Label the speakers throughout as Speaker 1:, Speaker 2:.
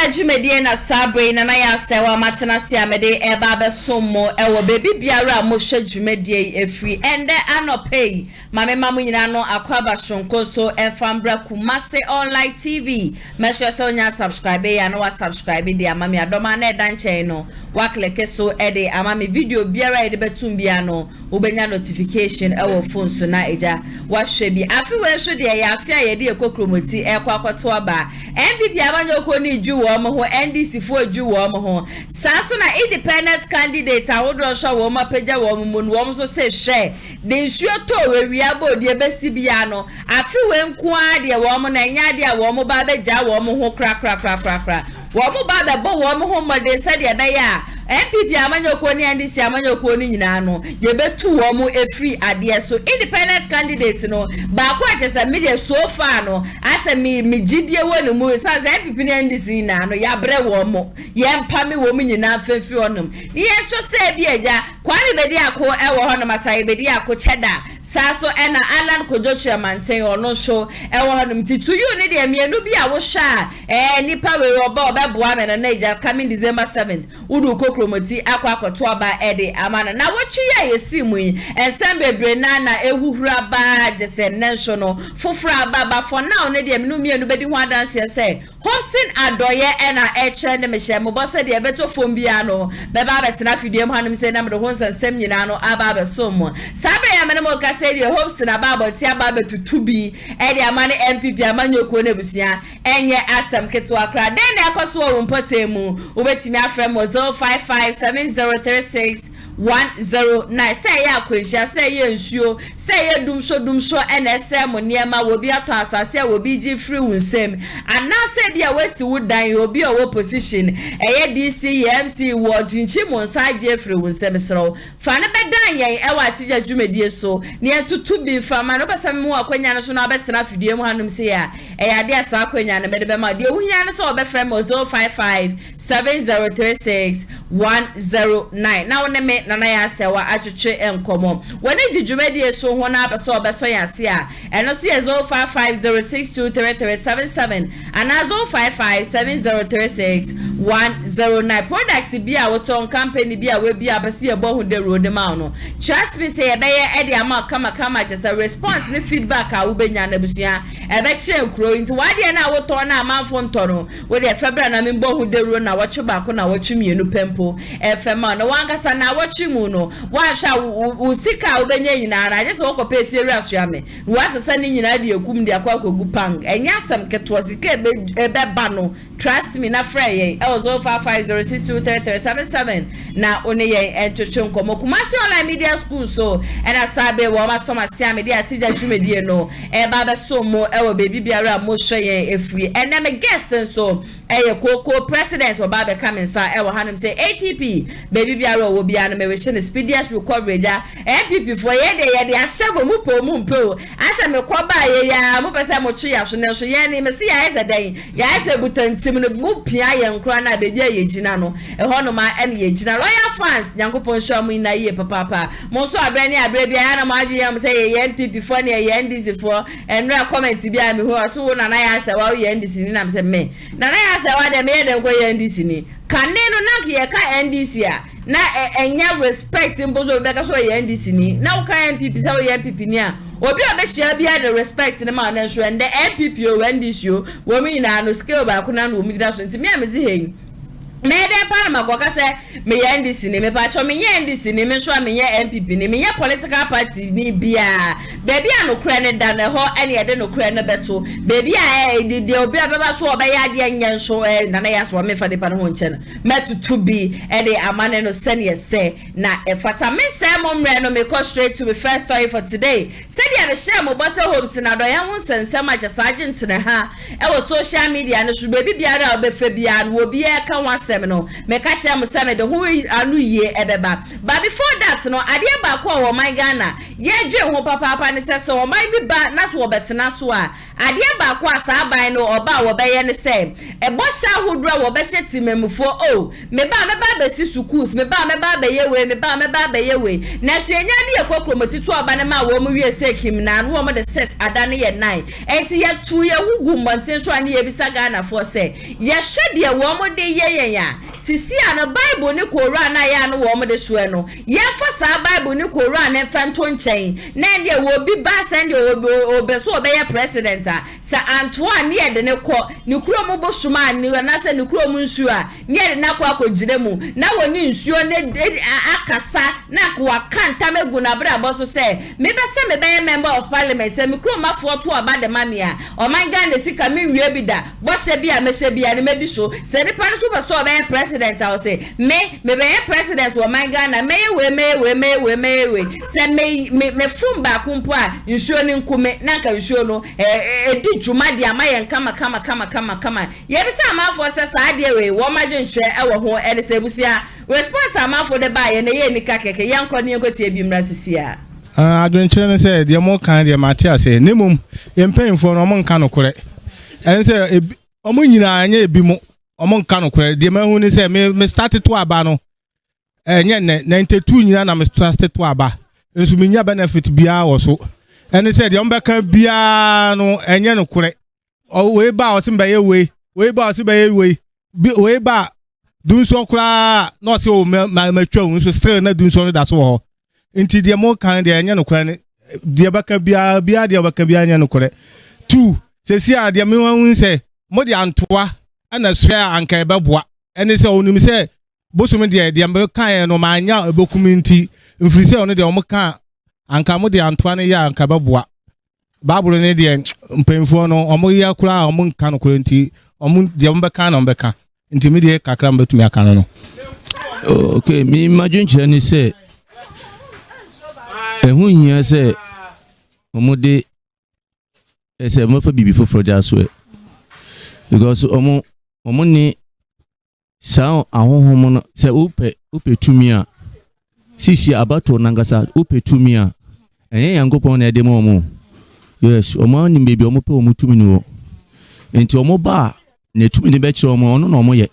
Speaker 1: Jumedie na sabre na ya sewa matena sia mede eba be sommo ewo baby biara mo hwe jumedie efri ende anopay mame mamu nyina no akwaba shonko so enfambra Kumasi online TV make sure so nya subscribe ya no wa subscribe dia mame adoma na edan chen no wa click so ede amame video biara ede betum bia no ubenya notification ewo phone so na eja wa hwe bi afi we hwe de ya afia ye de ekokromoti ekwakoto aba MPP abanyoko ni ju wo mo ho NDC fo ju wo mo ho saso na independent candidate awodro sho wo ma pagya wo mo no wo so se hwe de nsuo to we wiabo de besi bia no afi we nko ade wo mo na nya de wo mo ba begya wo mo ho kra wo mo ba be bo wo mo ho mo de se de be ya MPP amanyoko ni NDC amanyoko ni nyina no ye betu wo mo efri ade so independent candidate no ba kwa atesa media so far no asa mi gidie wonu mu sa MPP ni NDC na no ya bre wo mo ye mpame wo mu nyina fefi onum ni ye so se bi eja kwani bedi akọ ewo ho no masai bedi akọ cheda saso ena Alan Kojochi manten ono show ewo ho no titu you ni de mienu bi a wo sha nipa we oba obeboa me na eja coming December 7th udu kokromoti akwakoto aba ede amana na wochi ya yesimu yi ensembebre na ehuhura ba jese nensho no fofura ba for now ne de mienu bedi ho adanse se Hobson adoye ena eche ne mehye mo bose de beto fom bia no beba betena fidiem hanum se na me ho nsensem nyina no aba besom sabe ya mene mo ka se de Hobson aba ti aba betutu bi e de amane MPP amanyoko na busia enye asem ketwa kra den na ekoso wo mpotemu obetimi afrem 0557036 say ya kwehia say ye nsuo say ye dumsho NSM niema wo bi ato asase wo bi gi free wunsem ana say dia wesi wudan obi owo position eye DC MC wo jinchi monsa gi free wunsem sro fa ne bedan yen e wa tija dwumedie so ne entutu bi fa ma no besam mu akwanya no so na betena fidie mu hanum se ya ya de asa akwanya ne bede be ma de ohunya no so obefrem 0557036 now ne me nana ya sewa atwetwe enkomo woni jijumedie so ho na abeso obeso ya se a eno se 0550623377 ana 0557036109 product bi a woton company bi a we bi abese ebo hu de road ma no trust me say ebe ye e de ama kama just response ne feedback a wo benya na busua ebe kire nkro nti wade na woton na amanfo ntono we de febra na me bo hu de road na wocho ba ko na wocho mienu pempo efema no wankasa na wochimu no wansha usika ubenya nyina na je so kope fieri asuame wasesa ni nyina de ekum de akwakogu pang enya asem keto sika ebe ba no trust me na frey e was 0550623377 na one ye enchocho nkomo Kumasi online media school so ena sabe wo masoma sia me de atija dwumedie no e ba be so mo e wo baby biara mo hwe ye efri ena me guest so eye koko president wo ba be come inside e wo hanum say ATP baby biara wo bia no me we shine speediest recovery ja MPP for ye de ashabo mu po mu mpo asa me kwa ba ye ya mo pese mo twi ya so ne so ye ni me si ya ese dan ya ese butantim no mu pia ye nkra na be dia ye gina no e ho no ma ene ye gina loyal fans nyankopon sho mu na ye papa mo so abre ni abre bia ya na mo agi ya mo say ye MPP for ne ye NDC for enra comment bia me ho so na ya ase wa ye NDC ni na me say me na ya ase wa de me ye de ko ye NDC ni kaneno na ye ka NDC a na enya respect mbozo beka so ye NDC ni na uka MPP sa ye MPP ni a obi obehia bia the respect ne ma na nso and the MPP o NDC o wo mi na no scale ba ko na no mi dida so nti me amezi hen me de pa na makoka se me ye NDC ni me pa cho me ye NDC ni me so me ye MPP ni me ye political party ni bia baby anokra ne da na ho ene ye de nokra ne beto baby a de obi abeba so obeya de enyen so na ya so me fa de pa no ho nche na metutu bi e de amane no sene ye se na e fata me se mo mre no me go straight to the first story for today said ya be share mo boss hopes na do ya ho sensem a agent ne ha e wo social media no so baby biara obefa bia no obi e ka wasem no me ka kire mo se me de ho anu ye ebeba but before that no ade ba ko wo my Ghana ye dwe ho papa ne se o man bi ba na so obetena so a ade ba ko asa aban no oba wo beye ne se e bo sha hodura wo be hye timamufo o me ba be si schools me ba be ye we me ba be ye we na so enya de ye kokromoti to oba ne ma wo mu wie se kim na no mo de ses adane ye nine enti ye tu ye hugu monten so ane ye bisa Ghana for se ye hye de wo mo de ye ya sisi ana Bible ni Quran na ya no wo mo de so no ye fa sa Bible ni Quran na fa nto nchen na de wo bi ba send obe so obe ye president a sa Antoine ye de ne ko ni kuro mo bo suma ni na se ni kuro mo nsu a ye de na kwa akogire mu na woni nsuo ne akasa na kwa kanta megu na bra bo so se me be se me be member of parliament se me kuro mafo to aba de mamia o man Ghana sika me wie bi da bo hye bi a me hye bi a ne medi so se ni pa no so be so obe president a o se me be president wo man Ghana me we se me fumba kumpo a nsuo ni nkume na ka nsuo no di djuma di amaye kama ye bi se amafo se sa de we wo magye nhwe e wo ho ene se busia response amafo de ba ye na ye nika keke yanko ne ngotie bi mra sisia
Speaker 2: adwenkyere ne se de mo kan de Matia se nemum yempemfo no mo nka no kore en se omo nyina anya ebi mo omo nka no kore de mahu ni se me start to aba no nye 92 nyina na me start to aba ensu me nya benefit bia wo so en se de ombeka bia no enye no kore o we ba o simba ye we ba o simba ye we ba dunso kra no se o matwa unso still na dunso no da so ho nti de mo kan de enye no kore ne de baka bia de baka bia enye no kore 2 se si a de me hu se mo de antoa ana sua anka ebeboa ene se onum se bosom de me kan no ma anya ebokuminti mfiri se ono de o mo kan anka mo de antoa ne ya anka beboa Bible ne de mpemfo no o mo ya kura o mo nka no kore nti o mo de mo beka na mo beka nti me de kakra mbetumi aka no
Speaker 3: okay mi imagine chere ni se ehu hia se omo de ese mo fa bibi foforo ja so because omo ni sa ahohom no se upe tumi a sisi abato nangasa upe tumi a enye yankopon na de mo yes omo ni bebi omo pe omo tumi ni wo enti omo ba na tumi ni be kire omo ono na omo ye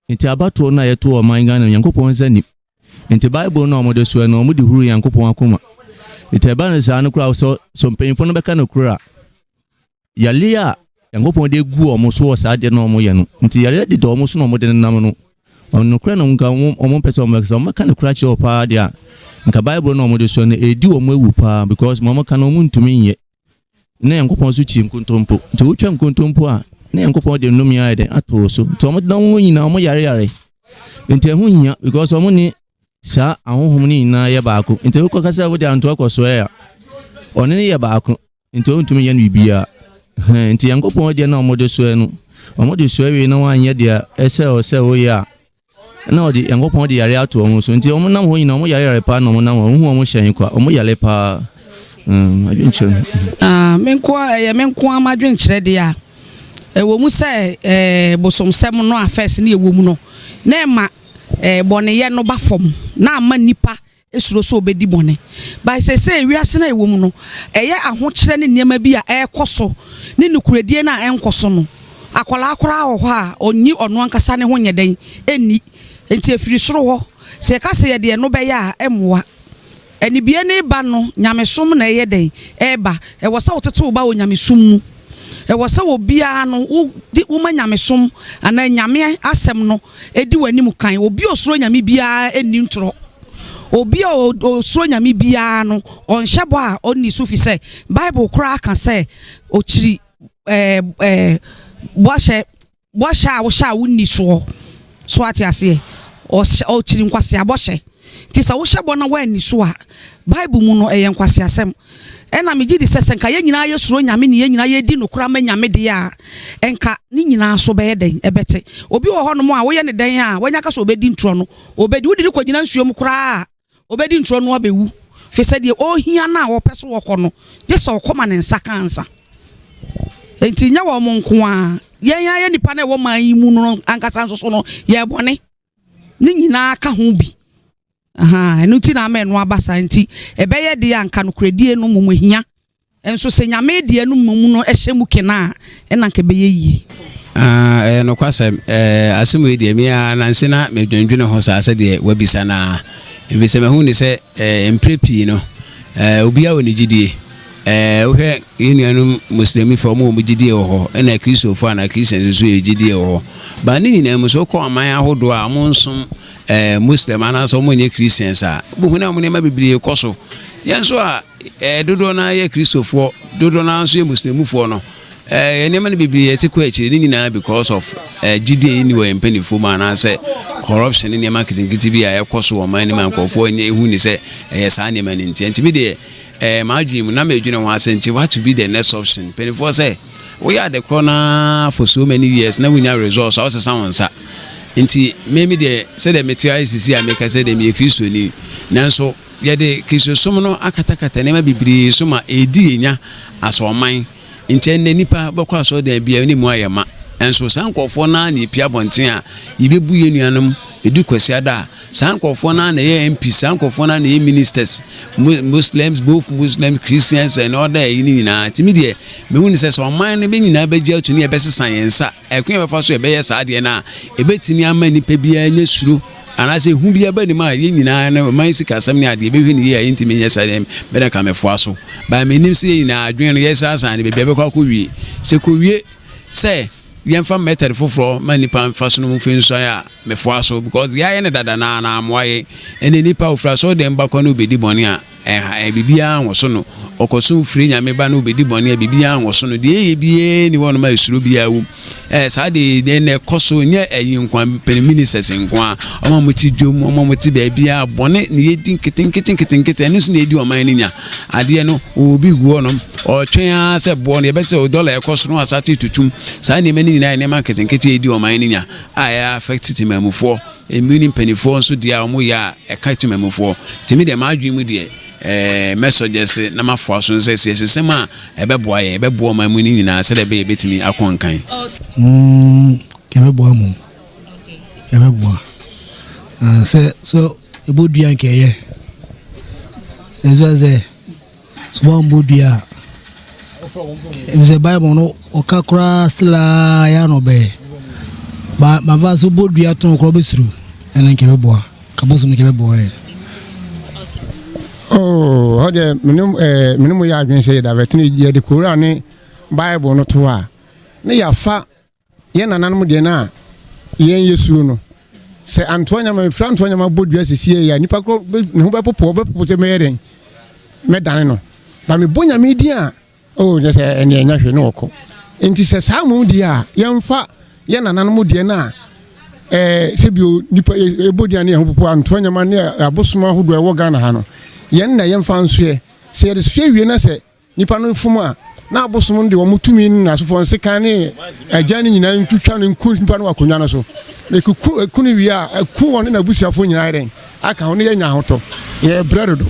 Speaker 3: enti abato na ye to o man Ghana yankopon zani enti Bible na omo de so na omo de huru yankopon akoma enti ba na sa no kura so mpemfo no beka no kura yale a yankopon de gu omo so sa de na omo ye no nti yale de do omo so na omo de nam no ono kura no nka omo pese omo ka omo ka no kura kire pa de a nka Bible na omo de so na edi omo ewu pa because omo ka no omo ntumi nye na yankopon so chi nkontompo nti wotwa nkontompo a na yankopon de nnum ya de ato so nti omo de na wo nyina omo yare nti ehu nya because omo ni sa ahohom ni na ye baako nti wo kokasa wo de anto akoso ya one ni ye baako nti wo ntumi ye no bibia nti yankopon de na omo de so no omo de so we na wan ye de ese o se wo ya na odi yankopon de yare ato omo so nti omo nam ho nyina omo yare pa na omo nam ho omo hyen kwa omo yare pa adwenkyere
Speaker 4: menko amadwenkyere de a ewo mu se bosomsem no afes na ewo mu no na ma bone ye no ba fom na ama nipa esuro so obedi bone by say wiase na ewo mu no eye ahokyere ne niam bi a ekoso ne nukuredie na enkoso no akwala akora ho a onni ono ankasa ne ho nyeden eni enti afiri soro ho se ka se ye de no be ya emoa eni bie ne ba no nyamesom na eye den eba e wo sa woteto ba wo nyamesom mu e wo sa wo bia no wo ma nyamesom ana nyame asem no edi wani kan obi osoro nyame bia eni ntoro obi osoro nyame bia no onhyebo a onni sufi se Bible kura kan se ochiri boashe a wo sha wonni so ati ase o chiri nkwase aboshe ti sa wo hyebo na wani so a Bible mu no eye nkwase asem ena meji di sesen ka ye nyina ye suro nyame ne ye nyina ye di no kura ma nyame de a enka ni nyina so be den ebete obi wo hono mo a wo ye ne den a wanya ka so obedi ntro no obedi wudi ko nyina nsuo mu kura obedi ntro no abewu fese de o hia na wo peso wo kono je so koma ne nsa kansa enti nya wo mo nko a ye nipa na wo man yi mu no ankasa nso so no ye bone ni nyina ka ho bi enu ti na me no abasa nti ebeye de anka no kredie no momohia enso se nyame de anu mumu no ehyemu kena na nke beye yi
Speaker 5: no kwasem asemu de me ananse na medwendwene ho sa de wabisa na ebise me hu ni se emprepi no obi a woni gidie wohwe yenu muslimi fo mo gidie ho na kristo fo na kristian so gidie ho ba ni na mu so ko aman ahodo a mo nsom muslim ana so mo nye christians a bu na mo ne ma bibiri koso yenso a dodo na ye kristo fo dodo na so ye muslim fo no ene ma ne bibiri etikwa akiri ni na because of gidie ni we mpanifo ma na say corruption ni ma kitikiti bi a ekoso o man ni man kofo nye hu ni say sa ne ma ni nti bi de my dream na me dwene ho asenti what to be the next option penifo say we are the corner for so many years na we nya results also sound sa nti me de say the material ICC America say the me Kristo ni nanso ye de Kristo som no akatakata ne ma bibiri so ma edi nya asoman nti enne nipa bokwa so da bia ni mu ayema enso sankofo na ni pia bonten a yibebu ye nuanom edu kwasi ada sankofo na ye MP sankofo na ye ministers Muslims both Muslim Christians and other yini na timi de me hu ni se so man ne be nyina be gya tuni e be sesan yensa ekwen be fa so e be ye sa de na e betimi ama nipa bia nya suro anase hu bia ba ni ma ye nyina na man sika sam ni ade be hwe ni ye ntimi nya sa dem be na ka me fo aso ba me nim se nyina adwen no ye sa san be be kwa ko wie se ko wie se yemfa method foforo manipa mfaso no mfin so ya mefo aso because ya ne dada na amwaye ene nipa ofra so dem bakọ no bedi boni a bibia anwoso no okoso mfiri nyame ba no bedi boni a bibia anwoso no de yebie ni wono ma esuro bia wu sa de ne koso nye ayinkwa ministers nkwa oma muti dwom oma muti ba bia boni ne yedi kitinkitinkitinkiti enu so na edi oman ni nya ade no obi guo no otwen a se bo no yebese $1 ekoso no asati tutum sa ne mani nyina ne market nkete edi oman ni nya aya affect timamufo emini penifo nso dia omo ya eka timamufo timi de ma adwemu de messages na mafo so nse sesema ebeboa ye ebeboa ma mu ni nyina se de be betimi akonkan
Speaker 6: kebeboa mu kebeboa se so ebodua nke ye ezaze so mbodua the Bible no okakura stila ya no be ba mava so bodua ton ko besuru ene kebeboa kaboso no kebeboa
Speaker 7: oh hode minum ya adwen say da vetini ye de kura ne Bible no to a ne ya fa ye nananum de na yen yesuru no se Antonia ma fra Antonia ma bodua sisi ya nipa ko ne ho be popo se meyeren me dane no ba me bonya me di a oh just ene nya hwe no oko enti se samu di a yemfa ye nananum de na se bio nipa bodua ne ho popo Antonia ma ne abosoma hodo e wo Ghana ha no yen na yemfa nsoe se de soe wie na se nipa no fumu a na abosom de wo mutumi na so fo nseka ne agya ne nyina ntwitwa no nku nipa no akonwa no so le ku ni wie a ku won na busuafo nyina ren aka ho ne yanya hoto ye bredo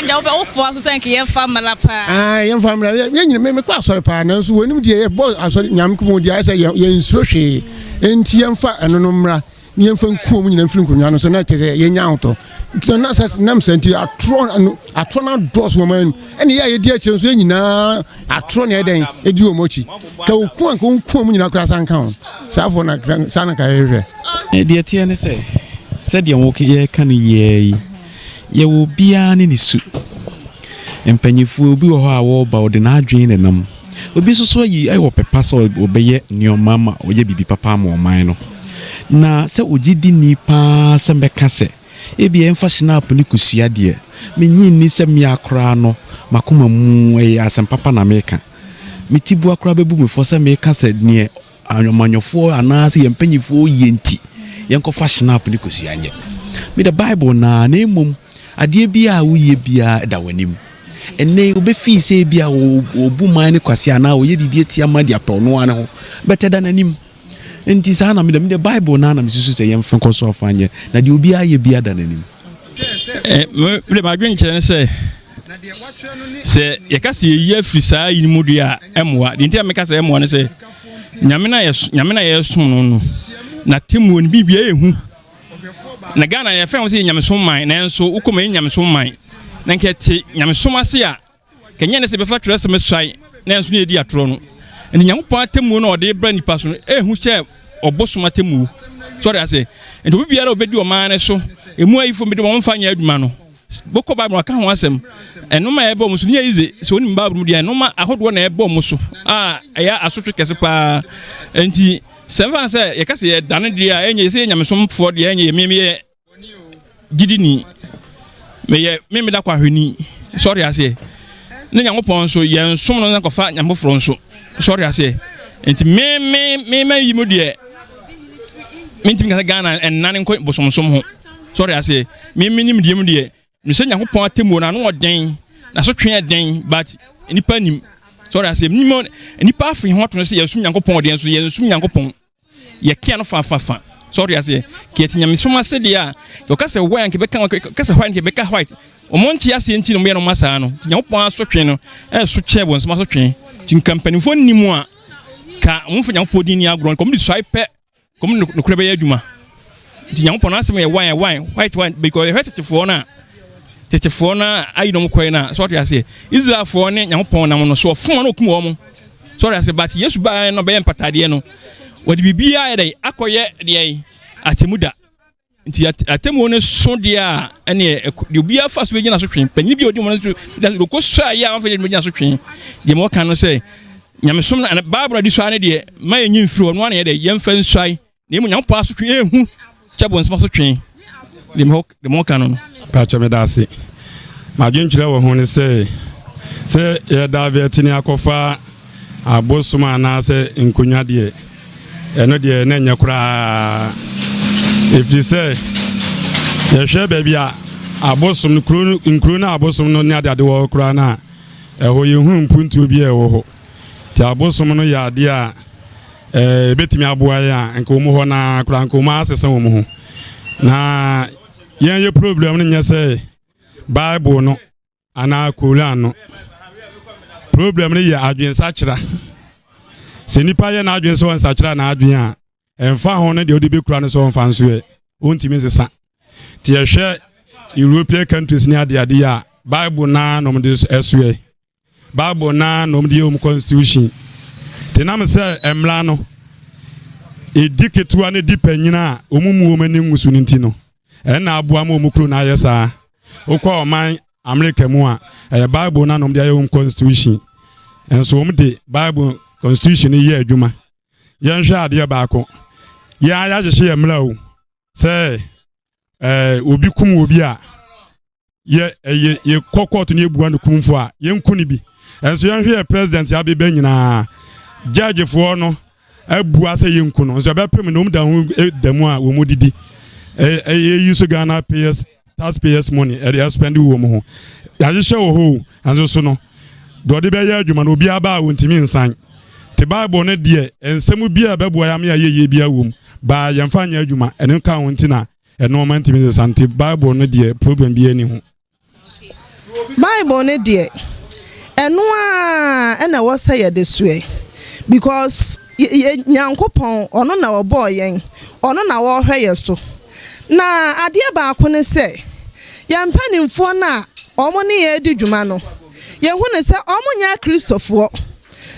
Speaker 8: nda obe ofo aso sen ke yemfa mala pa
Speaker 7: yemfa mala ye nyina me kwa asore pa na so wonim de ye bo asore nyam ko de asa ye nsuro hwe enti yemfa eno no mra yemfa nku mu nyina mfiri nkonwa no so na tete ye nya hoto na nam senti atro na dos woman ene ya ye di ache so nyina atro na eden edi omochi ka oku anka nku mu nyina kura sanka ho safo na sana ka hwe
Speaker 9: de tie ne se de wo ye kan ye wo bia ne su empanyifu obi wo ho a wo ba ode na adwen ne nam obi so yi ai wo pepa so obeye nioma ma oye bibi papa ma oman no na se ogidi ni pa se mbeka se ebi emfa snap ni kusua de menyi ni se me akra no makoma mu asem papa na meka mitibu akra bebu me fo se meka se ne anwomanyofo ana se yempanyifo yenti yenkofa snap ni kusua nye me the Bible na emum ade bia wo ye bia da wanim enne obefi se bia obu man ni kwase ana wo ye bibie tia ma dia pe no ane ho better than anim enti sa na me the Bible na misusu se yem fenko so afanye na de obi aye bia da nanim
Speaker 10: me ma dwen kire se ye kase ye afri saa yimu dua emwa de ntia me kase emwa ne se nyame na ye som no na temu ni bibia ehu na Ghana ya fɛn sɛ nyamesom man na nso ukoma nyamesom man na nkɛte nyamesom ase a kenya ne se befa twerɛ sɛ mesai na nso ne di atoro no eni nyankopɔn atemu no ɔde bra nipa so no ehu hyɛ ɔbosom atemu sorry ase enti obi biara obedi ɔman ne so emu ayifo mede wɔn mfa nya adwuma no boko bible aka ho asɛm enoma ya ebo muso ne yize so oni bible mu dia enoma ahodo na ebo muso ɛya asotwe kɛse pa enti sɛmfa sɛ yɛka sɛ yɛ dane dia enye sɛ nyamesomfo dia enye meme gidini me da kwa hwani sorry ase ne nyankopɔn so yɛn som no na kɔfa nyamfoforo nso sorry ase enti me yi mu dia mintim ka Ghana enane nko bosomsom ho sorry ase me nim die mu dia me sɛ nyankopɔn atemu na no ɔden na so twen den but nipa nim sorry ase nipa afi ho to no sɛ yɛsum nyankopɔn ɔden so yɛsum nyankopɔn yɛkia no fa sorry ase kieti nyamesom ase dia yɛka sɛ white nke bɛka ka sɛ white nke bɛka white omonti ase enti no me no masa no nyankopɔn aso twen no so kyɛ bon so twen tin kampanifo nimu a ka omfo nyankopɔn din ni agro kom di swai pɛ kom no kura bɛyɛ adwuma tin nyankopɔn asem yɛ white because tetefo na ayi no mkɔe na sorry ase Israelfo ne nyankopɔn nam no so ɔfon no okum wɔ mo sorry ase but Yesu ba no bɛyɛ mpatade no wɔde bibia yɛ dai akɔyɛ de atemuda nti atemu ne so de a ɛne de bibia fa so bɛgyina so twen panyi bi odi mo no da ko so a ya afa de bɛgyina so twen de mo ka no sɛ nyamesom na Bible di so ane de ma yenyi mfiri no ane yɛ de yɛmfa nsai na mu nyankopɔn so twen ehu kyɛbɔ nsoma so twen de mo ka no
Speaker 11: Pacho me dase. Ma dwentwere wo ho ne se ye David ni akofa abosoma na se nkonwa de eno de na nya kura if you say ye hwe baabi a abosom nkru na abosom no ne ade wo kura na ho ye hu mpuntu bi e wo ho ti abosom no ya ade a betimi aboa ya nko mu ho na kura nko ma asesa wo mu ho na ye problem no nya say Bible no ana Quran no problem no ye adwen sachira se nipa ye na adwen so sachira na adwen a emfa ho no de odi be kura no so mfa nso e ontimi sesa ti ye hwe European countries ni ade a Bible na no de esue Bible na no de constitution te na me say emla no ediketua ne dipanyina omumu omani ngusu ninti no na aboa ma omukru na ayesa okwa oman America mu a Bible na nom de ayom constitution enso omde Bible constitution ye adwuma ye nhwe ade baako ya hye emla o se obi kum obi a ye kokot ne ebuwa no kumfo a ye nkuni bi enso ye nhwe president ya be nyina judge fo no abuwa se ye nkuno enso be pem no mda hu damu a wo modidi use Ghana taxpayers money they spend wo mo ho ya hye wo ho anzo so no do de be ya adwuma no obi aba wontimi nsan te Bible no de ensemu bia beboa ya me ye bia wom ba yemfa nya adwuma ene ka wontina eno ma ntimi nsan te Bible no de problem bia ni ho
Speaker 12: Bible no de eno a na wo say ye de sue because nyankopon ono na wo boy yen ono na wo hwe ye so na ade baako ne se yampanimfo na omo ne ye di dwuma no ye hu ne se omo nya Kristofo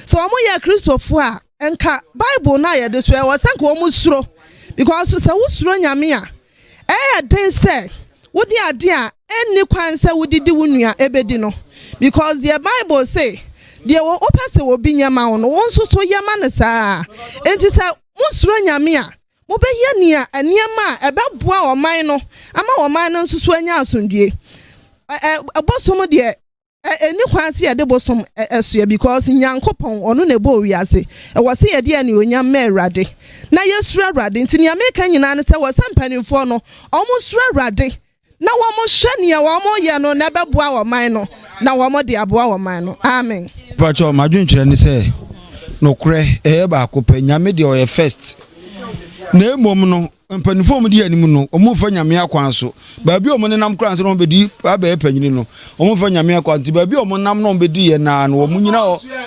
Speaker 12: so omo ya Kristofo a enka Bible na ye de so e wasanka omo suro because se wo suro nyame a den se wodi ade a enni kwan se wodidi wonua ebedi no because the Bible say the wo opese wo bi nyama wo no wonso so yama ne saa enti se mo suro nyame a mobɛyɛ nia aniema ɛbɛboa ɔman no ama ɔman no nsusu anya asondue bosom de eni kwanse yɛ de bosom ɛsoɛ because nyankopɔn ɔno na ɛbɔ wiase ɛwɔ se yɛ de ne onyam ma Awurade na yɛsuro Awurade nti ne America nyina ne sɛ wɔ sampanimfo no ɔmo suro Awurade na wɔmo hwɛ nia wɔmo yɛ no na ɛbɛboa ɔman no na wɔmo de aboa ɔman no amen
Speaker 13: pacho madwunkyerɛ ne sɛ nokore ɛyɛ baako pɛ nyame de ɔyɛ first na emom no mpanifo mu di anim no omo fa nyame akwan so baabi omo ne nam kran so no bedi abaye panyini no omo fa nyame akwan ti baabi omo nam no bedi ye na no omo nyina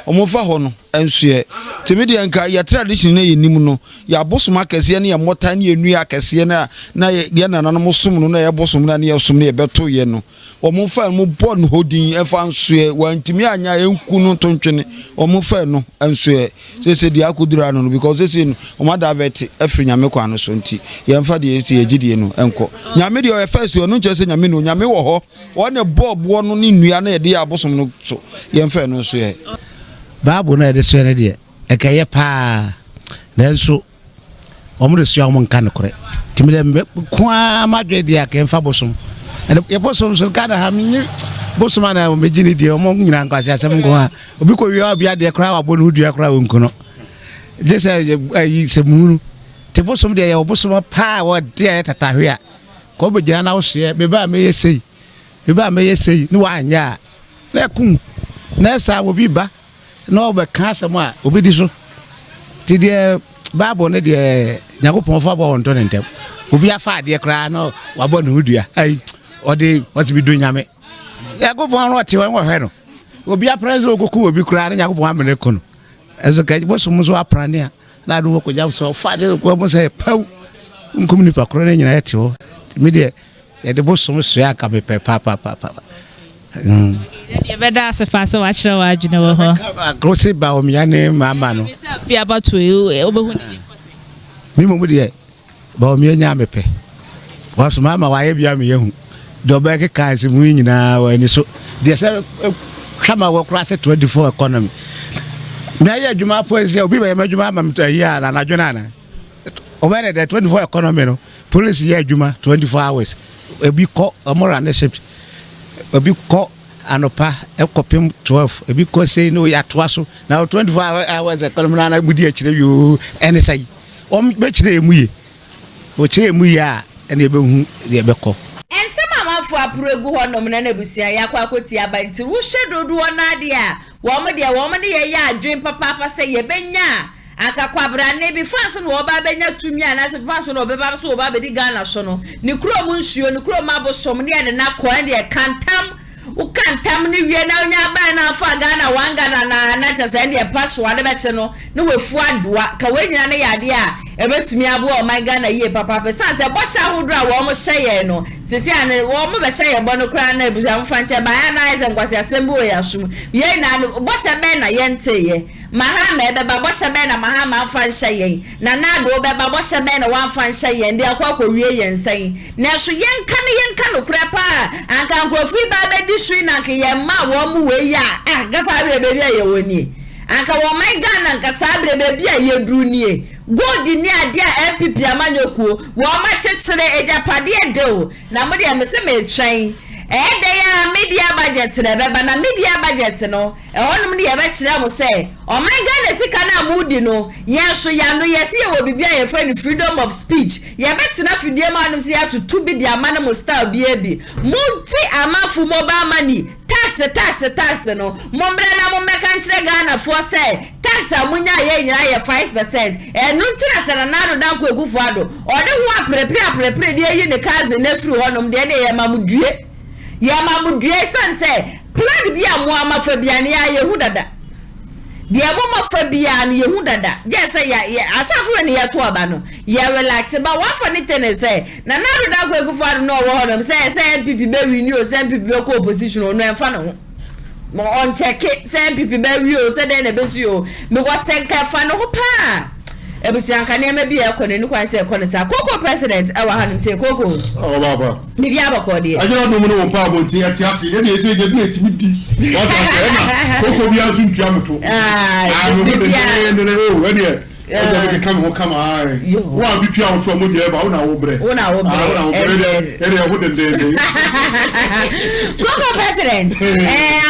Speaker 13: omo fa ho no ensoe timi de nka ya tradition na ye nim no ya bosoma kese ne ya mota ne enu akese na ye na no som no na ye bosom na ne ye som ne ye beto ye no omo fa mo bon hodin e fa nsoe wantimi anya enku no tontwene omo fa no ensoe se di akudura no because se no omo da vet afri nyame kwa no so nti ye mfa de esi egidie no enko nyame de o first no nche se nyame no nyame wo ho o ne bob wo no ne nua na ye de abosom no so ye mfa no so ye
Speaker 14: babu na de so ne de e ka ye pa na nso omo de so omo nkan kore timi de kwa madwe de aka mfa bosom ye bosom so kana ha mi bosom na o megini de omo nyina nkwase asem ngo ha obi ko wi obi ade kra wa bo no dua kra wo nkono de se munu te bosom de ye bosom pa wo de tatahwe a ko be jira na wo hye be ba me yesei ni wa anya na kun na sa wo bi ba na obe kan asem a obi di so ti de babo ne de nyakopon fa bo onto ne ntem obi afa de kra na wa bo no dua ai ode what be do nyame nyakopon ro te wo hwe no obi apreze okoku obi kra na nyakopon amene kono ezo ka bosom so aprane a na do ko jam so fa de ko mo say pau nkomni pa kro na nyina yete ho me de ye de bosom so ya ka me pe pa
Speaker 8: ye beda se fa so wa kire wa adwene wo ho
Speaker 14: grosse ba o mi ane mama no
Speaker 8: fi about we obehu ni
Speaker 14: mi mo de ba o mi anya me pe wa so mama wa ye bia me yehu do ba ke kan se mu nyina wa ni so de se chama wo kra se 24 economy me ya juma police obi ba ya juma mam to ya na adwena na o ba de 24 economy no police ya juma 24 hours ebi ko amora na shift ebi ko anopa ekopim 12 ebi ko say no ya toa so na 24 hours economy na budi akire yo ene say o be kire emuye o kire emuye a ene be hu de be ko
Speaker 1: amafo apregu honom na nabusia yakwa akoti abanti wo hwedodo na de a wo mo ne ye ya adwen papa se ye benya akakwabra ne bi fanse no oba benya tumi ana se fanse no obeba so oba bedi Ghana so no ni kuro mu nsuo ni kuro ma bosom ne na ko ne kantam ukantam ni wie na onya ba na afa Ghana wanga na chese ne paso ade beche no ne wefu adoa ka wenyina ne yade a ebetumi abo o my Ghana ye papa pe sanse bosha hodro a wo mo hyeye no sisi ane wo mo be hyeye bo no kra na ebusa mo fanche ba ya na ise nkwase asembo ya shum ye na bosha be na ye nteye mahama ebe ba bosha be na mahama fan hyeye na do be ba bosha be na wan fan hyeye ndi akwa wie ye nsan na so yenka no kra pa anka nkrofu ba be di sui na ke ye ma wo mo we ya gasa be be ye woni anka wo my Ghana nka sabre be bia ye duru nie God ni adia MPP amanyokuo wo ma chechire ejapade de o na mo de amese me twen de ya media budget na beba na media budget no honum ne ye be kire mo se o my Ghana sika na mudi no ye so ya no ye se ye wo bibia ye friend freedom of speech ye betina fidie ma no se ya to bi dia ma no style bi multi amafu mobile money tax no mombra na mo meka nchire Ghana for say tax amunya ye nyira ye 5% enu ntira sera na do dan ko egufu ado ode ho aprepre de yi ne kaze na firi honom de ne ye mamudue sanse plan bi amu amafa biane ya yehu dada de amu amafa biane yehu dada je say ya asafu ne ya to aba no ya relax ba wafa ni tene say na do dan ko egufu ado no wo honom say MPP be win o say MPP be ko opposition no emfa no ho mo on check it say MPP be wi o say den e be su o me go senka fa no ho pa ebusianka ne ma bi e ko ne ni kwan say e ko ne sa koko president e wa hanim say koko
Speaker 7: o baba
Speaker 1: bi bia bako de
Speaker 7: ajira do mu no pa abonti ya ti ase ye de ese je bi etimi di what I say na koko bi azu ntua moto mo de ne o we de o de come ai wa bi tua moto mo de ba una wo bre ere ho de
Speaker 1: koko president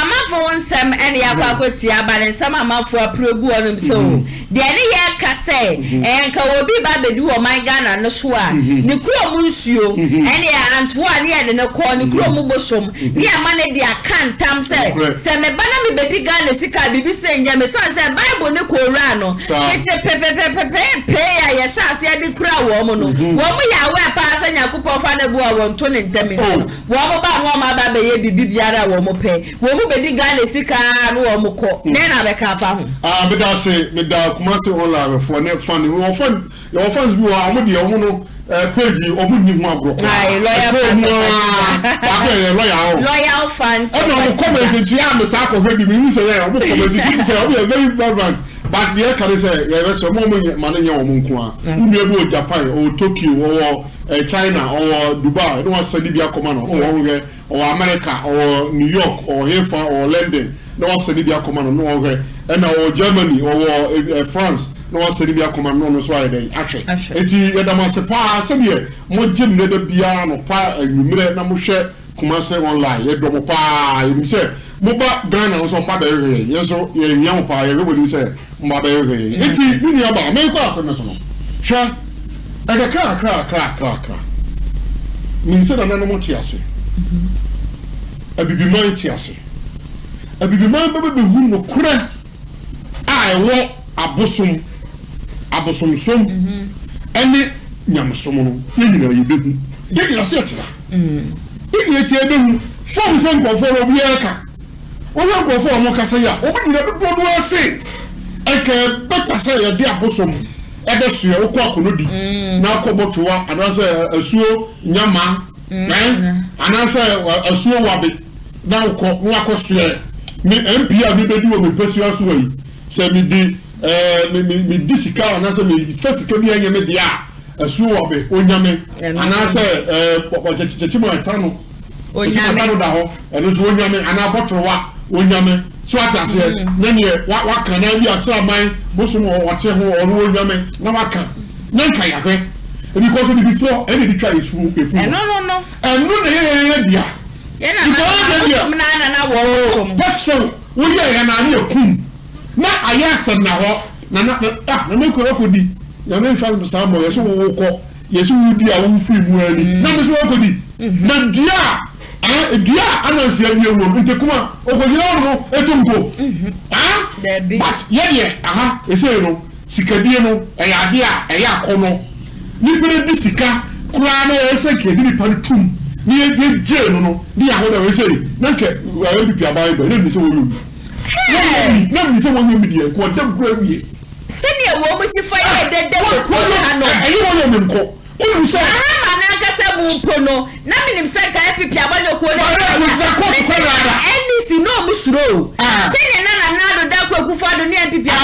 Speaker 1: amafo nsem ene yakwa kwoti abale nsem amafo apregu onum so de ne ye ka say enka obi ba bedu o man Ghana no so a ne kuro mu nsuo ene ya antoa ne ye ne ko ne kuro mu bosom ne ama ne de akantam say se me bana me bedi Ghana sika bibi say nya me san say Bible ne ko ra no ete pe ya ye sha se de kura wo mu no wo mu ya we pa sa Nyankopon fa na bu a won to ne ntami no wo mu ba no ma ba be ye bibi biara wo mu pe wo mu bedi Ghana sika no wo mu ko ne na be ka fa ho
Speaker 15: me da say me da Kumasi online for ne fan wo fan your fans bi wa mo de omo no page omo ni hu agro
Speaker 1: ai loyal fans
Speaker 15: e no comment ti am ta ko hwe bi mi say ya omo comment ti say omo very vibrant but the can say ya so mo man nya omo nko a unu ebe o Japan o Tokyo o China or Dubai, don't want to send Libya command or America or New York or Haifa or London, no one send Libya command no way, and or Germany or France, no one send Libya command no why they actually. It's the pa send more Jim never piano pa and you made no share Kumasi online, you don't pa you say Moba Ghana or some bad area, yes, so young pa everybody say Maba area. It's really about America, sure. Aga kra min se na no moti ase abibi man ti ase abibi man be hu no kura a ewo abosom som ene nyamsom no yina yebehu yina se tira yina ti ebehu fo se nkofo ro bi aka won nkofo mo kasa ya obi nyina do ase eke beta se ya di abosom ebe suye ukọ akonodi na akọbọtwa anase asuo nyama anase asuo wabe na ukọ nwa akọsuye mi MP a bi bedi wo me pesu aso yi se mi di mi disika anase mi fesika bi anya me dia asuo wabe onyame anase chechimo etano onyame da ho eno so onyame anabọtwa onyame so atase nanye waka na bi atraman bosom wote ho oro onyame na waka nanka ya hwe because of before any be try efu no enu na ye dia ye na bosom na wo bosom wo ye ya na na ekum na ayasem na ho na me ko kodi ya me fa bisa mo yeso wo ko yeso wo di a wo free mu ani na me so kodi na dia dia anansi awie wo ntekuma okojira no etumko but ye ese no sikadie no eyade a eya akono ni pere di sika kura na ese ke di pa tum ni ye je no ni ya hoda we se na ke we bi Bible na mi se wo yomi na mi se wo yomi die ko dem kura wie
Speaker 1: senior wo mu si fa ye dede ko na no
Speaker 15: eyi wo yomi nko unu se
Speaker 1: ama na kasa mu pono na minim se ka epipi abanyo ko na NDC no mu suro senior na do da ko kufa do ni epipi wo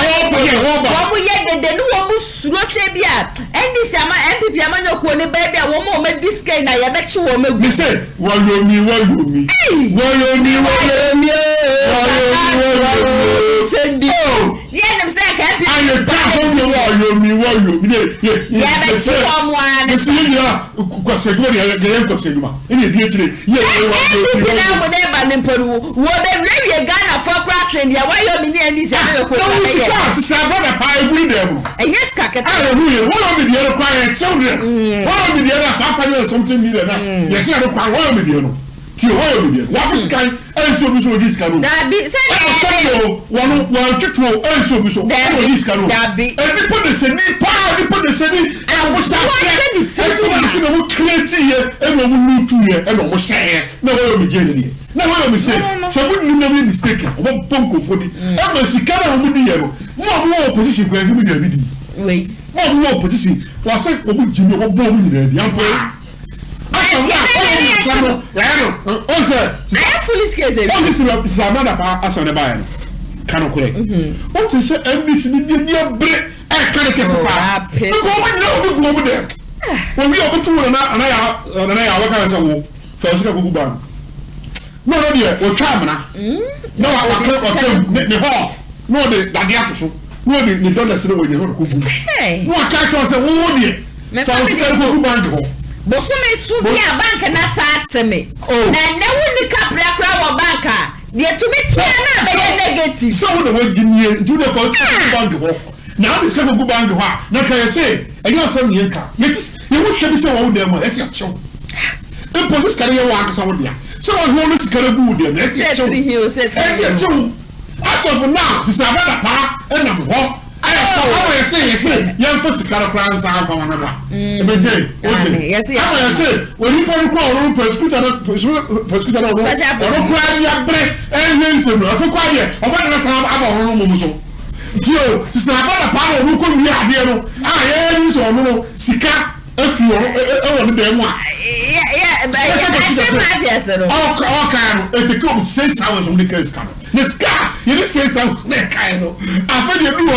Speaker 1: mu ye dede no wo mu suro se bia NDC ama epipi abanyo ko ne ba bia wo mu o discount na ye be chi wo megu
Speaker 15: me se wo yomi
Speaker 1: sendi ye dem se ka epipi
Speaker 15: aye ta wo yomi
Speaker 1: ye be chi wo mu
Speaker 15: ana se ya kwase do ye kwase duma ene bi etire ye
Speaker 1: na mo de ba ne mporu wo be rewie Ghana for crossing ya why yomi ni ani se be ko
Speaker 15: ba ye no se brother pa every day mo
Speaker 1: yes ka kete
Speaker 15: hallelujah wo be dey require children wo be dey require something million na yes ya require wo be dey no ti wo be dey wa fiscal enso bi so dis kanu
Speaker 1: da bi se
Speaker 15: wo tutu enso bi so wo dis kanu
Speaker 1: da bi
Speaker 15: e bi put the semi e wo sa se no create ye e no mu tu ye e no mo share na wo me je ni na wo me say so wo ni na be mistake wo ponko fodi e ma sika na wo di ye no mo opposition ko e bi di
Speaker 1: wei
Speaker 15: mo opposition wa se ko bu jimi wo bo mu ni na di
Speaker 1: I foolish case.
Speaker 15: What is Zamada Asana Bayan? Cano correct. What is NBC? Dia break a caricature. Go over there. When we are going to and I what kind of first Kuban. No, dear, or Chamana. No, I can't the hall. No, the Dadiatus. No, the dollar said when you're Kubu. What can't you say, oh, dear? First
Speaker 1: Bosume su bia bank na saate me na ne woni kapra kra wo banka de tumi tia na be negative
Speaker 15: so wo we ginie do the first bank ho now this kind of go back to her na ka say e you say me nka you wish to be say wo dem e say acho e police carry you wan so wo dia so wo no sikara gu dem e say acho e say acho as of now sister abada pa e na ho I say, young folks got a crown sound from another. I say, when you call a prosecutor, or cry your bread, and then some of a quiet, or what else I'm about. So, sister about a power who couldn't be here. I am so no, Sika, if you are them one. All kind of it comes 6 hours on the case. The sky, you just say something. I said you do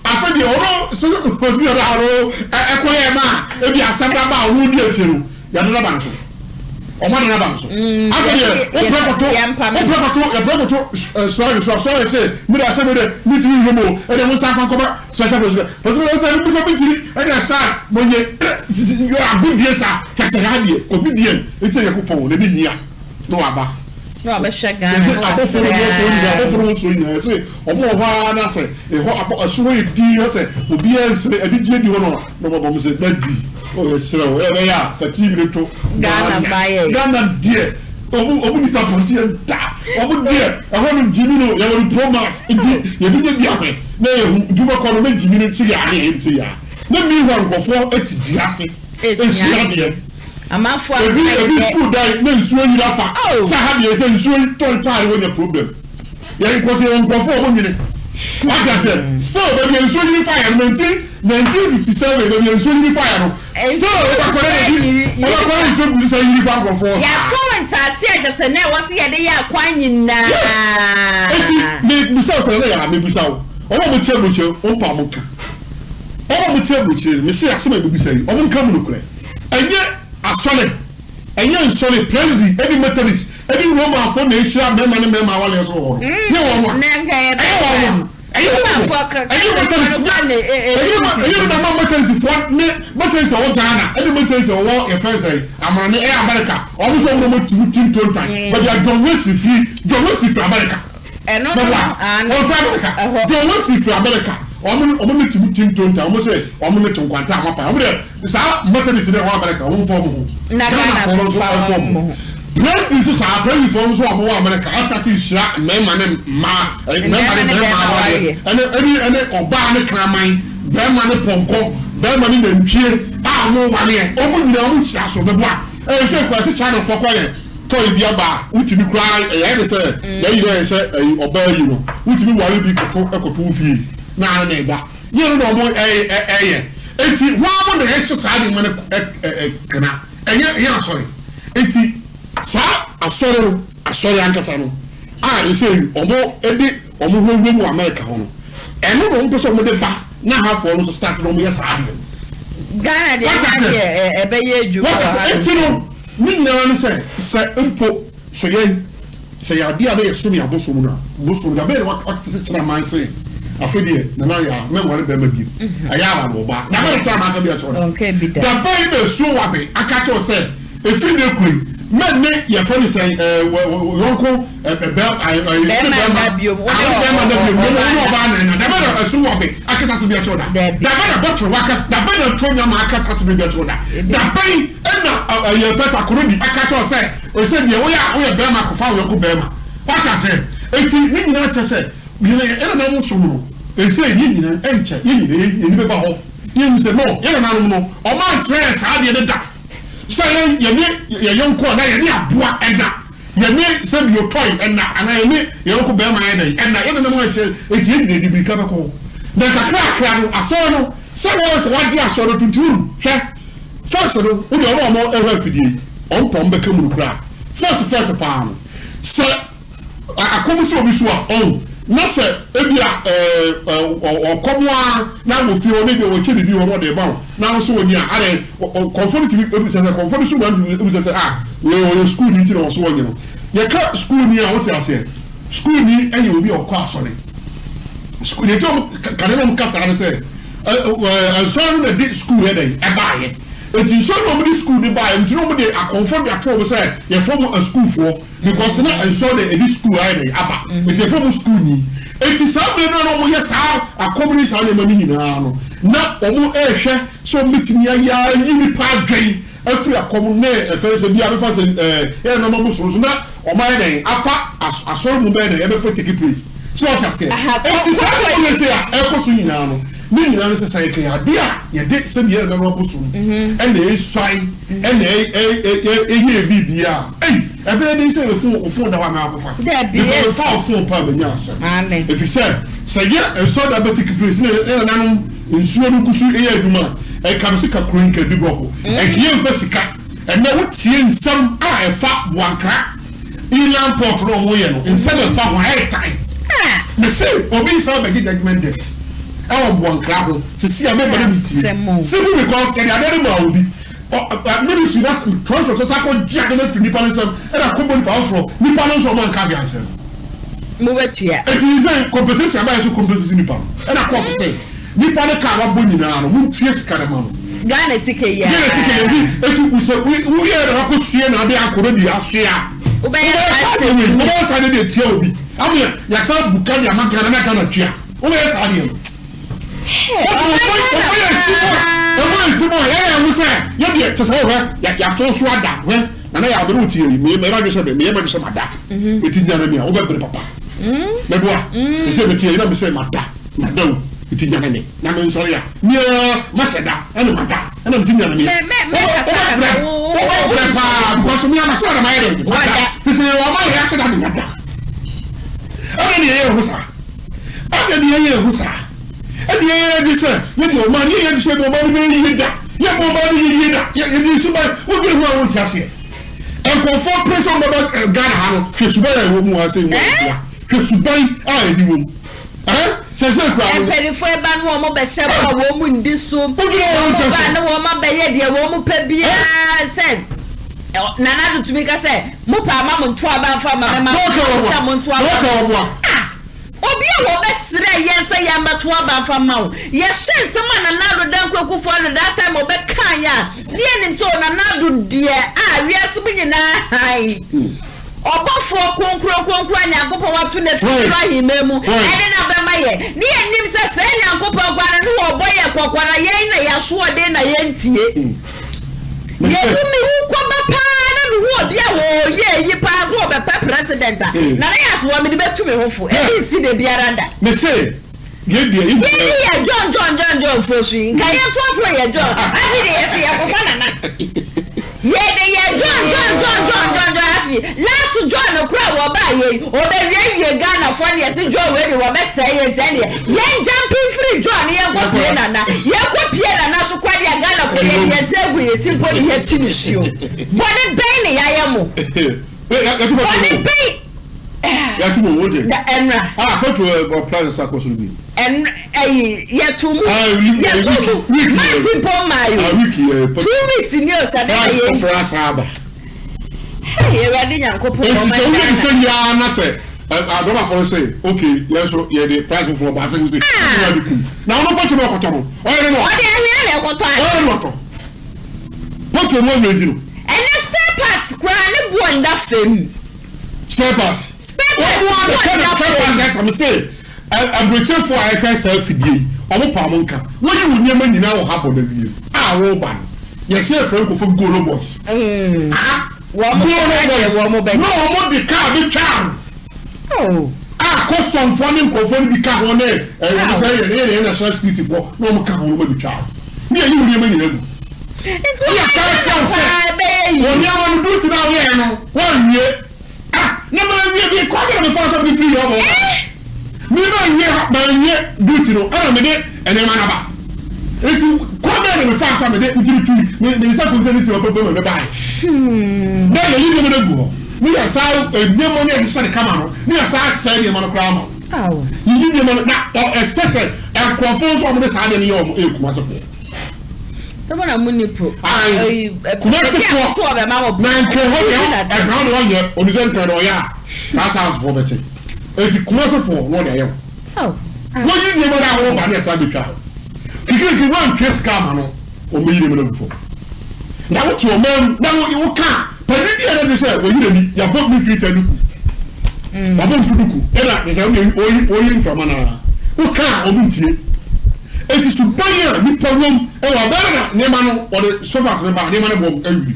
Speaker 15: I said you all so was your arrow, a quiet man, if you are some about who you do. You are not about so. Or one another. I said, sorry, say, me I said, me to remove, and then we start from special president. And I start when you are good, yes, sir. Just a habit, obedient. It's a coupon, the media. No, Abba. No, I'm a shaggy. I say, a sweet dear, say, will be a DJ, you know, no more said, oh, so wherever they are, fatigue to Ghana, dear. Oh, disappointed. Oh, dear, I want Jimmy, you will promise. You didn't be happy. No, you will call me Jimmy, see ya. Let me one go for it. It's I'm not for a school died, then swing you off. Oh, Sahabi said, swing toy pie with a problem. Yeah, it was a perform minute. What I said, so when you're swinging fire, 1957, when you're swinging fire. So, you're going to say uniform for force. Yeah, comments are said just a net was here, they are quite in now. Maybe so. All the temperature, on Pamuka. All the temperature, Mr. Assembly will be saying, I won't come to cry. And yet, solid, and you're solid presby, every Methodist, every woman for the Asia, member, while you're so. You want America. Omo to team tonta omo say omo to kwanta amapa omo de sa Methodist de America omo form na form Praise is sa praise form so omo America start to shira men ma and oba ne kraman be ma ne ponko be ma ne ntwie a omo wale omo nyina omo shira so be boa e say kwa se channel for kwale toy bia ba utimi kra e say dey say oba yi no utimi wale bi ekoto fi na da you know mo eti wa mo na exercise de man kana enya sorry eti sa asori ankasa no you say omo edi omo hwe mu America ho no eno no mpeso mo de ba na half for no start no mo yes ade Ghana de ebe ye eju eti no ni na no say impo say ya dia be so mi aboso mu na boso da be what say chira man say afedie na na ya me wore be ma bi aya ba ba na be chira man ka bi a chora okay bi da ba be so wa be aka cho say efiri de kuri men ne ye foni say yonko be ma bio no ba na da be so wa be aka sa se bi a chora da be na botro waka da be na tronya ma aka sa se bi a chora da be na ye fesa kuro bi aka cho say o se bi wo ya be ma ko fa wo ko be ma waka say eti ni na che say you know na mo so no e say ni nyina enche ni be ba ho ni say no ye na no o ma tre sa de da say ye yonko na ye ni aboa enda ye ni say you toy enda ana ye ni yonko be ma enda ye na mo che eti ni de bi ka ko na kakra no aso no say wo se waji aso no tuntun he first no wo de mo ewa fidie on pom be kamu kra first pa no say akomuso obi so a on na se ebia okomwa na wo fi oni de wo che bibi wo de ba na so oni a are conformity bi se conformity so wan bi se we school ni ti no so wonye no ye ka school ni a wo ti ase school ni enye obi okọ asore school ni to kanena mkasa na se so na di school he dey e ba ye eti so no mo school ni ba ye ntino mo de akonform ya tro mo say ye form a school for because na so dey e school ai dey aba eti form school ni eti sabe no mo yes a community sa na mani nyina no na omo ehwe so mitimi ya yini pa adwen afiri akomu ne efe se bia be fa se e no mo so na o ma den afa asoro mu be den e be for take place so what say eti sabe no say e ko so nyina no ni nyina no se say ke ya dia ye de se bia no mo so e na e swai e na ye bibia ebe dey say ofu da wa ma akofa dey fa ofu pa be nya asa if you say ye so da be take place na no nsuo no kusu e aduma e kam sika kron ka bi boko e kiye mfa sika e na wotie nsam a e fa wankra ilan port no mo ye no nsam e fa ho e time me say obi say be judgment debt e wo wankra ho se si a me bari tie simple because ke ya dey ma obi maybe she was transfer so sako jack na fi nipa nsam e na kombo nipa afro nipa no so man ka bi anche
Speaker 1: mo wetia
Speaker 15: it is compensation ba so compensation nipa e na ko say nipa ne ka wa bonyina no mu tue sika de ma no
Speaker 1: Ghana sike ya
Speaker 15: etu ku se we ye na ko sue na de akoro di asua
Speaker 1: ube ya
Speaker 15: sa de tie obi amu ya sa buka di amaka na ka na tua ube ya sa de ya tsa ya so so ada we na ya bere uti me ba je se me ma je se mada eti nyana mi a wo be bere papa me boa e se me tie na me se mada na do eti nyana ni na me nsori ya me ma se da ene mada ene me nyana mi me pa ko so mi ama se da ma ye do ti se wa ma ya se da ni mada ene ni ye husa ene ni ye husa ene ye bi se ye do ma ni ye bi se do ma ni ye da ye mo ba ni ye da ye ni suba wo bi ho won ti ase en ko for pressure baba Ghana ha no ke suba ya wo mu ase mo ya ke suba a e di wo se kwa
Speaker 1: en pelifo e ba no mo be she ba wo mu ndi so ba na wo ma be ye de wo mu pa bia se nana do tumi ka se mo pa ma mo nto aba fa ma ma se mo nto aba obi a wo be sire ye se ya ma to aba fa ma wo ye hye se ma nana do dan kwakufo no that time obe kan ya die nim so nana do de a wiase bi nyina hai obofo konkro nyankopon watu na fira himemu ene na be maye ni enim se nyankopon gwana no oboye kokwana yen na ya so de na yentie ye mi hu ko ba pa na mi hu obi a wo ye yi pa so be president na na yas wo mi de betu me hofo e si de biaranda
Speaker 15: me say
Speaker 1: ye John fosu nka ye to afro ye John afi de yes ya ko fa na ye de ye John afi last John okura wo ba ye o be wie Ghana for ye si John we de wo be say ye tell ye jumping free John ye ko pie na so kwa de Ghana for ye segu ye tipo ye timisio body pain ya ye mo body pain
Speaker 15: ya tu mo wote
Speaker 1: da enra
Speaker 15: ko to plan sa ko so bi
Speaker 1: en ye tu mu Martin Paul Mayo 2 weeks ni o sa na ye
Speaker 15: for asaba
Speaker 1: hey ready nyankopo
Speaker 15: o ma na se ya na se adoma for say okay yes so ye the price for ba say say na no ko to no ko to no o ye no
Speaker 1: o de ahia le ko to
Speaker 15: o no to what to mo mezi no
Speaker 1: and spare parts kra ne bu nda fam
Speaker 15: spare parts yes I'm say I'm reaching for I can self fidie omo pa mo nka wo yi wo nyema nyina wo habo na wie a wo ba yes say friend ko for go no boss wo mo be no mo be car be car custom funding ko for be car one we say ye na short security for no mo car no be car me yi wo nyema nyina go into ya say wo nyema no do ti na wo ye no wo wie na ma wie be ko be for so be free yo mo mi ba nye duty no ana me de ene ma na ba eti ko be ne fa sa me de uti ni sa ko tani si o pepe me ba na ye yi me de go ni ya sa ne mo ne sa de kama no ni ya sa sa de ma no kra ma yi ni mo na especially en confirm so mo de sa de ni yo e kuma se ko
Speaker 1: so na muni pro
Speaker 15: kuma se ko
Speaker 1: so be ma mo
Speaker 15: na nke ho ya e ground one ye odisen kan do ya fa sa for better eti Kumasi for no dey what is the matter wo ba na sa be twa kiki wan twes kama no o me yire me na before na wo to man na wo ka pa ni dia na be say wo yire ni ya bot me fit adu wabɔ nfuduku ɛna ɛsɛ oyi nframa na woka ɔmo ntie eti suban a nipa wɔm ɛwɔ abɛrɛ na nneɛma no wɔde sofas ne ba nneɛma no bɔ awiri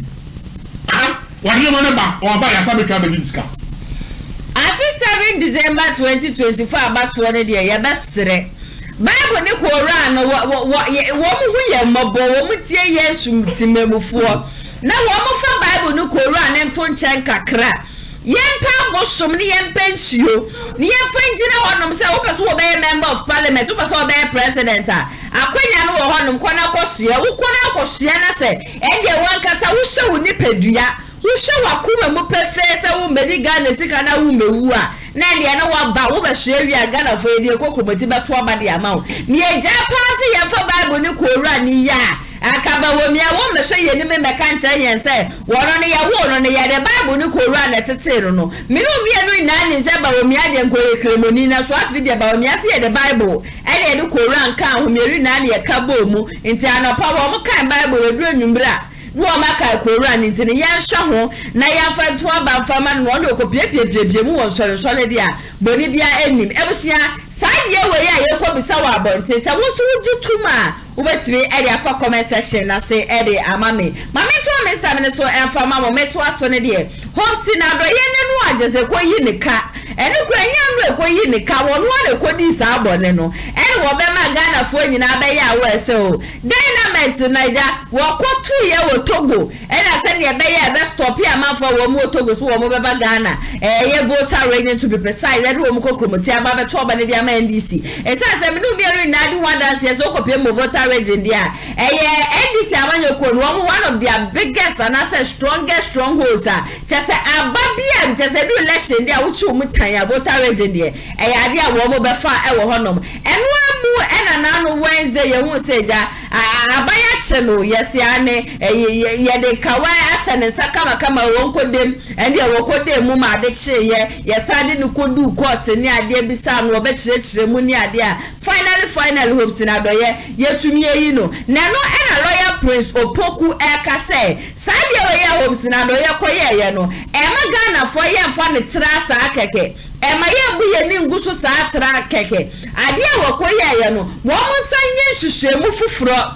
Speaker 15: wɔde nneɛma no ba ɔba yasa betwa bɛdi sika.
Speaker 1: afi 7 December 2024 abatoɔ ne deɛ yɛbɛsrɛ Bible ne Quran no wɔn hu yɛ mmɔbɔ wɔn tie Yesu timamufoɔ na wɔn fa Bible ne Quran ne nto nkyɛn kakra yɛmpa bosom ne yɛmpa nsuo ne yɛmfa ngyina hɔnom sɛ wopɛ so wɔbɛyɛ member of parliament wopɛ so wɔbɛyɛ president a akwanya no wɔ hɔnom kɔ na akɔsua wokɔ na akɔsua na sɛ ɛdeɛ wankasa wohyɛ wo nipadua wohyɛ wakoma mu pɛfɛɛ sɛ wommɛdi Ghana sika na wommɛwu a na deɛ na waba wobɛsua wi a Ghana fo yɛdeɛ kɔkɔmɔti bɛto aba de ama wo ne yɛgya paa sɛ yɛmfa Bible ne Quran ne yɛ a akaba wo mia wo mehwe ye ni me meka nkyɛ yɛn sɛ wɔno ne yɛ wo no ne yɛ de Bible ne Quran na tete no me no mia no ina ni sɛ ba wo mia de nkɔyɛ kremoni na so afi de ba wo mia sɛ yɛ de Bible ɛde de Quran kan ho mia na ne yɛ ka bo mu nti anɔpa wo mo kan Bible eduru nwumbra no maka Quran nti ne yɛn hwɛ ho na yɛfa to aba mfama no no okopie mu wɔ nsɔre de a boni bia enim ebusua sadeɛ wɔ yɛ a yɛkɔ bisa wɔ abɔnte sɛ wo so wogye tuma ubetimi ede afa comment section na say ede amame mame to me sam ne so emfa mama me to aso ne de hope si na do ye ne no agese ko yi ne ka ene kura nya no ko yi ne ka wono na ko di sa abone no ene wo be ma Ghana fo nyina be ya wo ese o dynamite naija wo kotu ye wo Togo ene ase ne be ya be stop ya manfo wo mu Togo so wo mu be ba Ghana ye voter region to be precise ede wo mu kokromoti aba be to oba ne dia ma NDC ese ase me no mi eri na di one dance ye so kopie mo voter region there NDC amanyoko no one of their biggest and strongest strongholds just ababia just do election there which mu tan ya voter region there ade a wo mo be fa e wo honom eno amu ena no Wednesday ye hu seja abaya che no yesi ane ye de kawai ahye ne saka kama wo nkodem ende wo kodem mu ma de che ye sade ne kodu court ne ade bi sa no be kire mu ne ade a final hopes na do ye tumi yi no na no ena lawyer Prince Opoku eka say sadeɛ we ye hopes na do ye koye no ema Ghana fo ye mfa ne tra sa keke ema ye mbu ye ni nguso sa tra keke ade a wo koye no wo mo sanye hwehwemu fufuro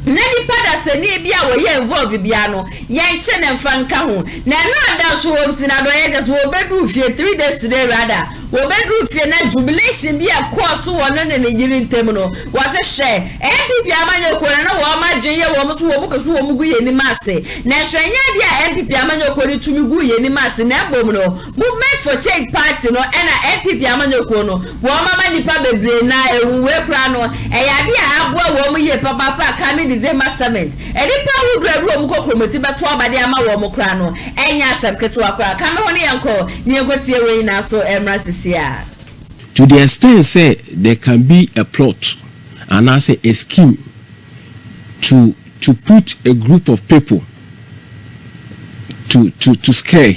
Speaker 1: na nipa da sani bia wo ye involve bia no ye nche ne mfa nka ho na no ada so hopes na do ye just wo bedu fie 3 days today rather wo bedu fie na jubilation bia course wo no ne yiri ntem no was a share MPP amanyoko na wo ma dwen ye wo mo so wo mo so wo mu gu ye ni mase na hwenya dia MPP amanyoko ni tumi gu ye ni mase na bom no movement for change party no na MPP amanyoko no wo ma nipa bebre na ewuwe kra no ya dia aboa wo mo ye papa kami December 7th edipa wo duru wo mo kokromoti beto abade ama wo mo kra no enya asem keto akra kame ho ne yanko ne yegotie we na so emra sisia
Speaker 16: to the extent say there can be a plot and I say a scheme to put a group of people to scare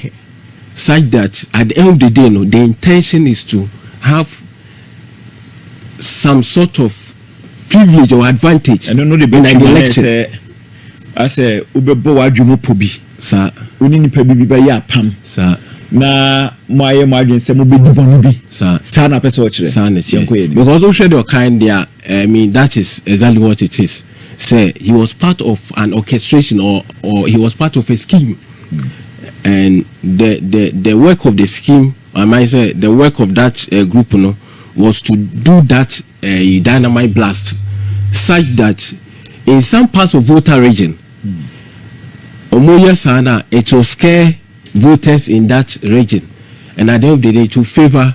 Speaker 16: such that at the end of the day no the intention is to have some sort of privilege or advantage
Speaker 17: and no the election I say ubebo wadwumo pobi
Speaker 16: sa
Speaker 17: oni nipa bi ba ya pam
Speaker 16: sa
Speaker 17: na moaye moadwen se mo bedi bonu bi sa na pese o kire
Speaker 16: sa na because we share the kind there I mean that is exactly what it is say he was part of an orchestration or he was part of a scheme and the work of the scheme I might say the work of that group was to do that dynamite blast such that in some parts of voter region it will scare voters in that region and at the end of the day to favor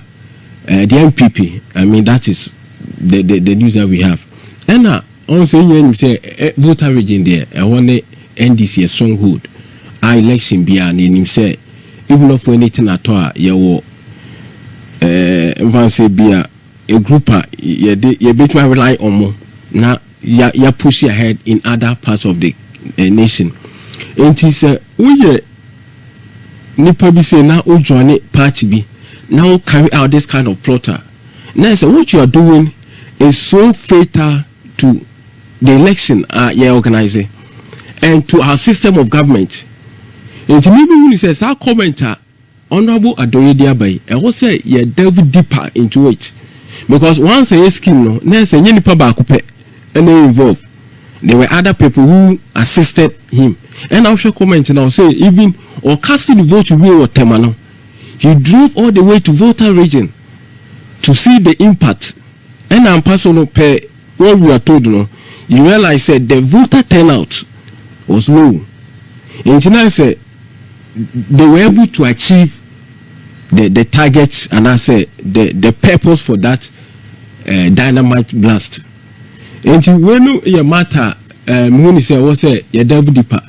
Speaker 16: the MPP. I mean that is the news that we have. And also you say voter region there I want NDC a stronghold our election be an him say even for anything at all you say be a group you bit my rely on more now you push ahead in other parts of the nation. And he said we nipa bi say now o join party bi now carry out this kind of plotter. Now say what you are doing is so fatal to the election you're organizing and to our system of government. And maybe when you say our commenter Honorable Adoye Diabai, I will say you delve deeper into it. Because once a scheme, no, there's a new papa and they involved. There were other people who assisted him. And I shall comment and I'll say, even or casting the vote to be or Temano, he drove all the way to Volta region to see the impact. And I'm personal pay what we are told, you realize that the voter turnout was low. And I said they were able to achieve the targets and I say the purpose for that dynamite blast. And when you matter, when say was say you delve deeper.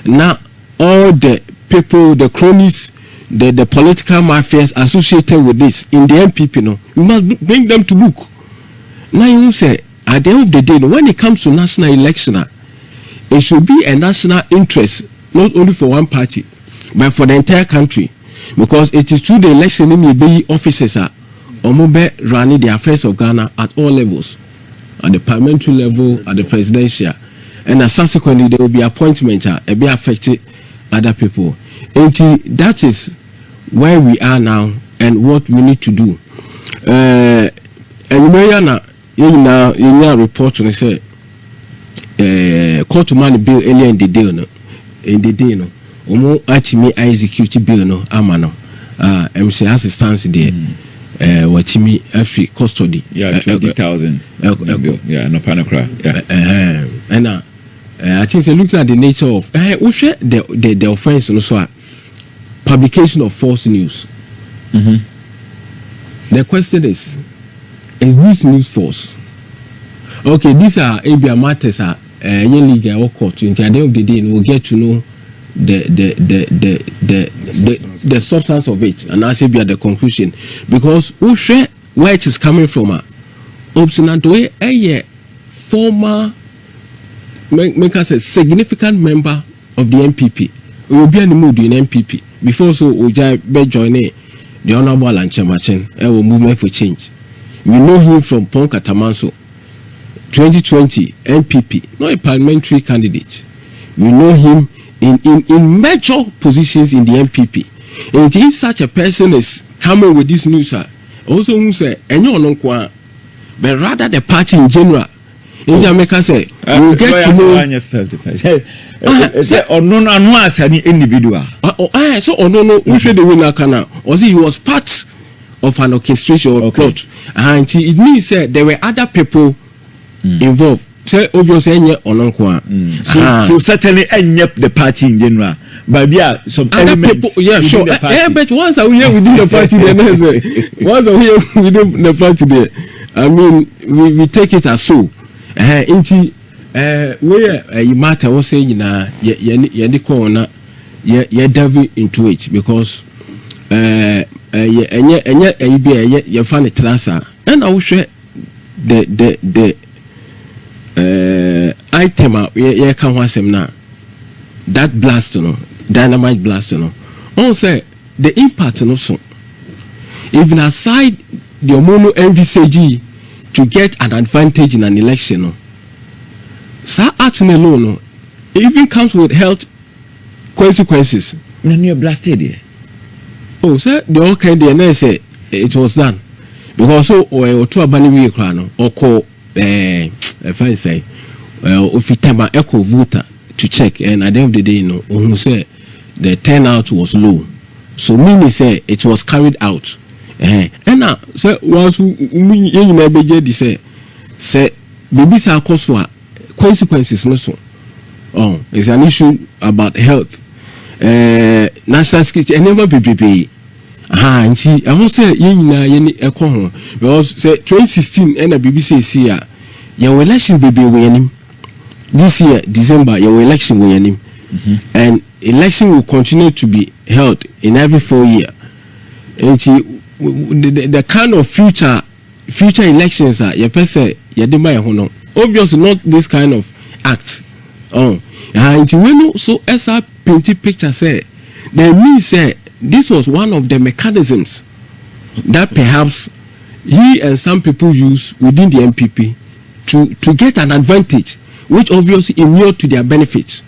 Speaker 16: Now all the people, the cronies, the political mafias associated with this in the MPP, you must bring them to look. Now you say at the end of the day, when it comes to national election, it should be a national interest, not only for one party, but for the entire country. Because it is through the election in the offices are running the affairs of Ghana at all levels, at the parliamentary level, at the presidential, and subsequently there will be appointments and be affected other people. And that is where we are now and what we need to do. And in a report and say court money bill earlier in the day no omo atimi execute bill no amano MC assistance there watimi every custody
Speaker 17: 20,000 yeah no panokra
Speaker 16: and I think say looking at the nature of we share the offense no so publication of false news. The question is this news false? Okay, these are ABA matters are legal or court. In the end of the day, we'll get to know the substance of it, and I say be at the conclusion because we share where it is coming from. Obstinate a former, make us a significant member of the MPP. We will be in the mood in MPP before so we join the Honorable Lanchamachen. Our movement for change. We know him from Ponka Tamanso, 2020 MPP, not a parliamentary candidate. We know him in major positions in the MPP. And if such a person is coming with this news, also who say, but rather the party in general, in Jamaica say, you get to know.
Speaker 17: Or no, as any individual.
Speaker 16: So, no, we should the winner canal. Or see, he was part of an orchestration or plot, and it means there were other people involved. Say obviously
Speaker 17: so certainly the party in general, but yeah, some
Speaker 16: other people, yeah, sure. But once are here within the party, once are here within the party there, I mean, we take it as so. Where you matter was saying you corner, you delve into it because you find it transfer, and I will share the item you can watch them now. That blast, dynamite blast, also the impact, also even aside the mono MVCG to get an advantage in an election, so action alone even comes with health consequences.
Speaker 17: When you're blasted here.
Speaker 16: Oh, sir, the all kind of say it was done because so or to a banny or call if I say if you tell my echo voter to check, and at the end of the day, who say the turnout was low, so meaning say it was carried out. And now, so once you never say maybe some consequences no so. Oh, it's an issue about health. National security and never be and see I won't say any because say 2016 and the BBC say your election be winning this year December, your election winning and election will continue to be held in every 4 years. And the kind of future elections are your person obviously not this kind of act. Oh, and when so as I painted picture say, they mean say this was one of the mechanisms that perhaps he and some people use within the MPP to get an advantage, which obviously inured to their benefit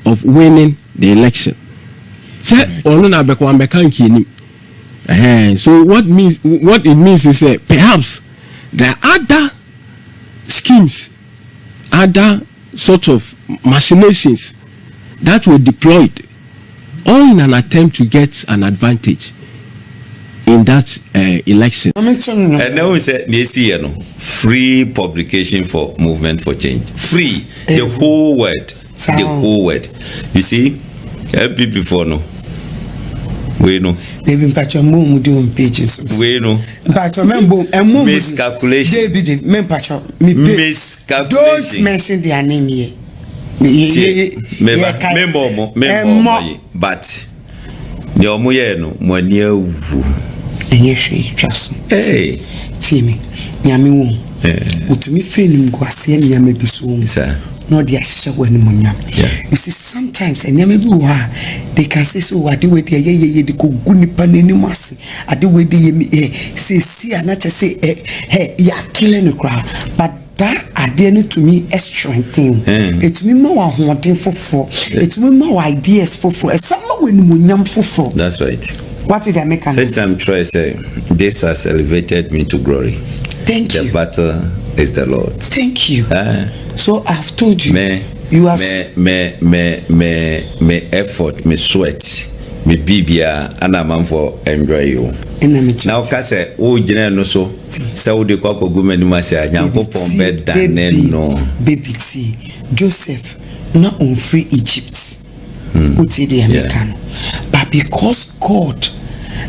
Speaker 16: of winning the election. Say, So what it means is perhaps there are other schemes, other sorts of machinations that were deployed, all in an attempt to get an advantage in that election.
Speaker 18: And now we say free publication for Movement for Change. Free, the whole word, the whole word. You see, before no. We know.
Speaker 19: Maybe Patrick Mum do on pages.
Speaker 18: We know.
Speaker 19: Patrick Mum and Mum
Speaker 18: miscalculation.
Speaker 19: David, men Patrick,
Speaker 18: miscalculation.
Speaker 19: Don't mention their name here.
Speaker 18: But the Omoye no money wu.
Speaker 19: Enye just. Hey, Timmy, nyame wo. Utumi fenim go ase ne nyame biso.
Speaker 18: Sir.
Speaker 19: No they are show any money. You see sometimes and nyame bi wa they can say so ade we dey ye dey ko guni panani mase. Ade we dey ye see anacha say ya killing the crowd. But that ade to me is strengthening. It to me more hoden fofo. It to me more ideas fofo. E some when munyam fofo.
Speaker 18: That's right.
Speaker 19: What did I make?
Speaker 18: Since I'm trying to say, this has elevated me to glory.
Speaker 19: Thank you.
Speaker 18: The battle is the Lord.
Speaker 19: Thank you. So I've told you. You have me effort, me sweat, me bibia, and I'm for enjoy you. Now, Kase, oh, General, so Saudi Coco Gumen Masia, Yanko Pombed, no. Baby T. Joseph, not on free Egypt. But because God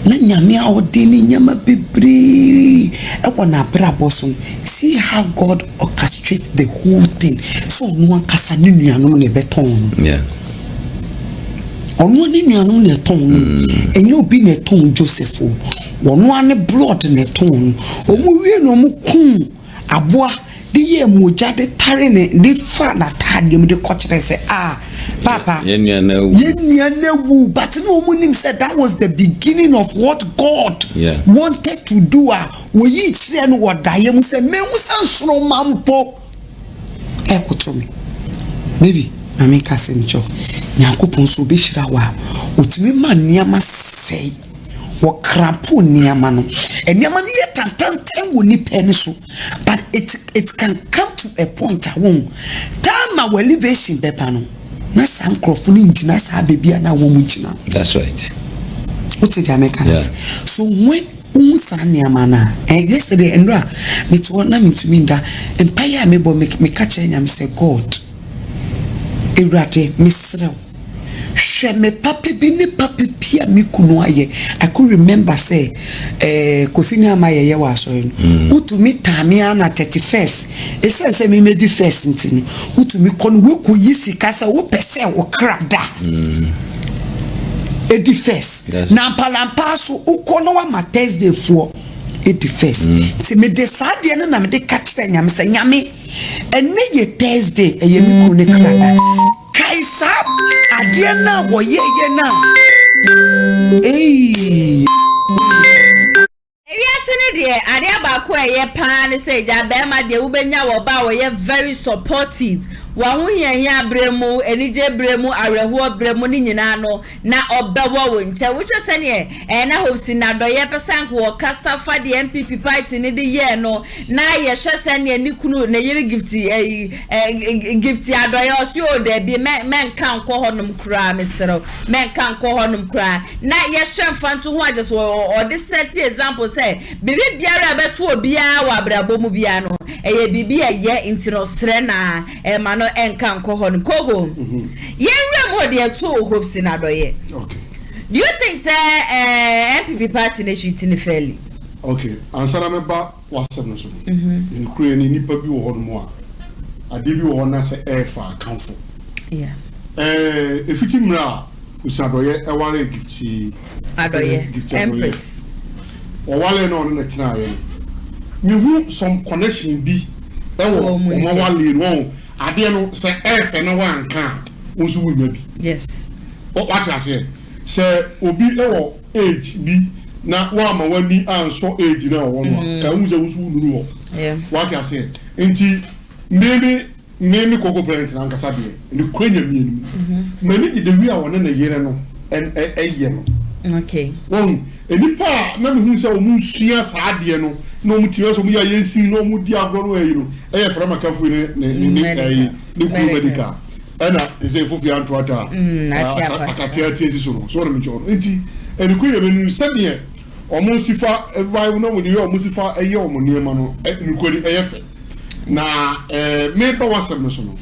Speaker 19: na nyame a odeni nyama bebre e wona brabosom, see how God orchestrates the whole thing so no ankasa ne nuanom ne beton. Ono ne nuanom ne ton enye obi ne ton Joseph ono ane blood ne ton omu wie no mu kun aboa de ye moja de tare ne de fa na tadem de kochire se Papa, but no one said that was the beginning of what God wanted to do. We each then what Diam said, me mampo. Echo to me. Maybe I make a sencho. Yankupon so bishrawa. Utmi man niama say. What crampo niamano. And Yamani yet and will nip so. But it can come to a point I won't. Time our elevation, Bepano. That's
Speaker 18: right.
Speaker 19: What's the American? So when Unsaniamana and yesterday and me to want me to mean that empire me catch and say God Erate Misra me papi bini papi pia mi kunoaye. I could remember say Kofina Maya was who to me Tamiana 31st. It says me made the first thing. Who to me con work with Yisi Casa who pese or crada. It the first. Nampalampaso who konoa ma Thursday for it the first. To me decide and I'm the catch them yam say yami. And nay Thursday a yemi kune crada. Kaisa Adiana woye na
Speaker 1: Adia Bako ye pan say Jabema de Ubenya Waba were very supportive. Wahunya here bremu, enije bremu, areho bremu ninano, na obewa winche, which is any, and I hope Sinadoye Pesank or Casta for the MPP party in the year no, na ye shall send ye Nikunu, na ye gifty, gifty adoyos, you there be men can't call honum cry, Mr. Men can't call honum cry. Na ye shall fan to what just or this set example say, Bibi Biara betu bia wa brabomu biano, a bibia ye intino strena, a mano enkan kohon kogo yenwe mo de to hopes in adoye.
Speaker 15: Okay,
Speaker 1: do you think say MPP party na shitini fairly?
Speaker 15: Okay, answer member wasem no so in kure ni nipa bi wo ho mo a ade bi wo ho na say efa account.
Speaker 1: Yeah,
Speaker 15: efiti mra usadoye e ware gifti
Speaker 1: adoye empress
Speaker 15: o wale no na tina ye me hu some connection bi e wo mo wale no ade no say efe no wan kan unsu wunya bi.
Speaker 1: Yes,
Speaker 15: what I say obi e wo age bi na wa ma wani anso age na wo no ka unse unsu nuru wo.
Speaker 1: Yeah,
Speaker 15: what I say enti maybe koko parents na nkasa de ni kwenya mienu mani de wi a wona na yere no en ye no.
Speaker 1: okay,
Speaker 15: won enipa na me hu se o mu sua saade no no mu tiwe so mu ya yensi no mu di agro no ayi no eye fra makafu ne ku medical ana eze fofi anto ata akatia tiesi so no so no mi jono enti eni ku ye menu sede omo sifa evai no mu de omo sifa eye omo niema no eni ku eye fe na me pa wasem no so no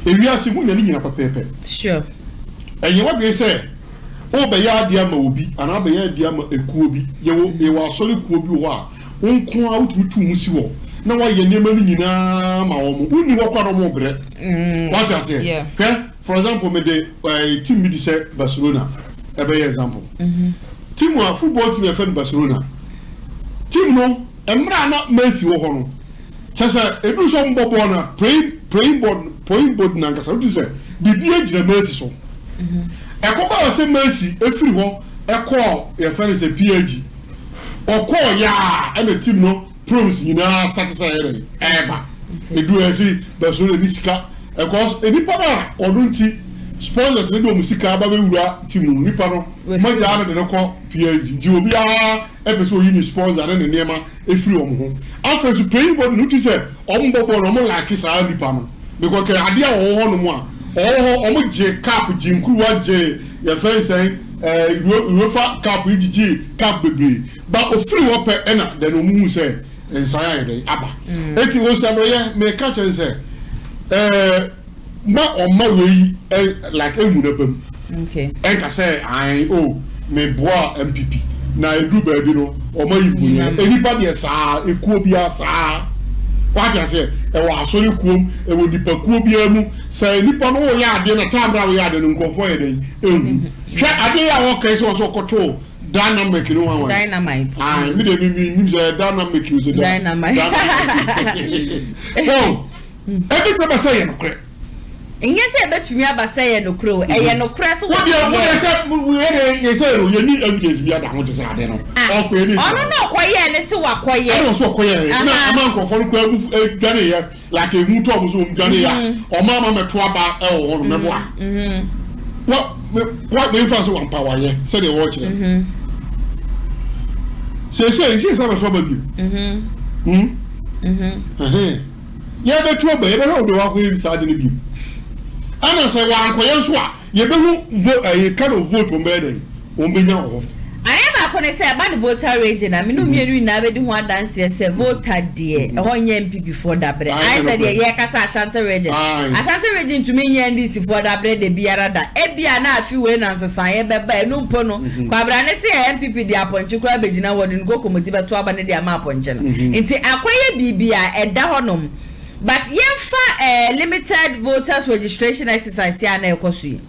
Speaker 15: ewiase mu nyina papepe
Speaker 1: sure
Speaker 15: enye wa be say o be ya dia ma obi ana be ya dia ma ekuo bi ye wa asori kuo bi ho a onko a ututu mu si wo na wa ye niema ni nyina ma wo mu uni wo kwa no mo bre what I say okay for example me the team bi say Barcelona e be example team wa football team e fe Barcelona team no emra na Messi wo ho no chasa edu so mbobo na point board na ngasa utu say bibi ejina Messi so ekoba o say Messi efiri ho eko ye fe say PG oko ya e na team no promise nyina start say eba edu esi Barcelona ni sika because enipa na odunti sponsors ne do musika ba be wura team nipa no maja na de ko PG ji obi a episode yi ni sponsor na ne niema efiri o mo ho after to pay board no ti say ombobo no mo like sa nipa no because ke ade a wo ho no mo a omo je cap jinkruwa je ye fe say UEFA cap igigi cap bebre ba ofiri wo pe na de no mu say ensaya ye aba eti wo say no ye me catch say ma on my way like emu na bam
Speaker 1: okay
Speaker 15: enka say I me boa MPP na edu ba bi no o ma yibu ni enipa de saa ekuo bia saa what I say e wa asori kuom e wo nipa kuo bia mu say nipa no wo ya ade na tamra wo ya ade no nkofo ye den hwe ade ya wo kai so so koto dynamic no one
Speaker 1: dynamite
Speaker 15: me de mi say dynamic you say
Speaker 1: dynamite
Speaker 15: oh every time I say no kre
Speaker 1: Inye se betumi abaseye no kro eye no kra so
Speaker 15: what you say we say you need evidence bia da ho te say ade no o ko ni
Speaker 1: ono no koye ne se wakoye
Speaker 15: no so koye na amanko fo ko agu dane ya like emu to omo so dane ya o mama meto aba e wo no mebo a what the influence one power ye say they watch it say some trouble you yeah be trouble ye be ho do wa ko inside the bi ana say wa ankoye so a ye be hu kind of vote o me den o me nya ho
Speaker 1: Ane ba ko ne say ba the voter rage na me no mienu na be di ho adanse say voter de e ho nya MP before dabre I said ye kasa Ashanti region ntumi nya ndisi for dabre de biara da e bia na afi we na nsesan ye be ba enu mpo no kwa bra ne say MPP de aponche kura begina wodin go komoti beto aba ne de ama aponche no nti akoye bibia eda honom but yemfa limited voters registration exercise ya na ekosu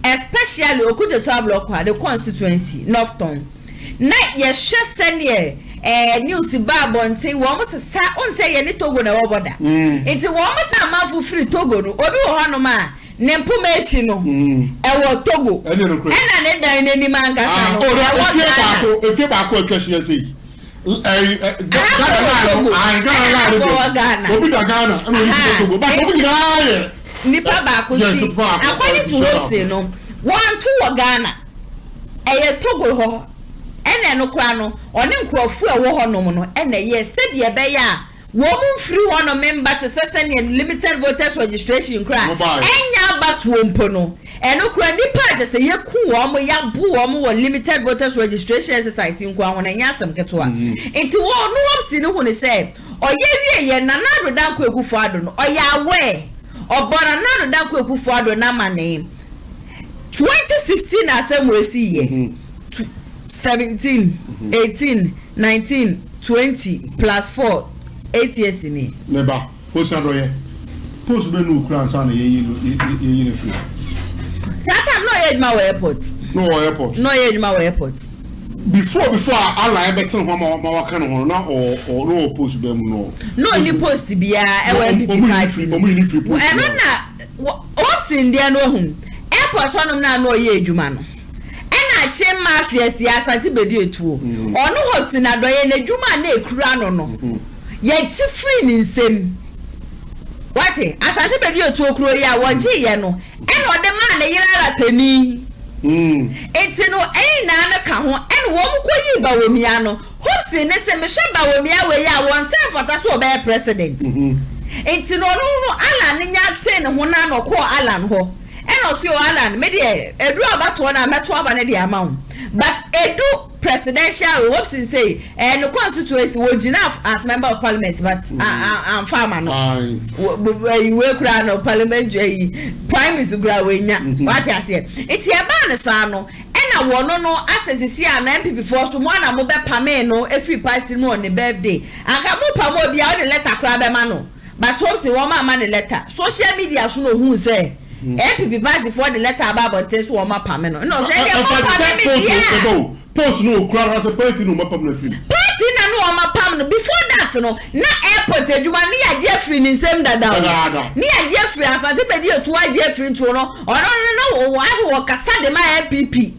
Speaker 1: especially okude to block the constituency Northton na ye hwe sene news ba bonten wo mo sesa on say ye ni Togo na woboda nti wo mo sa mafu free Togo no obi wo hanu ma ne mpuma echi no wo Togo ena ne dan nani mangasa no
Speaker 15: efie ba ko atwa sei
Speaker 1: nipa ba ko ti according to what say no one to Ghana Togo ho ene no kra no one nkrofo e wo ho no mo no ene ye said ye be ya wo mu free one member to session limited voters registration kra enya batu mpo no eno kra nipa je se ye ku wo mo ya bu wo mo limited voters registration exercise nko ahon enya asem keto a enti wo no wopsi no hu ne say oye wie ye na na rodan ko egufo ado no oya we obora na rodan ko egufo ado na mane 2016 asem we see ye 17 18 19 20 plus 4 8 years ni
Speaker 15: neba post adoye post be no kran sa na ye free
Speaker 1: Tata no edma airport no edma airport
Speaker 15: before Allah better ho ma waka no na or no post be mu
Speaker 1: no ni post bia e wa people party
Speaker 15: o mu ni free post
Speaker 1: eno na opsin dia no hu airport onom na no ye adwuma no ena che mafia siasa ti bedi etuo ono opsin adoye na adwuma na ekura no ye chi free ni nsem wati asante bedi etuo kuro ya wonje ye no ena ode ma na yira ratani enti no na ka ho ene wo mu koyi bawomia no hopes ne se me hwe bawomia we ya won se fata so be president enti no ala ne nya te ne ho na no ko ala no ho ene o ala me de edu abato na meto aba ne de ama but edu presidential hopes say no constituency wo gina as member of parliament but am farmer no we kura no parliament prime minister kura we nya what I say enti e ba ne sa no na wono no asesisi ana MPP for so mo na mo be pame no every party no on the birthday aka mo pamo bia o de letter kura be ma no but hopes wo ma ne letter social media so no hu say MPP party for the letter about test wo ma pame no say dey mo pame
Speaker 15: post no crowd has a party no mapam na free
Speaker 1: party na no ma pam no before that no na airport adwuma ni ya Jeffrey ni nsem dada ni ya Jeffrey asante be di otu a Jeffrey nto no ono no as wo kasa de ma MPP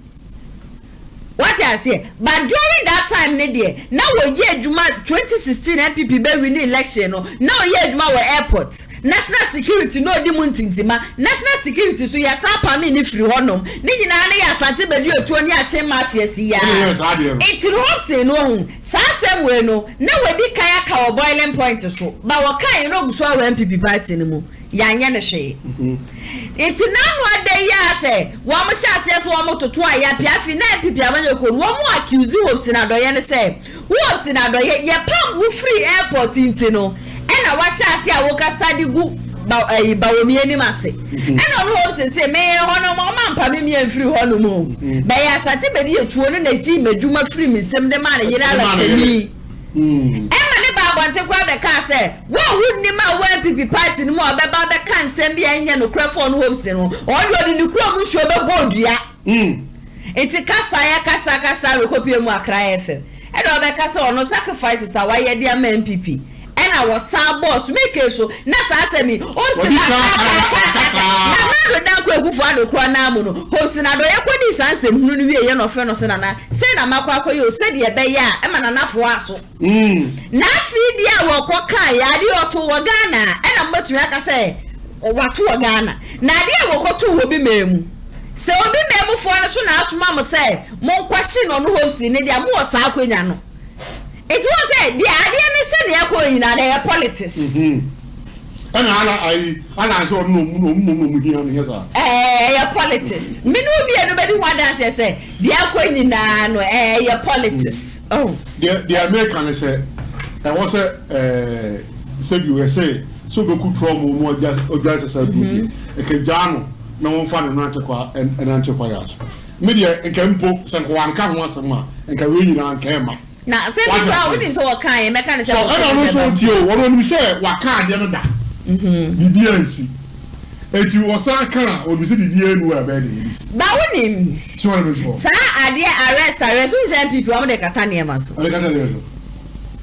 Speaker 1: what I say but during that time ne there na wo ye adwuma 2016 MPP be win election no na wo ye adwuma wo airport national security no di muntintima national security so ya sa pa me ni free honom ni nyina na ya asante be di otu oni a che mafia si ya it robse no hu sa semwe no na we di kaya ka wo boiling point so ba wo kan no guso wa MPP party ni mu ya nya ne hwe iti nanu ade ya se wo mo hyase so wo mo toto aya piafi na MPP abanyo ko wo mo accuse hopes na doye ne se hopes na doye ye pam wo free airport inti no ena wa hyase a wo kasa di gu ba wo mi ani mase ena no hopes se me hono mo ma mpa me mi free hono mo ba ya sati be di etuo no na ji medjuma free mi sem de ma na yira la kani Bonte kwa be ka say wo wunni ma wo MPP party ni mo obeba be ka nsem bia nya no crafon hopes no odi ni kura mu hwe be bodua enti kasa rekopie mu Akra FM e do be ka say ono sacrifices a waye dia ma MPP ena wo sa boss make so na sa asemi o si na ma dan ko egufu ado kura na mu no hopes na do ye kwodi sansem hunu ni wie ye no fe no se na say na makwa akoye o se de be ya e ma na nafo aso na fidi a wo koka ya de oto wo Ghana e na mbatumi aka say wato wo Ghana na de a wo koto wo bi memu se obi memu fo no so na asoma mo say mo nkwashi no no hosi ne de mo wo sa akwanya no it was say de ade ne se ne akoyi na de politics
Speaker 15: ana ala so no mu hiya no yesa
Speaker 1: ya politics me no bi e no be di one dance say de akoyi na no ya politics oh
Speaker 15: the American say I was said you were say so be ku tro mo oja say do e ke jano na won fa no anchekwa en anchekwa ya so media en kempo san ko anka ho asema en ka we nyina anka ma
Speaker 1: na say be kwa woni so wakan e meka ne say
Speaker 15: so I don't so tio won ni say wakan de no da bibia nsi eti wasaka o bi se bibia nu a be de isi
Speaker 1: ba woni
Speaker 15: so won be so
Speaker 1: sa ade arrest who is MPP am de kata ne ma so
Speaker 15: ale kata ne so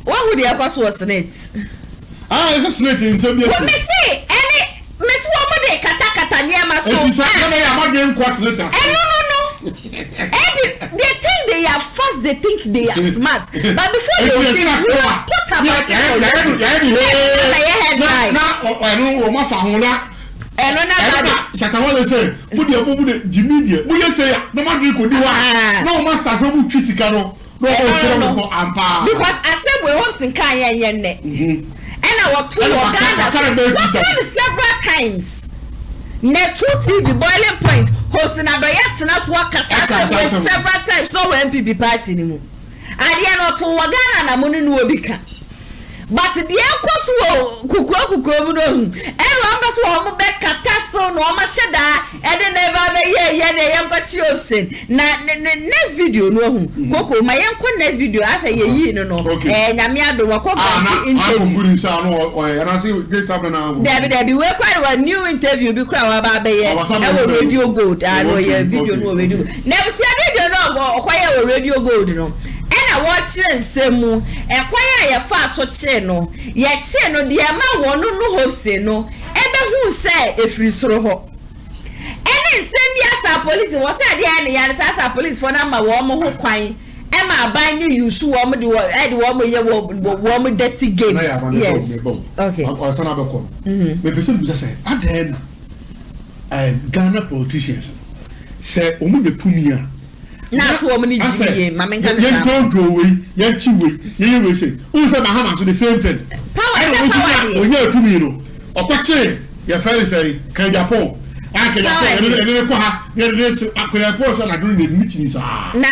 Speaker 1: what would the akwaso was senate
Speaker 15: it's a senate in Zambia
Speaker 1: me say any miss wo mo de kata ne ma so
Speaker 15: eti sa na ya ma de nkwa senate
Speaker 1: no they think they are fast, they think they are smart, but before they think we have thought about it. Because I said we hope in Kanye and our two Ghana several times. Net 2 TV boiling point hosting a diet and us work several times no MPP party anymore. I not to Ghana and money no bika. But the Equus kuku and Rambas will back Catasso, no Mashada, and then never be a young Pachiopsin. Next video, no Coco, my uncle next video, I say, ye no, and Yamiado, there be quite a new interview because our radio gold, I know your video no radio. Never see a video no acquire radio gold no. Watching semu ekwaya ya fa so che no ye che no de ma wono no hose no ebe hu se efiri soro ho ene nsem bi asa police wo se de ane ya asa police for na ma wo mo ho kwan e ma ban ni yusu wo mo de wo mo ye wo mo dirty games yes okay
Speaker 15: o sana be ko me pese bi say aden Ghana politicians say omunye tumia
Speaker 1: na to omuni jiye mama nka
Speaker 15: na tonto we ya chi we ye we say who say Mahama so the same thing power onye tumi no okoche ya fere say Agyapong Agyapong ko ha ye Agyapong say na do ne meeting sa
Speaker 1: na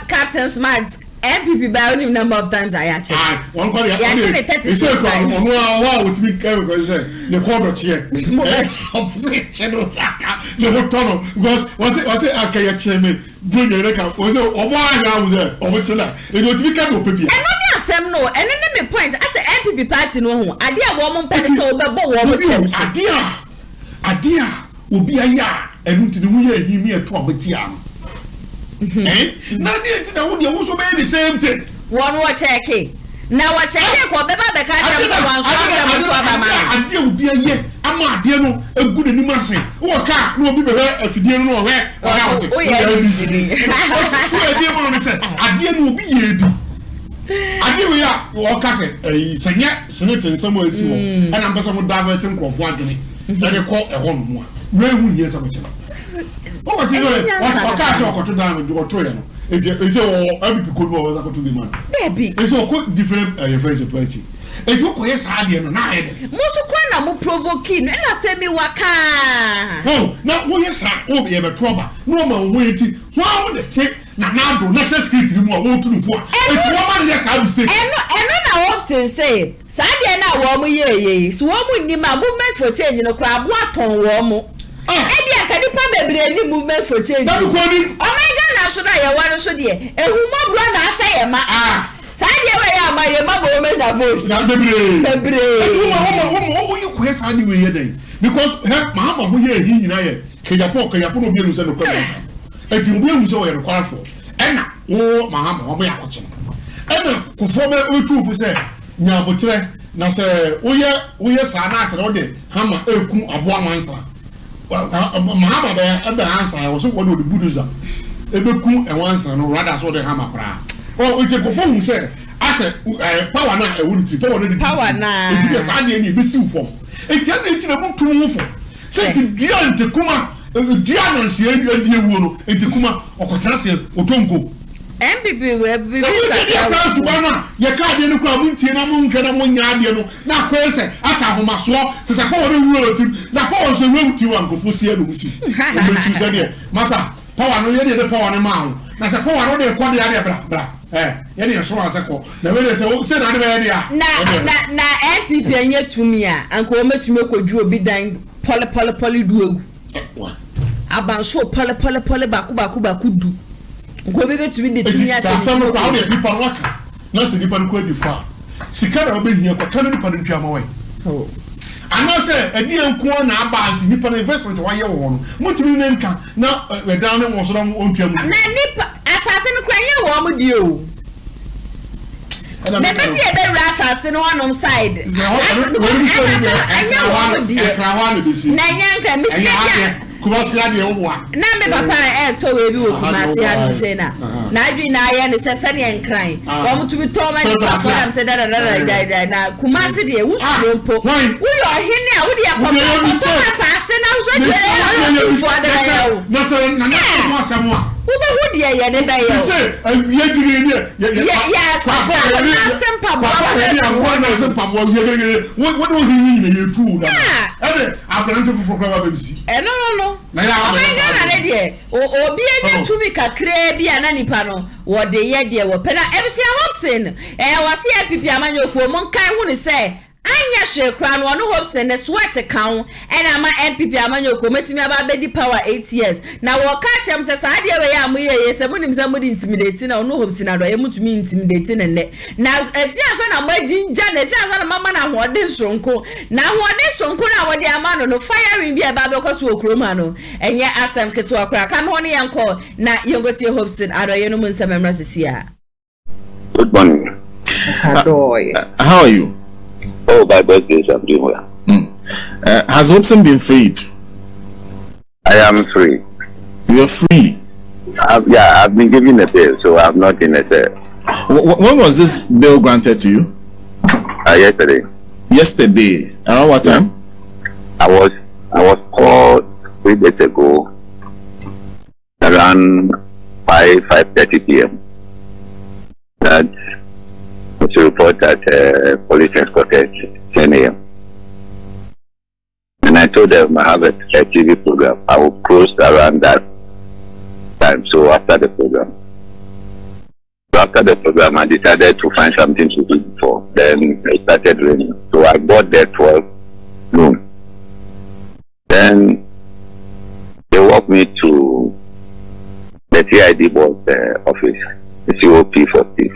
Speaker 1: Captain Smart MPP by only number of times I actually.
Speaker 15: One call ya. Actually 36 times. Wow, with me carry go say the corner chair. Channel the whole tunnel because was it akaya chairman bring the record was it oba ya was obetela e do to be can opebi.
Speaker 1: And no me asem no and me point I say MPP party no ho ade a wo mo pese obebo wo mo chem so.
Speaker 15: Ade a obi aya enu ti mu ye yi mi eto abeti am. Na dey ti na wo dey wo so be the same thing.
Speaker 1: One watch check. Na watch check ko be ba be ka tell so wan so am to abama.
Speaker 15: Ade obi aye ama ade no egu ni masen. Wo ka na obi be afidie no wo he wo ka wo se.
Speaker 1: O ye easy.
Speaker 15: So ade mo no say ade no obi ye bi. Ade we ya wo ka say senya senator nsamo asi wo. E na mbesa mo divert nkrofo adene. E de ko e ho no a. We hu ye sa mo chela. What you doing? What catch your cotton down with your toy? It's a every people was a to be man.
Speaker 1: Baby,
Speaker 15: it's all quite different. Your friends are plenty. It's what yes, I didn't know.
Speaker 1: Most of Quana mo provoking, and I say me waka.
Speaker 15: Oh, now, oh, yes, I will be ever trouble. No more waiting. Why would it take Nanado, not just security more? Won't do for it. Yes, I will stay.
Speaker 1: And I hope say, Sadia now, warm ye, so woman, you my movement for changing a crab, what on warm. Ebi akadipa bebre ni movement for change.
Speaker 15: Na ko ni.
Speaker 1: O my God na so na ye wanu so de. Ehuma bro na ahye ye ma. Sa de we ya ma ye ma bo me da vote.
Speaker 15: Na bebre.
Speaker 1: Bebre.
Speaker 15: Etu you ko sa ni we ye den. Because Mahama ho ye hi nyina ye. Agyapong no bi enu se no kwa. Etu bi enu se we require for. Ena wo Mahama wo ya koche. Ena ko fo be otu fu se nyabotre na se wo ye sa na se no de hama eku abo amansa. Mahama be answer I was what the bulldozer ebekum e wansa no rather so the hammer kra oh it's a confirm say as power na e wudi power na it be say dey be siw form it na mutu mu fo say it dia nte kuma dia na se adi ewu no ente kuma okotara se otonko
Speaker 1: MPP we be
Speaker 15: ya ka subana ya ka de no kwa muntie na mu nke na mu nya ade no na kwa se asa ahomaso se se ko wore wuro tim na ko so wuro ti wan kofo sie no musi o mesu se de masa power no ye de power no ma ho na se power no de ko de ade bra ye de so asa ko na we de se na de be de a
Speaker 1: na MPP anya tumi a anko o metumi kodwu obi dan pole du egu abanso pole baku du ngo bebe tumi de tumi a
Speaker 15: se se no kwa o de people waka na se people ko di fa sika na obehia kwa kan ni pa ntwa ma wai ana se edi enko na aba anti nipa na investment wa ye wo no mutumi ne nka na we down ne wo so na ontwa mu
Speaker 1: na nipa asase no kwa ye wo mu di o na kasi e be asase no one side na nyanka mislekia
Speaker 15: Kumasi ade owa
Speaker 1: na me papa to we bi wo Kumasi ade se na adwi na ya ne se ne enkran wo mutumi to ma ni papa am se da na Kumasi de wusu mpo wo yo hene a wo de akọ so asase na wo de
Speaker 15: na so na mo asamwa
Speaker 1: wo be wo de ye ne da ye
Speaker 15: se ye gire ne
Speaker 1: ya sempa bo
Speaker 15: na sempa bo ye wo do hini ne ye tu na ade abranto fofo kwa ba bisi
Speaker 1: no na na de obi enya tumi kakra bi ana nipa no wo de ye de wo pena ebusia hopsin wase apipi amanyokuo mo nkan hu ni se anya hwekra no no hopsin ne sweat kan and ama MPP amanyokuo metimi aba bedi power 8 years na wo ka chem se saade we ya moye se munim se mudi intimidate na no hopsin ado ye mutumi intimidate ne na efiasa na majinja na efiasa na mama na hode sonko na wo de amano no firing bi aba be kwaso okroma no enye asem keto akra ka no ne yanko na yengotie hopsin ado ye no mun sememra sisia.
Speaker 20: Good morning.
Speaker 17: How are you?
Speaker 20: Oh, by God's grace, I'm doing well.
Speaker 17: Has Hobson been freed?
Speaker 20: I am free.
Speaker 17: You are free?
Speaker 20: I've been given a bail, so I'm not in a cell.
Speaker 17: When was this bail granted to you?
Speaker 20: Yesterday.
Speaker 17: Yesterday? Around what time?
Speaker 20: I was called 3 days ago around 5:30 p.m. That was a report at police headquarters 10 a.m. And I told them I have a TV program. I will close around that time. So after the program, I decided to find something to do before. Then it started raining. So I got there 12 noon. Then they walked me to the CID boss office, the COP 40.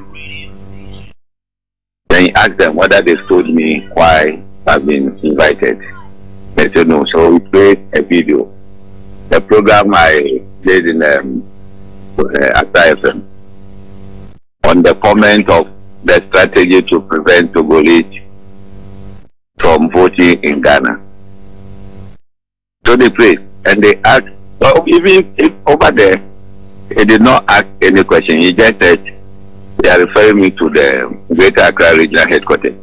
Speaker 20: Then he asked them whether they told me why I've been invited. They said no. So we played a video. The program I did in Accra FM on the comment of the strategy to prevent Togolese from voting in Ghana. So they played and they asked, well, even if over there, he did not ask any question. He just said they are referring me to the Greater Accra Regional Headquarters.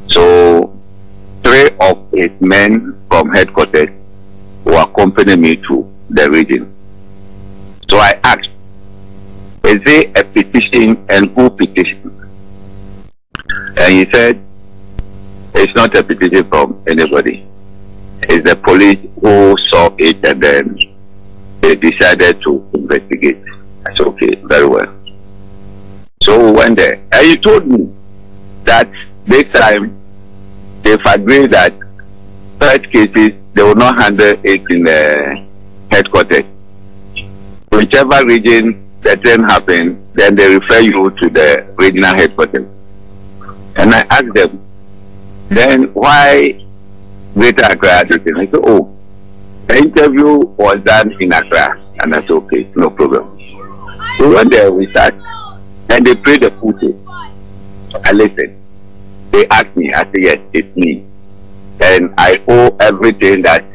Speaker 20: So 3 of his men from headquarters who accompanied me to the region. So I asked, is it a petition and who petitioned? And he said, it's not a petition from anybody. It's the police who saw it and then they decided to investigate. I said, okay, very well. So we went there. And he told me that this time they've agreed that such cases, they will not handle it in the headquarters. Whichever region the thing happens, then they refer you to the regional headquarters. And I asked them, then why Greater Accra? I said, oh, the interview was done in Accra. And I said, okay, no problem. So when there we start, and they played the footage. I listened. They asked me, I said, yes, it's me. And I owe everything that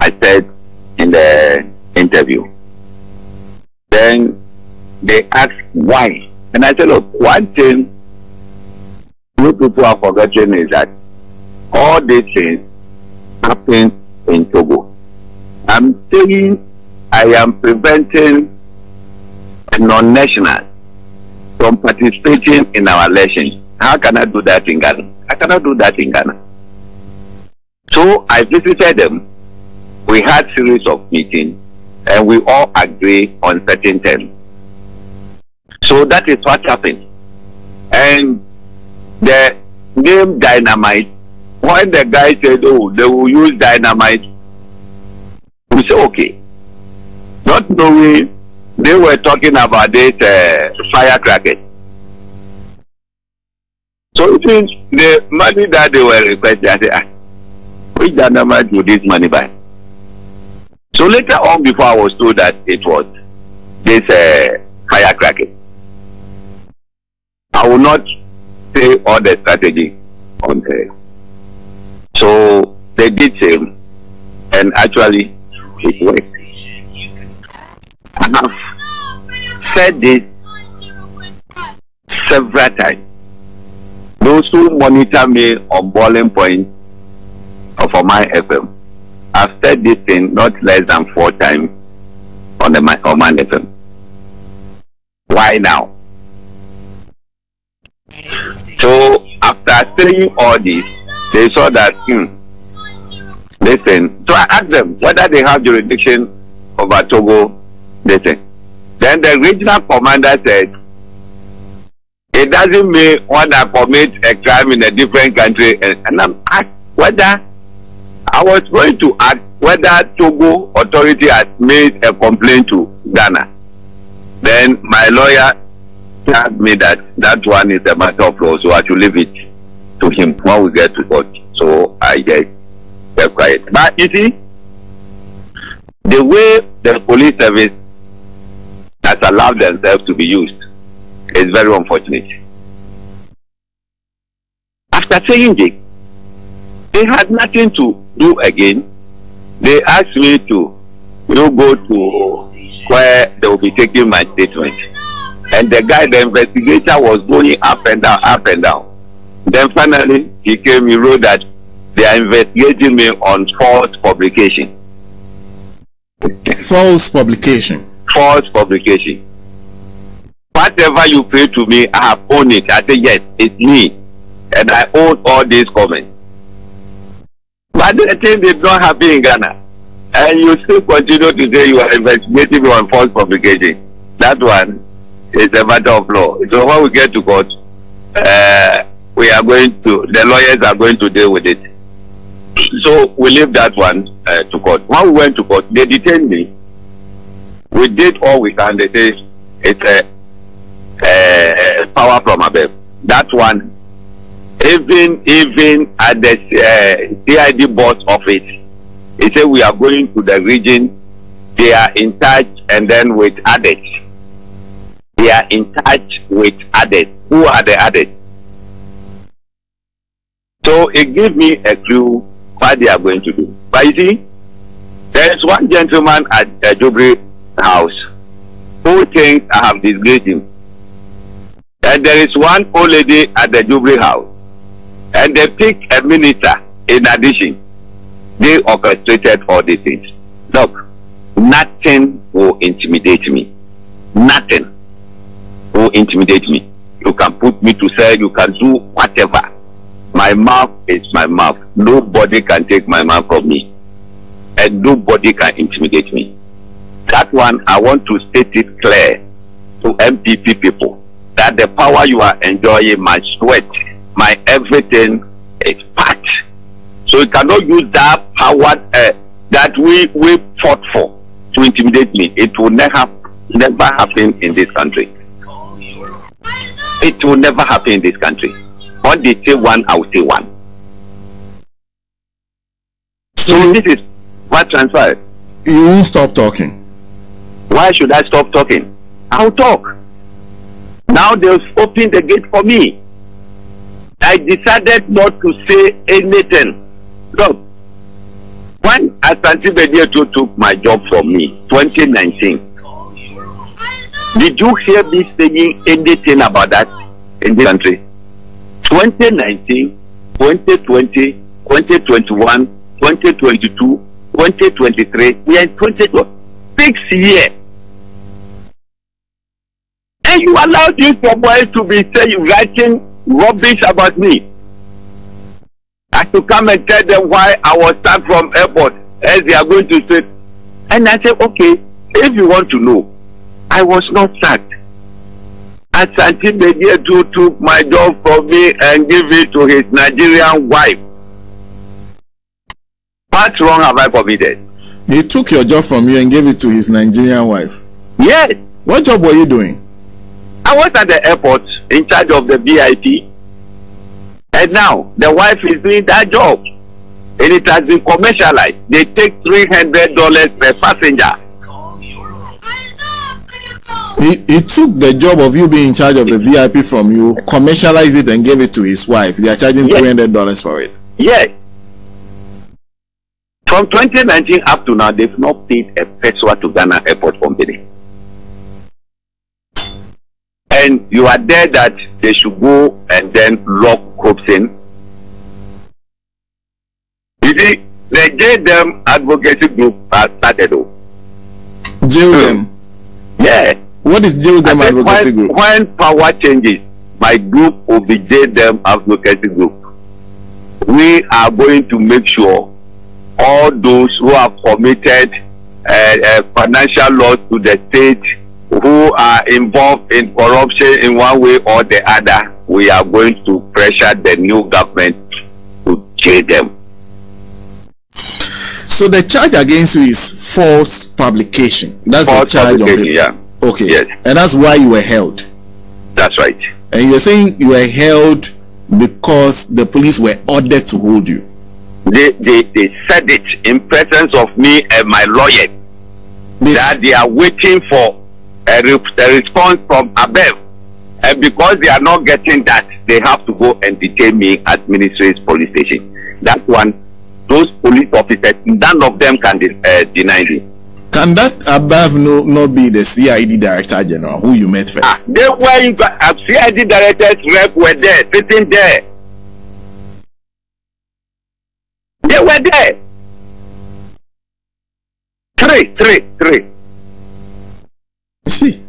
Speaker 20: I said in the interview. Then they asked why. And I said, look, one thing you people are forgetting is that all these things happen in Togo. I'm saying I am preventing a non-national from participating in our elections. How can I do that in Ghana? I cannot do that in Ghana. So I visited them. We had series of meetings and we all agree on certain terms. So that is what happened. And the name dynamite, when the guy said, oh, they will use dynamite, we said, okay. Not knowing they were talking about this firecrackers. So it means the money that they were requesting, I said, which dynamite would this money buy? So later on, before I was told that it was this firecracker, I will not say all the strategy on there. So they did same, and actually it worked. I have said this several times. Those who monitor me on Boiling Point for my FM, I've said this thing not less than 4 times on my FM. Why now? So after saying all this, they saw that listen. So I asked them whether they have jurisdiction over Togo. Listen. Then the regional commander said, it doesn't mean when I commit a crime in a different country. And I'm asked whether I was going to ask whether Togo authority has made a complaint to Ghana. Then my lawyer told me that that one is a matter of law, so I should leave it to him when we get to court. So I just kept quiet. But you see, the way the police service has allowed themselves to be used is very unfortunate. After saying this, they had nothing to do again. They asked me to go to where they will be taking my statement. And the guy, the investigator, was going up and down, up and down. Then finally, he came, he wrote that they are investigating me on false publication.
Speaker 15: False publication.
Speaker 20: False publication. Whatever you pray to me, I have owned it. I say, yes, it's me. And I own all these comments. But the thing did not happen in Ghana. And you still continue to say you are investigating me on false publication. That one is a matter of law. So when we get to court, the lawyers are going to deal with it. So we leave that one to court. When we went to court, they detained me. We did all we can. They say it's a power from above. That one, even at the CID boss office, he said we are going to the region. They are in touch, and then with others. They are in touch with others. Who are the others? So it gives me a clue what they are going to do. But you see, there is one gentleman at JUJU house who thinks I have disgraced him. And there is one old lady at the JUJU house. And they picked a minister in addition. They orchestrated all these things. Look, nothing will intimidate me. Nothing will intimidate me. You can put me to sell, you can do whatever. My mouth is my mouth. Nobody can take my mouth from me. And nobody can intimidate me. That one, I want to state it clear to MPP people that the power you are enjoying, my sweat, my everything is packed. So you cannot use that power that we fought for to intimidate me. It will never happen in this country. It will never happen in this country. When they say one, I will say one. So this is what transpired.
Speaker 15: You won't stop talking.
Speaker 20: Why should I stop talking? I'll talk. Now they've opened the gate for me. I decided not to say anything. Look, when Asante Bediato took my job from me, 2019, did you hear me saying anything about that in this country? 2019, 2020, 2021, 2022, 2023, we are in 2020, 6 years. And you allow these boys to be saying, writing rubbish about me. I have to come and tell them why I was sacked from airport, as they are going to say. And I said, okay, if you want to know, I was not sacked. Asante Bediato took my job from me and gave it to his Nigerian wife. What wrong have I committed?
Speaker 15: He took your job from you and gave it to his Nigerian wife?
Speaker 20: Yes.
Speaker 15: What job were you doing?
Speaker 20: I was at the airport in charge of the VIP. And now the wife is doing that job. And it has been commercialized. They take $300 per passenger.
Speaker 15: He took the job of you being in charge of the VIP from you, commercialized it and gave it to his wife. They are charging $300 for it.
Speaker 20: Yes. From 2019 up to now, they've not paid a peso to Ghana Airport Company. And you are there that they should go and then lock hopes in. You see, the JDM advocacy group has started.
Speaker 15: JDM?
Speaker 20: Yeah.
Speaker 15: What is JDM advocacy group?
Speaker 20: When power changes, my group will be JDM advocacy group. We are going to make sure all those who have committed financial loss to the state, who are involved in corruption in one way or the other, we are going to pressure the new government to jail them.
Speaker 15: So the charge against you is false publication. That's false the charge of it.
Speaker 20: Yeah.
Speaker 15: Okay.
Speaker 20: Yes.
Speaker 15: And that's why you were held.
Speaker 20: That's right.
Speaker 15: And you're saying you were held because the police were ordered to hold you.
Speaker 20: They said it in presence of me and my lawyer that they are waiting for a response from above, and because they are not getting that, they have to go and detain me at Ministry's police station. That one, those police officers, none of them can deny me.
Speaker 15: Can that above not be the CID Director General who you met first?
Speaker 20: They were CID Directors rep were there, sitting there. They were there. 3 Three.
Speaker 17: See.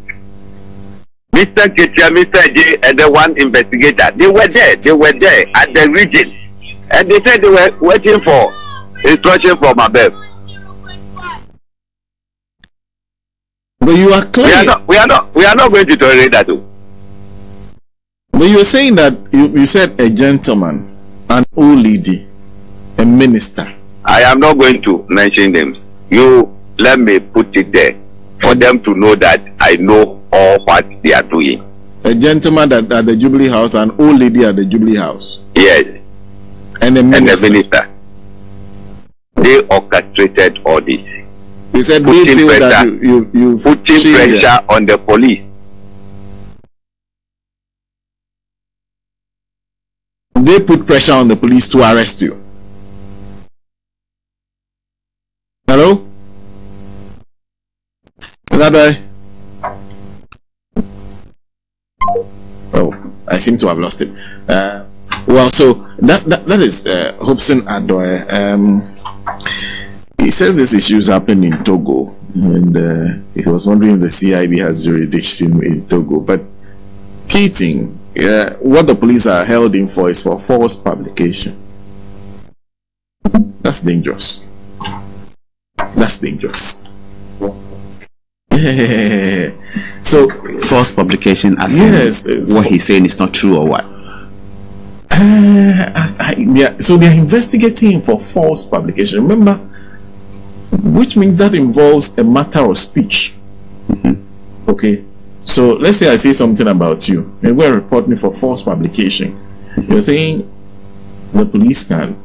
Speaker 20: Mr. Ketia, Mr. J, and the one investigator, they were there at the region. And they said they were waiting for instruction from above.
Speaker 17: But you are clear.
Speaker 20: We are not going to tolerate that too.
Speaker 17: But you were saying that you said a gentleman, an old lady, a minister.
Speaker 20: I am not going to mention them. You let me put it there for them to know that I know all what they are doing.
Speaker 17: A gentleman at the Jubilee House, an old lady at the Jubilee House.
Speaker 20: Yes.
Speaker 17: And a minister.
Speaker 20: They orchestrated all this.
Speaker 17: You said they feel that you
Speaker 20: putting pressure on the police.
Speaker 17: They put pressure on the police to arrest you. Hello? Is that right? Oh, I seem to have lost it. Well, so that is Hobson Adoy. He says this issues happened in Togo, and he was wondering if the CID has jurisdiction in Togo. But Keating, what the police are held in for is for false publication. That's dangerous. That's dangerous. So
Speaker 21: false publication, as
Speaker 17: yes,
Speaker 21: what he's saying is not true or what?
Speaker 17: Yeah. So they are investigating for false publication. Remember, which means that involves a matter of speech. Okay. So let's say I say something about you, and we're reporting for false publication. You're saying the police can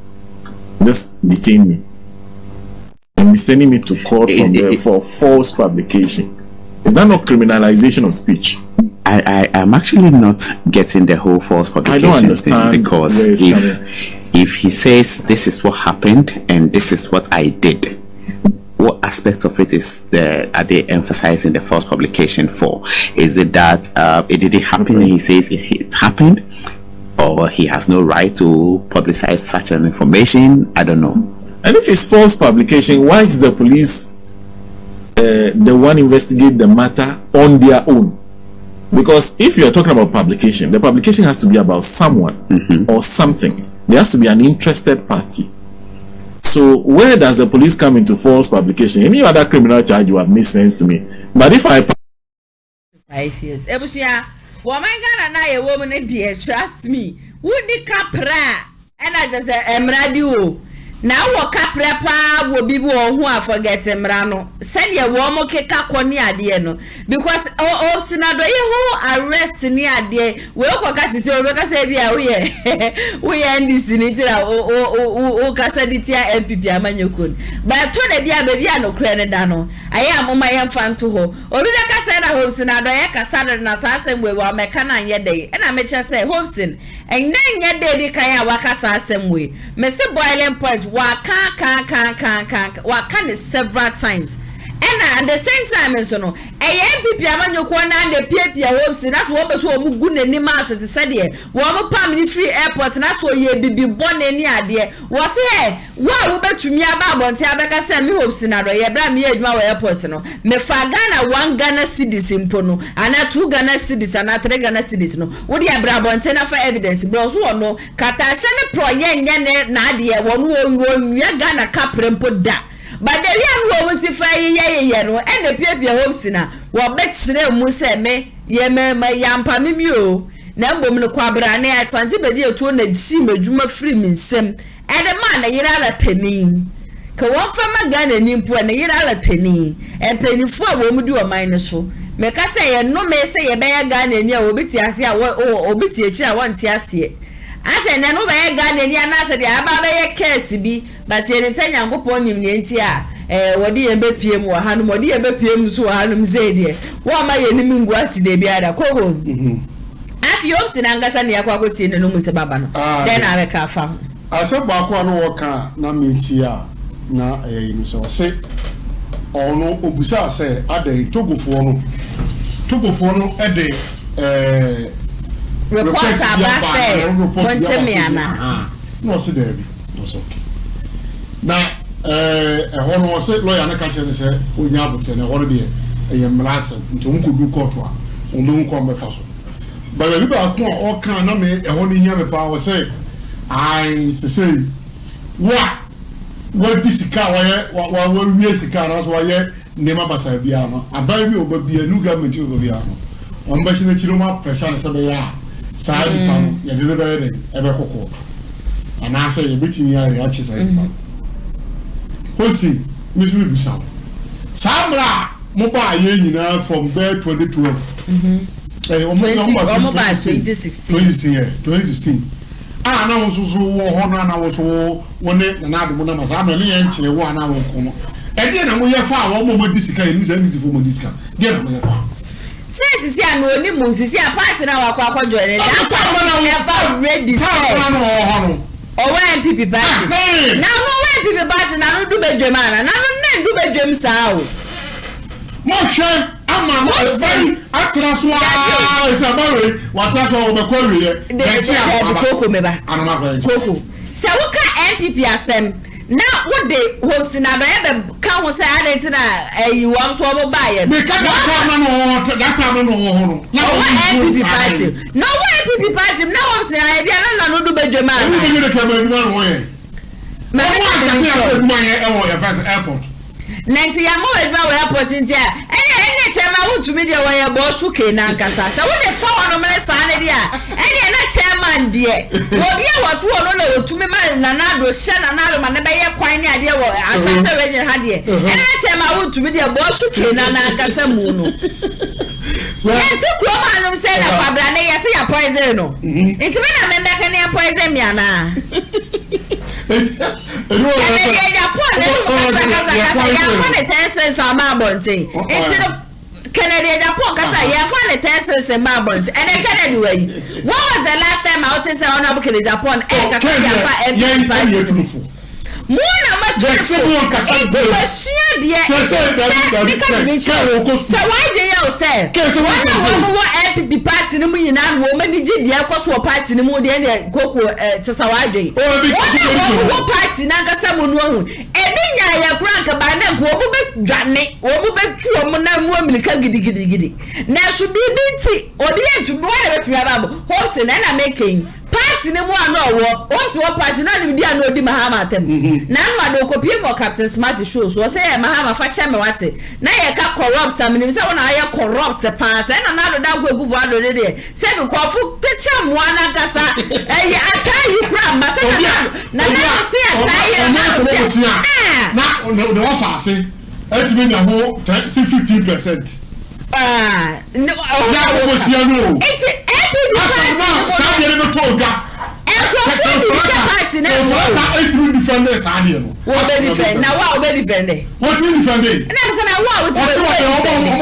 Speaker 17: just detain me and be sending me to court from there for false publication. Is that not criminalization of speech?
Speaker 21: I am actually not getting the whole false publication
Speaker 17: I don't understand
Speaker 21: thing, because if he says this is what happened and this is what I did, what aspect of it are they emphasizing the false publication for? Is it that it didn't happen and he says it happened, or he has no right to publicize such an information? I don't know.
Speaker 17: And if it's false publication, why is the police the one investigate the matter on their own? Because if you're talking about publication, the publication has to be about someone or something. There has to be an interested party. So where does the police come into false publication? Any other criminal charge would have made sense to me. But if I
Speaker 1: 5 years, Ebusia, woman Ghana na a woman dear, trust me. Wouldn't capra and I just radio. Now what caprepa will be one who are forgetting Mrano. Send your woman keka konia dieno. Because Sinado who arrest near day. Well, Cocassi, we end this in it. Cassaditia and Pipia Manukun. But to the Dia Babiano Crenedano. I am on my fan to ho. Olida Cassada Hobson, Cassada and Assassin we were Mecana yeday. And I may just say Hobson. And then yet they kaya wakasa same way. Mr. Boiling Point waka several times. And at the same time, so no. MPP Amanyokwana and the PPA hopes, and that's what was who good and Nimas at the Sadia. One family free airport, and that's what ye be born any idea. Was here? What would bet to me about Montiabaka Sammy hopes in other Yabram airport? No, me Fagana 1 Ghana cities in Pono, and 2 Ghana cities, and 3 Ghana cities. No, what you have Brabantena for evidence? Bros one no, Katashana Pro Yan Nadia, one Ghana Capra put that. But the young woman si fire no and the people hopes na wo bet mu se me ye me yampa mimio na mbom no kwabra na atfanti bedi etu na ji madwuma free minsem e de man na yira la tani ka won fa magana ni mpo na yira la tani empenifu a wo mu di o man so me ka se ye no me se ye be ya Ghana ni a obiti ase a obiti echi a won ti ase ase na no be ya Ghana ni anase de aba be ye case bi but ye nim se Nyankopon nim ne nti a wodi ye be piem wo hanum wodi ye be piem so hanum zedie wo ma ye nim ngu aside bi ada kogo afi obsi na ngasa ne yakwa koti ne no mu se baba no den na be ka fa
Speaker 15: ase ba ko no wo ka na menti a na yin so se ono obusa se adai togofo no ede
Speaker 1: report abase bonche miana
Speaker 15: no se there no so na ɛhɔ no sɛ lawyer no ka kyerɛ ne sɛ onya abote ne ɛhɔ no deɛ ɛyɛ mmerase nti ɔnkɔdu court a ɔmbɛhu kɔ mbɛfa so baabi baako a ɔka na me ɛhɔ no hia me paa wɔ sɛ ai sesei wadi sika wawie sika na so wayɛ nneɛma basa biara no aban bi ɔba bia new government ɔba biara no ɔmbɛhyɛ n'akyiri mu apressure ne sɛ bɛyɛ a saa nipa no yɛde ne bɛyɛ dɛ ɛbɛkɔ court anaasɛ yɛbɛtumi ayɛ akye saa nipa no hosi misu bi bisa saa mmerɛ a mobaa yɛ nyinaa from bɛɛ 2012 2016 a na wo so wɔ hɔ na wo so wo ne na ade mo na ma saa na ne yɛ nkyerɛ wo ana wo ko no ɛdeɛ na mo yɛ fa a wo mo di sika yɛ ni sɛ ni sifo mo di sika deɛ na mo yɛ fa
Speaker 1: sisi a no ni mu sisi a party na wakɔ akɔjɔ ne that time never ready say owa MPP party na no wa MPP party na no du bedwem ana na no na du bedwem saa o
Speaker 15: mo hwɛ ama mo very atra so a esa bawe watra so o bekɔ wiye
Speaker 1: de koko meba koko se wo ka MPP asem na wo de host na be ka ho se adent na ayi wam so mo baye
Speaker 15: me ka na no that time no ho no
Speaker 1: na wo MPP party no wo MPP party na wo se ayi bia na no do bedwem ana
Speaker 15: wo me ka bedwem ana wo ye ma wo ka se ya bedwem ana e wo ya first airport
Speaker 1: nanti ya mo bedwem wo airport ntia enye chairman wo tumi de wo ye bo shuke na nkasa se wo de fa wo no me sa ne dia enye na chairman de obi e wo so no na wo tumi ma na na do hye na na ma ne be ye kwan ne ade wo ahyate region ha de enye chairman wo tumi de bo shuke na nkasa mu no enti ko ma no se na kwabra ne yesi ya poison no enti me na me be ka ne poison mi ana Canada Japan kasa ya fa ne tests in Babont and Canada way. When was the last time I was say honorable Canada Japan kasa ya fa MP party? Muna macho kasa shia dia. So why do you say? One MPP party no nyina wo mani gi dia kwaso party no mu dia ne koko tsawaje. Wo party na kasa mu no hu. Nya ya kranka ba na ko obu be dwane obu be tuo mu na mu amilika gidigidi na so bibiti odi ejubu wa na betu ya babo host na making party ne mu ana owo host wo party na ni dia na odi mahama atem na no ado kopie mo Captain Smart show so say ya mahama fa che me wate na ye ka corrupt am ni say wona ya corrupt pass na ado da ko egufu ado de de say be kofu techa mu ana kasa akai kra ma say na say akai
Speaker 15: na the offer say etimi nya ho 15%.
Speaker 1: No
Speaker 15: ya wo sia no
Speaker 1: it's every
Speaker 15: na sa de be to ga
Speaker 1: party na
Speaker 15: etimi defender sa de no
Speaker 1: wo be defend na wa wo be defend
Speaker 15: what you defend
Speaker 1: na say na wa wo to be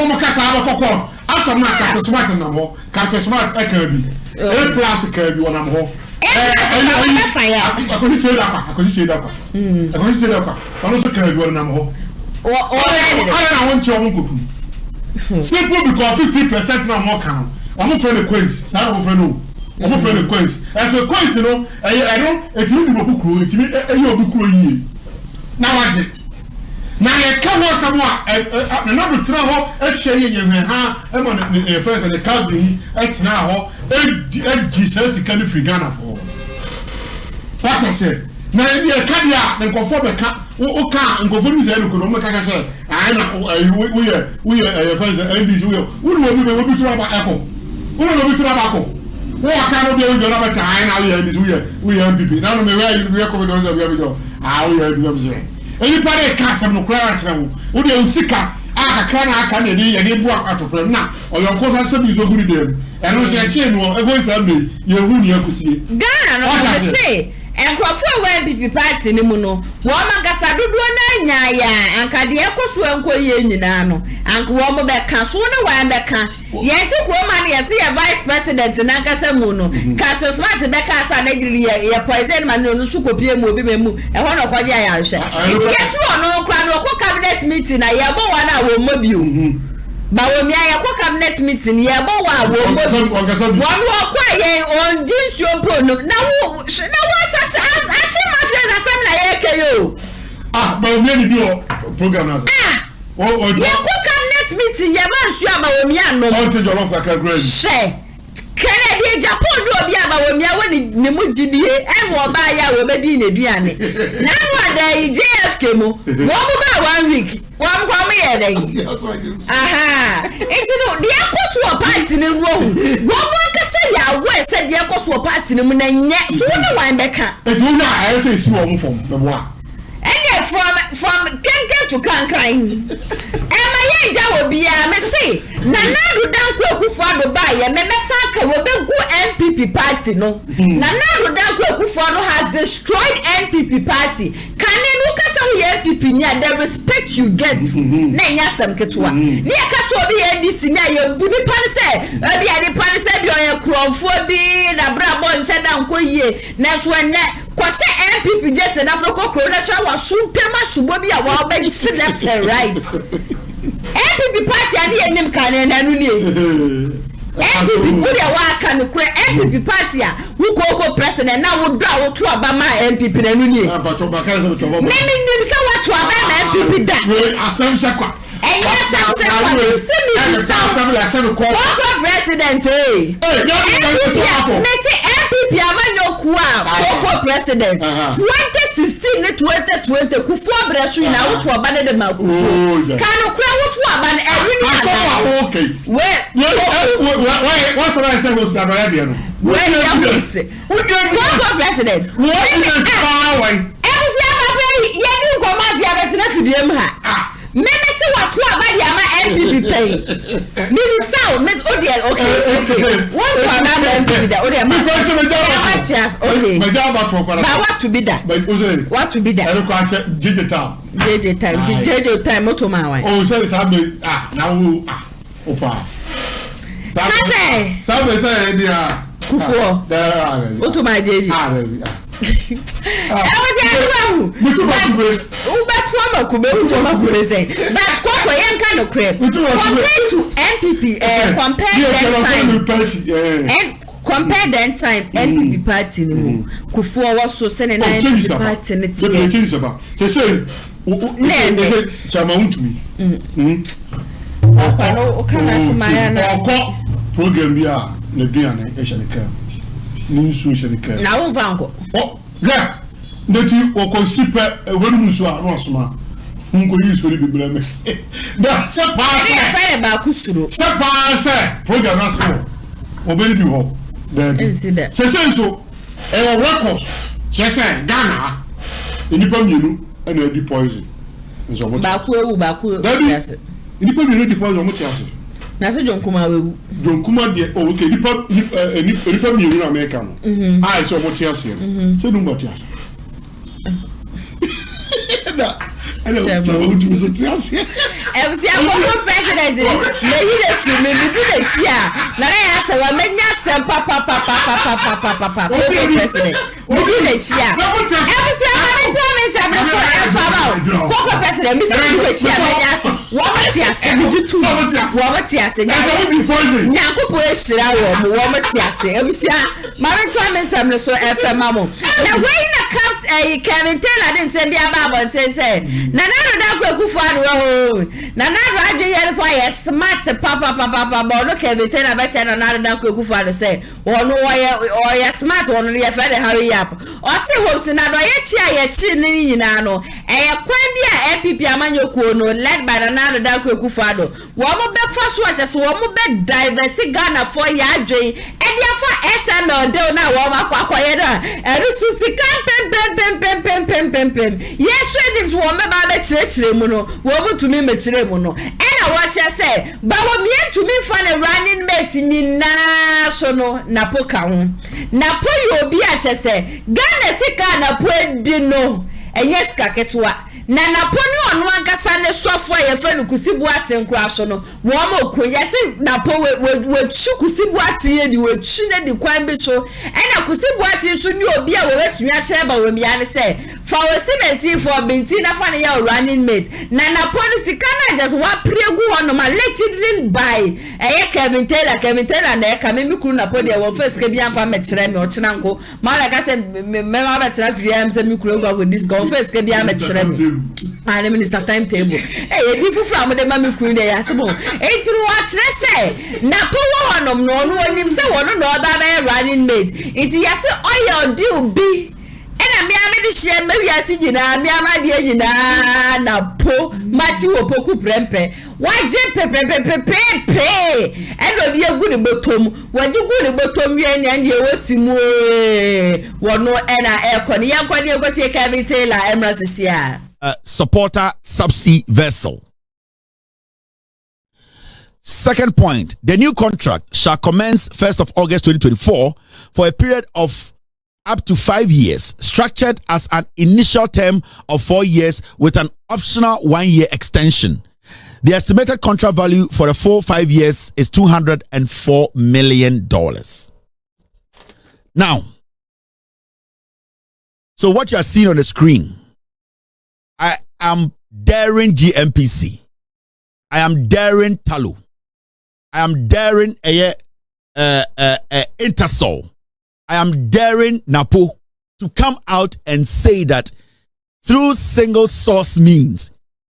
Speaker 15: mo kasa ba kokko asam na Captain Smart na mo Captain Smart e ka bi e plus ka bi wona mo akosi cheda kwa ono so kan duo na mo ala na won che won kotu simple because 50% na mo kan omo fe le quiz sa na mo fe no omo fe le quiz as a quiz no I don't etimi di boku kuro etimi eyi obi kuro yie na waje na ye ka ho samo a na do tra ho ehwe ye hwe ha e mo ne first and the cousin etina ho e Jesus kan free Ghana for what I said na e kadia na nkofo be ka o ka nkofo ni say no ko no ka say ai na we first NDC we no be tura ba echo we no be tura ba ko wo ka no be we no ba ka ai na we MPP na no me we ko do we do we say any pare ka sam no kra kra wo de usika aka na aka na ni ye ne bu atopre na oyonko fa sabi zo guri dem eno se che no e go sambe ye hu ni akusie
Speaker 1: Ghana no say enkrofo wa MPP party ni mu no wo magasa dodo na nya ya ankade ekoso enkoye nyina no anko wo mo be ka so ne wa be ka ye ti kro ma ne ye vice president na nkasa mu no Captain Smart be ka sa na giri ye poison man no su kopie mu obi memu e ho no kwaje ya hwe yes no kra no ko cabinet meeting na ye bo wa na wo mobio ba wo mi aye ko cabinet meeting ye bo wa wo mobio won wo kwa ye on dinsuo po no na wo sat achi mafia za sam na ye keyo
Speaker 15: but we need to program now.
Speaker 1: Yeah, cabinet meeting, yeah, man, you are my woman. No,
Speaker 15: want to join off like
Speaker 1: share. Kennedy Japan do obi aba wo mia woni ne mu gidie e wo ba ya wo bedi ne duane na no da JFK mu wo mu ba 1 week wo mu kwa mu ye dai aha enti no de akoso party ne nu ohu wo mu akase ya wo se de akoso party ne mu na nye so no wan beka
Speaker 15: enti wo na aye se si wo mu fom be bo a
Speaker 1: ende from Kente to Kankan ja wo bia me say na nadu danko akufo ba ye me mesaka wo begu NPP party no na nadu danko akufo has destroyed NPP party kan no kasa wo ye NPP ni the respect you get na nya sam ketwa ni akasa obi ye DC na ye bu ni pan say abi ade pan say bi oye kromfo bi na bra bo nche danko ye na so ne kwase NPP just na fro kokro na twa wa suntema subo bi a wa ba ni left and right NPP party ani enim kan na nu ni NPP wo de wa kan kure NPP party a wo koko president na wo do a wo to aba ma NPP na nu ni me nim se wa to aba na NPP da
Speaker 15: asem shakwa
Speaker 1: president NPP amanyokua koko president 2016 ne 2020 kufu abresu na wotu abane de makufu kanu kura wotu abane every
Speaker 15: what's the right symbol that I have
Speaker 1: when you say koko president you Kumasi abetina fidiem ha me se watu abadi ama NPP pay me saw miss Odiel okay what to another NPP that Odiel
Speaker 15: because me
Speaker 1: okay
Speaker 15: my job back for
Speaker 1: but what to be that what to be that
Speaker 15: I can't JJ time
Speaker 1: JJ time moto ma wan
Speaker 15: oh say sabe now opa sabe say dia
Speaker 1: kufuo moto ma JJ compared to NPP compare that time NPP party ni kufu was so sene na NPP party ni
Speaker 15: say chama untumi
Speaker 1: o kana simaya na
Speaker 15: program bia na duane e shaneka nsu shaneka
Speaker 1: na won vanko
Speaker 15: yeah ndeti okonsipe wenu a no asoma nko yi so bibira me da se pa se
Speaker 1: friend ba kusuro
Speaker 15: se pa se program na so obedi bi ho
Speaker 1: da
Speaker 15: se so records se Ghana inipa mienu na di poison nso mo
Speaker 1: ba ku ewu yes
Speaker 15: inipa mienu di poison mo tiase
Speaker 1: na se jonkuma wewu
Speaker 15: jonkuma de okay inipa mienu na America no ai so mo tiase se dum mo tiase
Speaker 1: president me yi de fi me bi de chia na ya se wa menya sem papa president me bi de chia koko president mi se bi de chia menya se wo mati ase bi tu wo mati ase nya ko po esira wo mati ase ebusia ma me to me sem so FM amo na we na count Kevin Taylor din se bia ba bonten se na da kwakufu adu ho na adwe ye so ye smart papa bo no Kevin Taylor ba cha na da kwakufu adu se wono ye smart wono ye fede hurry up o se hope si na do ye chi ni nyina no kwan bia NPP amanyokuo no led by na da kwakufu adu wo mo be fa so ate so wo mo be divert Ghana for ya adwe e dia fa SML de na wo makwa ye da erusu sika pem ye shedims wo me ba be chire mu no wo mutumi me chire mu no e na wo che se ba wo mi entumi fa ne running mate ni na so no na poka ho na po yo obi a che se Ghana sika na po edi no enye sika ketwa na poni onu ankasa ne sofo ye fa no kusibu atenkro aso no wo ma ko yesi na po we chu kusibu atiye di we chu ne di kwan bi so e na kusibu atiye so ni obi a we betumi a kire ba we mi ane se for semesi for binti na fa na running mate na policy kana just wa pregu hono ma allegedly by Kevin Taylor na ka me kru na podi e won first ke bi amfa me kire me o kina nko ma la ka se me ma betra free say me kru go with this go first ke bi am kire me and minister timetable e bi fufu am de ma me kru de ya sebo enti no wa kire say na po wo hono no onim say wono no other running mate enti ya say oil deal bi ena mi amedi hye ma wiase nyina mi amade nyina na po mati wo poku prempe waje pepepepepe eno de agu ne botom waje gu ne botom wie ne ande wosimu wono ena ekone yankwane egotie Kevin Taylor emrasisia
Speaker 2: supporter subsea vessel. Second point, the new contract shall commence 1st of August 2024 for a period of up to 5 years, structured as an initial term of 4 years with an optional 1-year extension. The estimated contract value for the full 5 years is $204 million. Now, so what you are seeing on the screen, I am daring GMPC. I am daring Talu. I am daring Intersol. I am daring Napo to come out and say that through single source means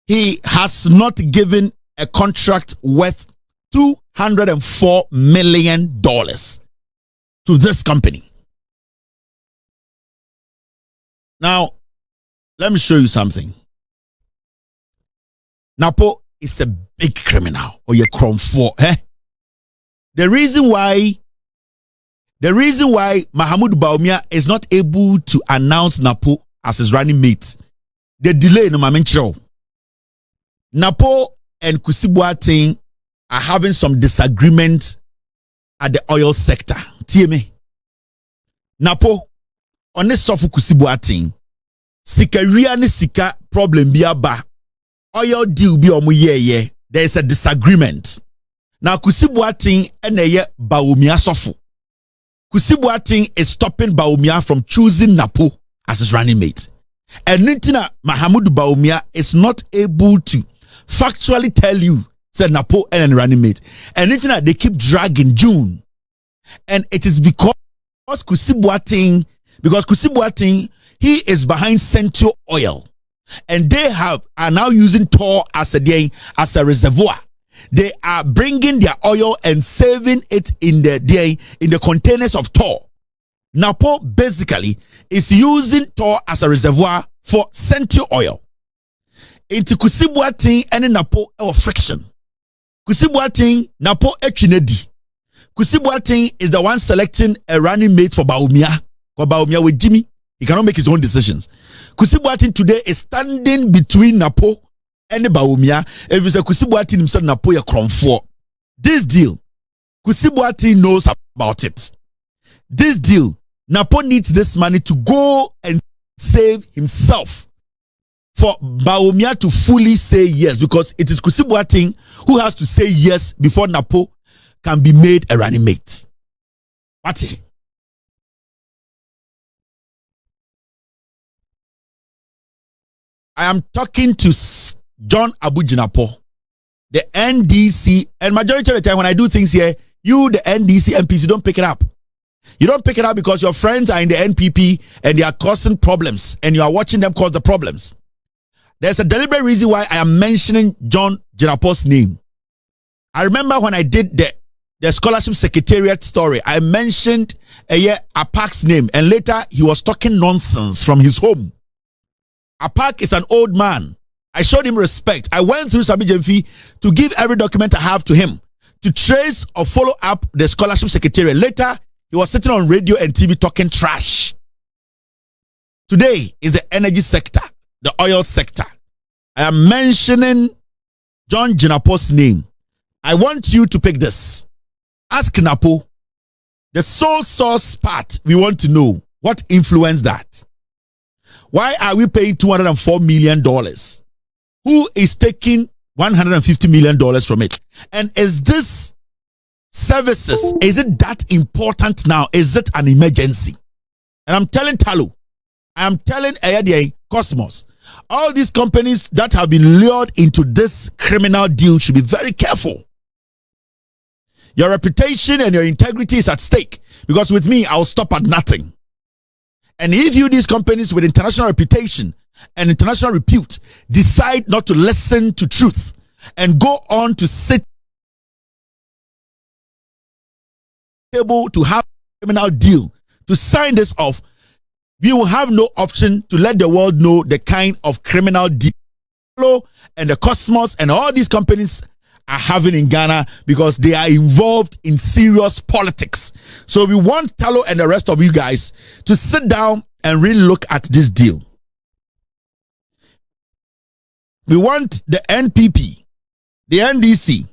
Speaker 2: he has not given a contract worth $204 million to this company. Now, let me show you something. Napo is a big criminal, or you're crom for. The reason why Mahamudu Bawumia is not able to announce Napo as his running mate, the delay no mamenchiro. Napo and Kusibuating are having some disagreement at the oil sector. TMA. Napo on this sofu Kusibuating sika ria ni sika problem biaba oil deal bi omu ye there is a disagreement. Now Kusibuating eneye Bawumia sofu. Kusibuating is stopping Bawumia from choosing Napo as his running mate. And Nintina Mahamudu Bawumia is not able to factually tell you say Napo and running mate. And Nintina they keep dragging June. And it is because Kusibuating he is behind Central Oil. And they are now using Tor as a reservoir. They are bringing their oil and saving it in the containers of Tor. Napo basically is using Tor as a reservoir for Central Oil. Into Kusibuating and Napo friction. Kusibuating Napo echinedi. Kusibuating is the one selecting a running mate for Bawumia. For Bawumia with Jimmy, he cannot make his own decisions. Kusibuating today is standing between Napo and Bawumia. If it's a Kusibuating himself, Napo ya cromfo. This deal, Kusibuating knows about it. This deal, Napo needs this money to go and save himself. For Bawumia to fully say yes, because it is Kusibuating who has to say yes before Napo can be made a running mate. What? I am talking to John Abujinapo, the NDC, and majority of the time when I do things here, you, the NDC MPs, you don't pick it up. You don't pick it up because your friends are in the NPP and they are causing problems and you are watching them cause the problems. There's a deliberate reason why I am mentioning John Jinapo's name. I remember when I did the scholarship secretariat story, I mentioned Apak's name and later he was talking nonsense from his home. Apak is an old man. I showed him respect. I went through Sabi Jemfi to give every document I have to him to trace or follow up the scholarship secretariat. Later, he was sitting on radio and TV talking trash. Today is the energy sector, the oil sector. I am mentioning John Jinapo's name. I want you to pick this. Ask Napo. The sole source part, we want to know what influenced that. Why are we paying $204 million? Who is taking $150 million from it? And is this services, is it that important now? Is it an emergency? And I'm telling Talu, I am telling Ayadie, Cosmos. All these companies that have been lured into this criminal deal should be very careful. Your reputation and your integrity is at stake, because with me, I'll stop at nothing. And if you, these companies with international reputation and international repute, decide not to listen to truth and go on to sit able to have a criminal deal, to sign this off, we will have no option to let the world know the kind of criminal deal and the Cosmos and all these companies are having in Ghana, because they are involved in serious politics. So we want Talo and the rest of you guys to sit down and really look at this deal. We want the NPP, the NDC,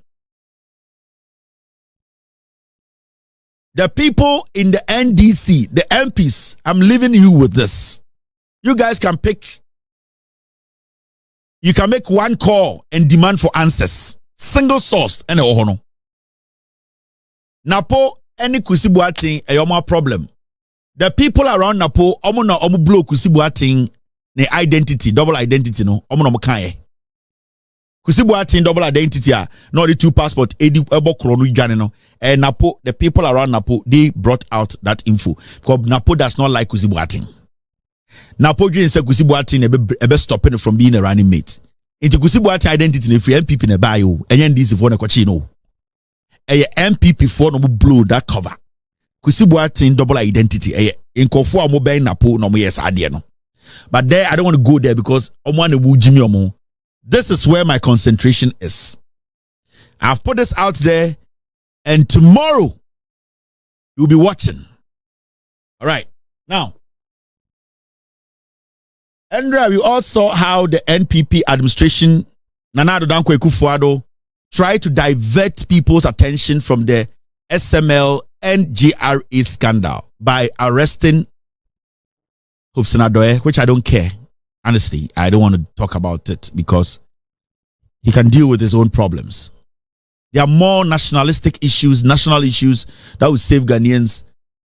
Speaker 2: the people in the NDC, the MPs. I'm leaving you with this. You guys can pick. You can make one call and demand for answers. Single sourced and ohono. Napo any kusibuating a yoma problem. The people around Napo omo na omo blow kusibuating ne identity, double identity no omo na mokaye. Kusibuating double identity no the two passport edi ebo kronu dwane no. And Napo, the people around Napo, they brought out that info because Napo does not like kusibuating. Napo didn't say kusibuating ebe stopping from being a running mate. Into Kusibuati identity in free MPP in a bio, and this for the cochino. A MPP for no blue that cover. Kusibuati double identity, a in Kofu mobile Napo, no yes, adiano. But there, I don't want to go there because Jimmy Omo. This is where my concentration is. I've put this out there, and tomorrow you'll be watching. All right, now. Andrea, we all saw how the NPP administration, Nana Addo Dankwa Akufo-Addo, tried to divert people's attention from the SML and GRA scandal by arresting Hobson Adoye, which I don't care. Honestly, I don't want to talk about it because he can deal with his own problems. There are more nationalistic issues, national issues that will save Ghanaians.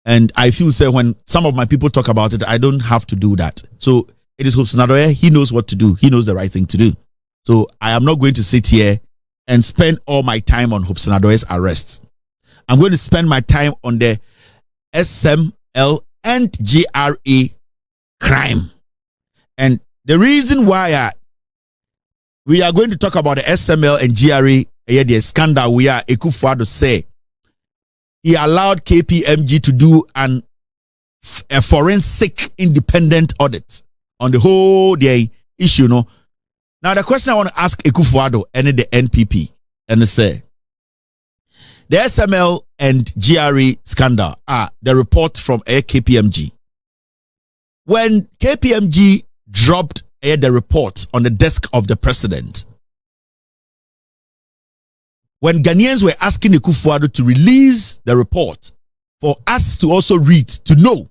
Speaker 2: And I feel, say, when some of my people talk about it, I don't have to do that. So it is Hobson Adoye. He knows what to do. He knows the right thing to do. So I am not going to sit here and spend all my time on Hobson Adoye's arrests. I'm going to spend my time on the SML and GRA crime. And the reason why we are going to talk about the SML and GRA the scandal, we are Akufo-Addo say he allowed KPMG to do a forensic independent audit on the whole issue. No. Now the question I want to ask Akufo-Addo and the NPP and say the SML and GRA scandal are the report from KPMG. When KPMG dropped the report on the desk of the president, when Ghanaians were asking Akufo-Addo to release the report for us to also read, to know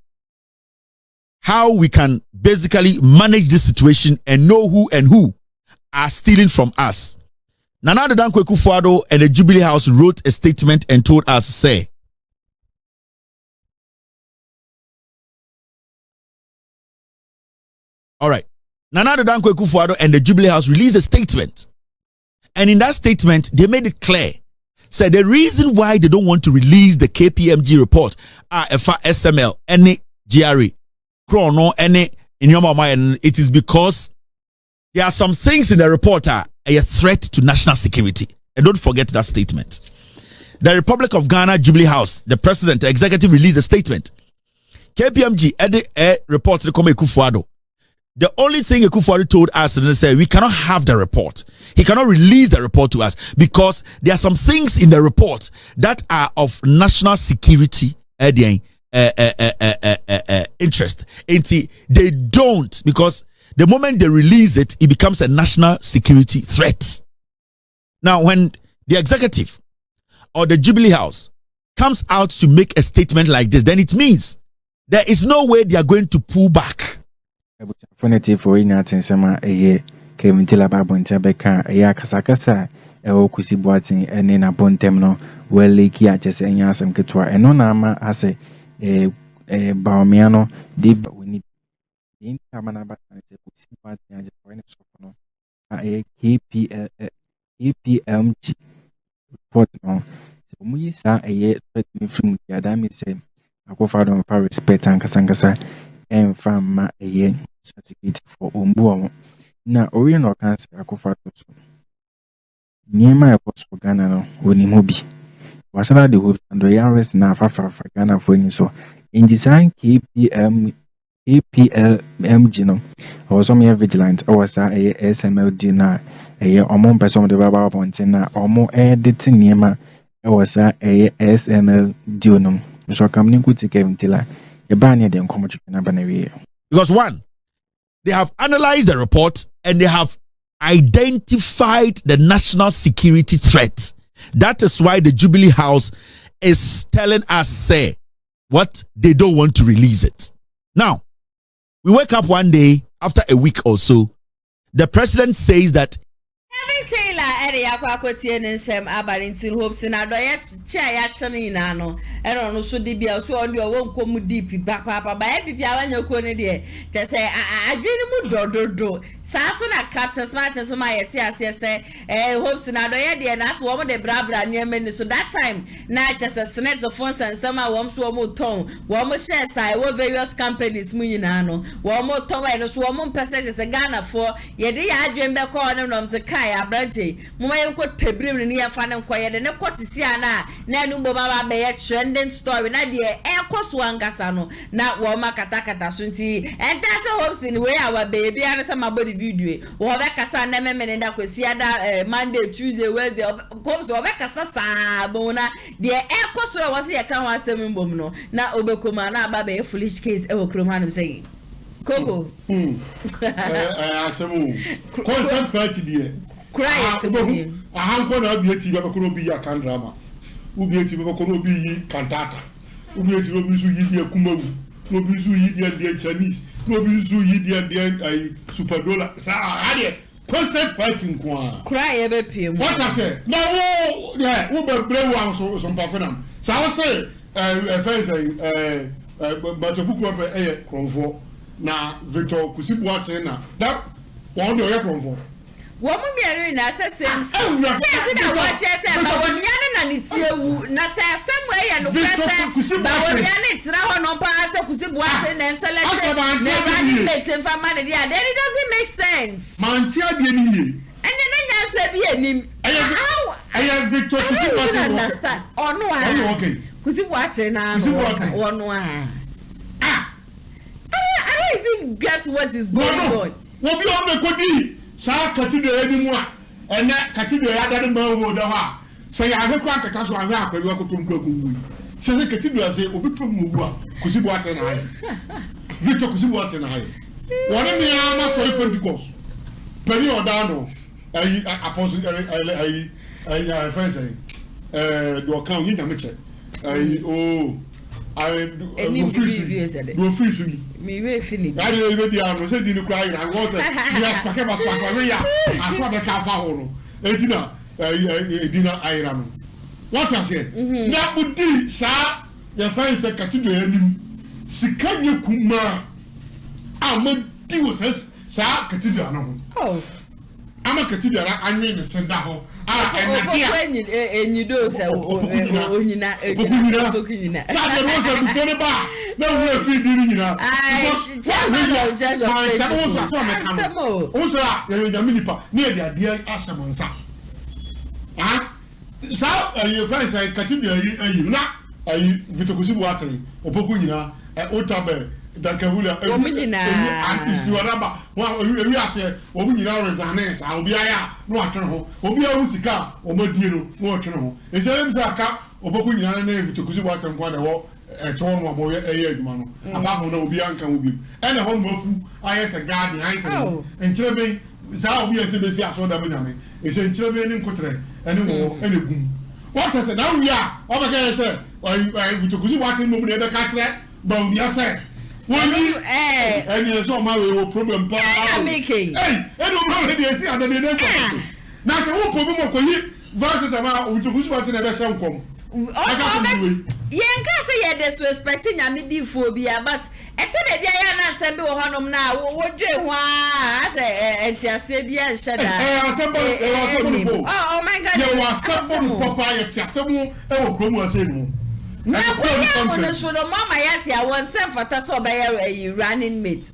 Speaker 2: how we can basically manage this situation and know who are stealing from us. Nana Addo Dankwa Akufo-Addo and the Jubilee House wrote a statement and told us, say, all right, Nana Addo Dankwa Akufo-Addo and the Jubilee House released a statement. And in that statement, they made it clear. Said the reason why they don't want to release the KPMG report are SML, any GRA, Chrono, any in your mind, it is because there are some things in the report are a threat to national security. And don't forget that statement. The Republic of Ghana Jubilee House, the president, the executive released a statement. KPMG, report to the Akufo-Addo. The only thing Akufo-Addo told us is say we cannot have the report. He cannot release the report to us because there are some things in the report that are of national security interest. And they don't, because the moment they release it, it becomes a national security threat. Now, when the executive or the Jubilee House comes out to make a statement like this, then it means there is no way they are going to pull back.
Speaker 3: Funity for in at summer a year came until a babon tabeka a yakasakasa a Kusibuating and in a bontemno well leaky at just and yasam ketua and no nama as a Baumiano deep we need in Tamanaba and it's a Kusiba and the Sopono, a KPMG report on. So, we saw a year from the Adami say, I go for them for respect and Kasangasa and from a year certificate for Umbu. Now, Orion cancer, I go for near my post for Ghana, Onimobi. Wasala the hope and the Yaris na for Ghana for any so. In design KPMG no. I was on my vigilant. I was a SMLD na a among person the Baba Fontina or more editing Niema. I was a SMLD no. So come good to Kevin Tilla. A banner then come to Canabana.
Speaker 2: Because one, they have analyzed the report and they have identified the national security threat. That is why the Jubilee House is telling us, say, what they don't want to release it. Now, we wake up one day after a week or so, the president says that
Speaker 1: Taylor ere yakwakwati ensem abarintil hopes na do ye chia ya chene ina no ere no so de bia so on de wo nkom deep papa ba e bibia wanyako ne de te say adwene mu dododo sa so na captain smart so ma yete ase se hopes na do ye de na so wo de brabra ne mani so that time na chese senet phone sensem a wo so wo ton wo mo share sai wo various companies mu ina no wo mo ton we no so wo mo pese se Ghana for ye de ya adwene be call no no se kai abrante muma yenko tebrim ne ya fa ne nkoye de ne kosisi ana na enu mbo baba be ye trending story na de ekoso angasa no na wo makata so nti enta se hopes in way our baby ana se mabodi video wo be kasa na memene nda kwesi ada Monday Tuesday Wednesday comes wo be kasa sa bona de ekoso e wo se ye kan wa asem mbom no na obekoma na aba be foolish case e wo krom hanum say Coco.
Speaker 15: Asemu. Constant party there.
Speaker 1: Cry to me.
Speaker 15: A hanko na obieti be ko obi ya kan drama. Obieti be ko obi yi cantata. Obieti obi su yi dia kumawu. Obi su yi dia Chinese. Obi su yi dia super dollar. Sa ade constant party nko.
Speaker 1: Cry e be piem.
Speaker 15: What I say? Na wo yeah, wo be brave one so pafenam. Sa wo say but you put up kronfo na Victor Kusibuate na that one dey kronfo.
Speaker 1: Wo mu miere na say same say na watch say ba won ya na ni tiewu na say somewhere ya no press ba won ya na tira ho no pa say Kusibuate na select na running mate mfa man dey there it doesn't make sense.
Speaker 15: Man tia dey ni ye.
Speaker 1: Enya na nya say bi enim.
Speaker 15: Aya Victor Kusibuate no
Speaker 1: understand. Ono a.
Speaker 15: Okay.
Speaker 1: Kusibuate na ono a. I don't even get what is going on.
Speaker 15: What be on the kodi? Sa cathedral anymore. And that cathedral ya dade man wo da ha. Say ya be kwa kaka so ahwe akwaru akotom kwaku. Say the cathedral say obi pom wu a Kusibuate na haye. Victor Kusibuate na haye. Wona me ama sorry Pentecost. Peri odano. Apostle friends do account yin na check.
Speaker 1: Do
Speaker 15: free
Speaker 1: me we finish.
Speaker 15: I dey be am say di ni cry na go say yes pakeba we ya aso be ka fa ho no etina dina ayira no what I say na budi sa ya fa say katido anim sika nye kuma amadi wo sa katido ano ho ama katido ara anwe ne senda ho
Speaker 1: enyido se onyina
Speaker 15: sa de rosa before ba na we fi di nyina ya minipa na ya dia asem nsa sa you find say katibu ayi na ayi Victor Kusibuate opoku nyina otabe dankahula istuaraba wa ewi ase obu nyina resane sa obi aya no atwene ho obi awu sika omadie no no atwene ho ezem saka opoku nyina na Victor Kusibuate nkwa na wo eto no abo eye aduma no apart na obi anka obi ene ho mafu ayese garden ayese enchirebe sa obi ese besi aso da banyame ese enchirebe ni nkotre ene wo ene gum what I say now we are obaka say Victor Kusibuate mo be ka kire ba obi ase woni ene so ma we problem pa
Speaker 1: making
Speaker 15: ene ma we dey see and dey dey ko na say wo problem ko yi verse tama Victor Kusibuate na be sha nkom
Speaker 1: yenka say ye disrespecting nyame difo bia but eto de dia ya na asem bi wo honom na wo dwe ho a say entiase bia nheda oh my god
Speaker 15: ye wasem papa ye tiasem e wo kromu asem
Speaker 1: na ko na so no mama yati a won sem fata so be ye running mate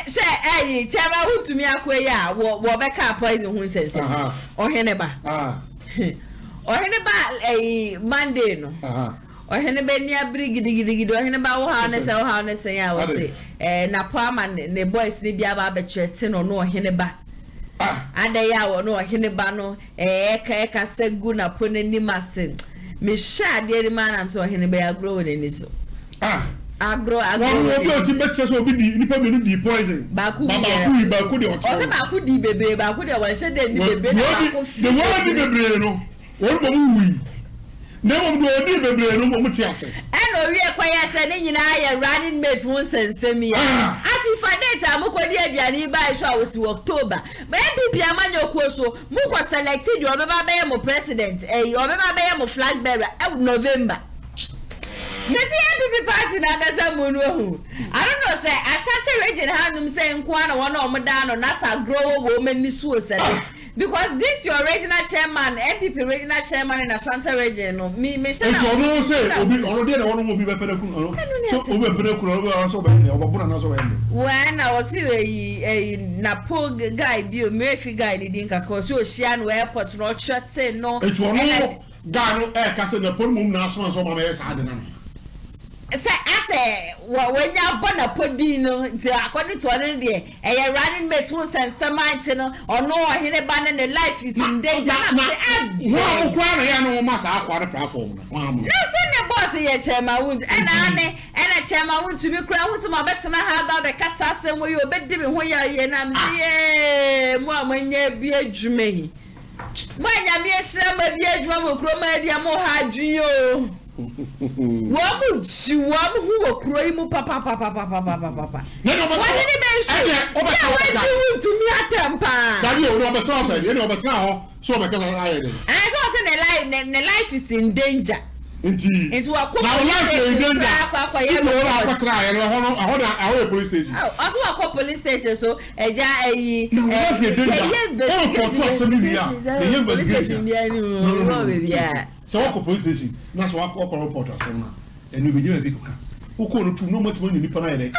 Speaker 1: say chema hutumi akwa ya wo be ka poison hu sense ohene ba ohene ba Monday no ohene be nia brigidi ohene ba wo ha ne se ya wo se na pama ne boys ni bia ba be chete no ohene ba adaya wo no ohene ba no ka segu na ponani masen me sha de ri man am so ohene be agro ne ni so agro
Speaker 15: obi o ti betche so obi di nipa menu di poison
Speaker 1: baku
Speaker 15: de o
Speaker 1: se baku di bebe baku de wa se de ni bebe na baku
Speaker 15: de wo di bebe no wo mo wi na mo do di bebe no mo ti ase
Speaker 1: no wi ekwaya se ni nyina ya running mate won sensem ya afifa data mo kodi aduane ba so a wosi October ba MPP amanyoku so mo ko select di obeba be mo president obeba be mo flag bearer November. Nesi MPP party na gaza munu hu. I don't know say Ashanti region hanum say nkwa na wona omda no na sa grow wo mani suo say because this your regional chairman MPP regional chairman in Ashanti region no me say na
Speaker 15: no say obi already na wona obi be pereku no so obi pereku no so be ne obabuna na so be ne
Speaker 1: when I was na po guy bi o mefi guy ni din ka ko so shia no airport no chate no
Speaker 15: it no guy no ka say na po mum na so ma me sa de na
Speaker 1: say when you born a podino according to one day a running mate who send some no or no hine ban the life is in danger
Speaker 15: no kwa ya no masa akwa the platform
Speaker 1: no send the boss here chairman wound and a chairman wound to be crown who some better have that the kasa asem we obedi me ho ya na me mo amanya bi adwuma mo anya me ehira ma bi adwuma mo kroma dia mo ha adwun Wamu chiwamu huwa kuroimu papa. Wani benshi. Ya wadi to me atempa.
Speaker 15: Daddy o no better be, you better ho. So be kala ayede.
Speaker 1: And so say the life is in danger. Into a
Speaker 15: life is in danger. I police station.
Speaker 1: Also a police station so eja
Speaker 15: so what police station na so what report asem na enu be nyame bi koka uko no tum no matimo ni nipa na yere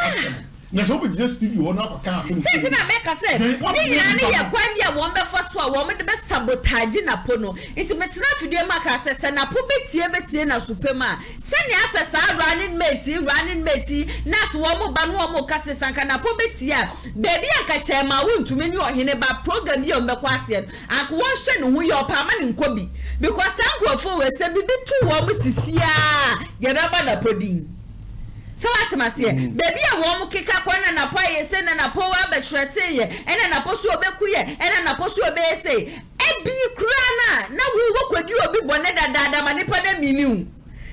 Speaker 15: na so be just TV wona aka asem
Speaker 1: senti na make say ni nyina ne ye kwan bia won be faso a won be sabotage na pono enti metina fidie maka sese na po betie na supema se ni asesa running mate na so won ba no won ka sesanka na po betie a baby aka chema wontumi ni ohene ba program bi on be kwase anko won hwe no hu ye opa ma ni nkobi because sankrofo we se bibi tu wo mu sisia ye be ba na podin so what must ye baby a wo mu keka kwana na po ye se na po wa be trete ye ena na po so obeku ye ena na po so obe se ebi kura na wo kwadi obi bone dada ma nipa da miniu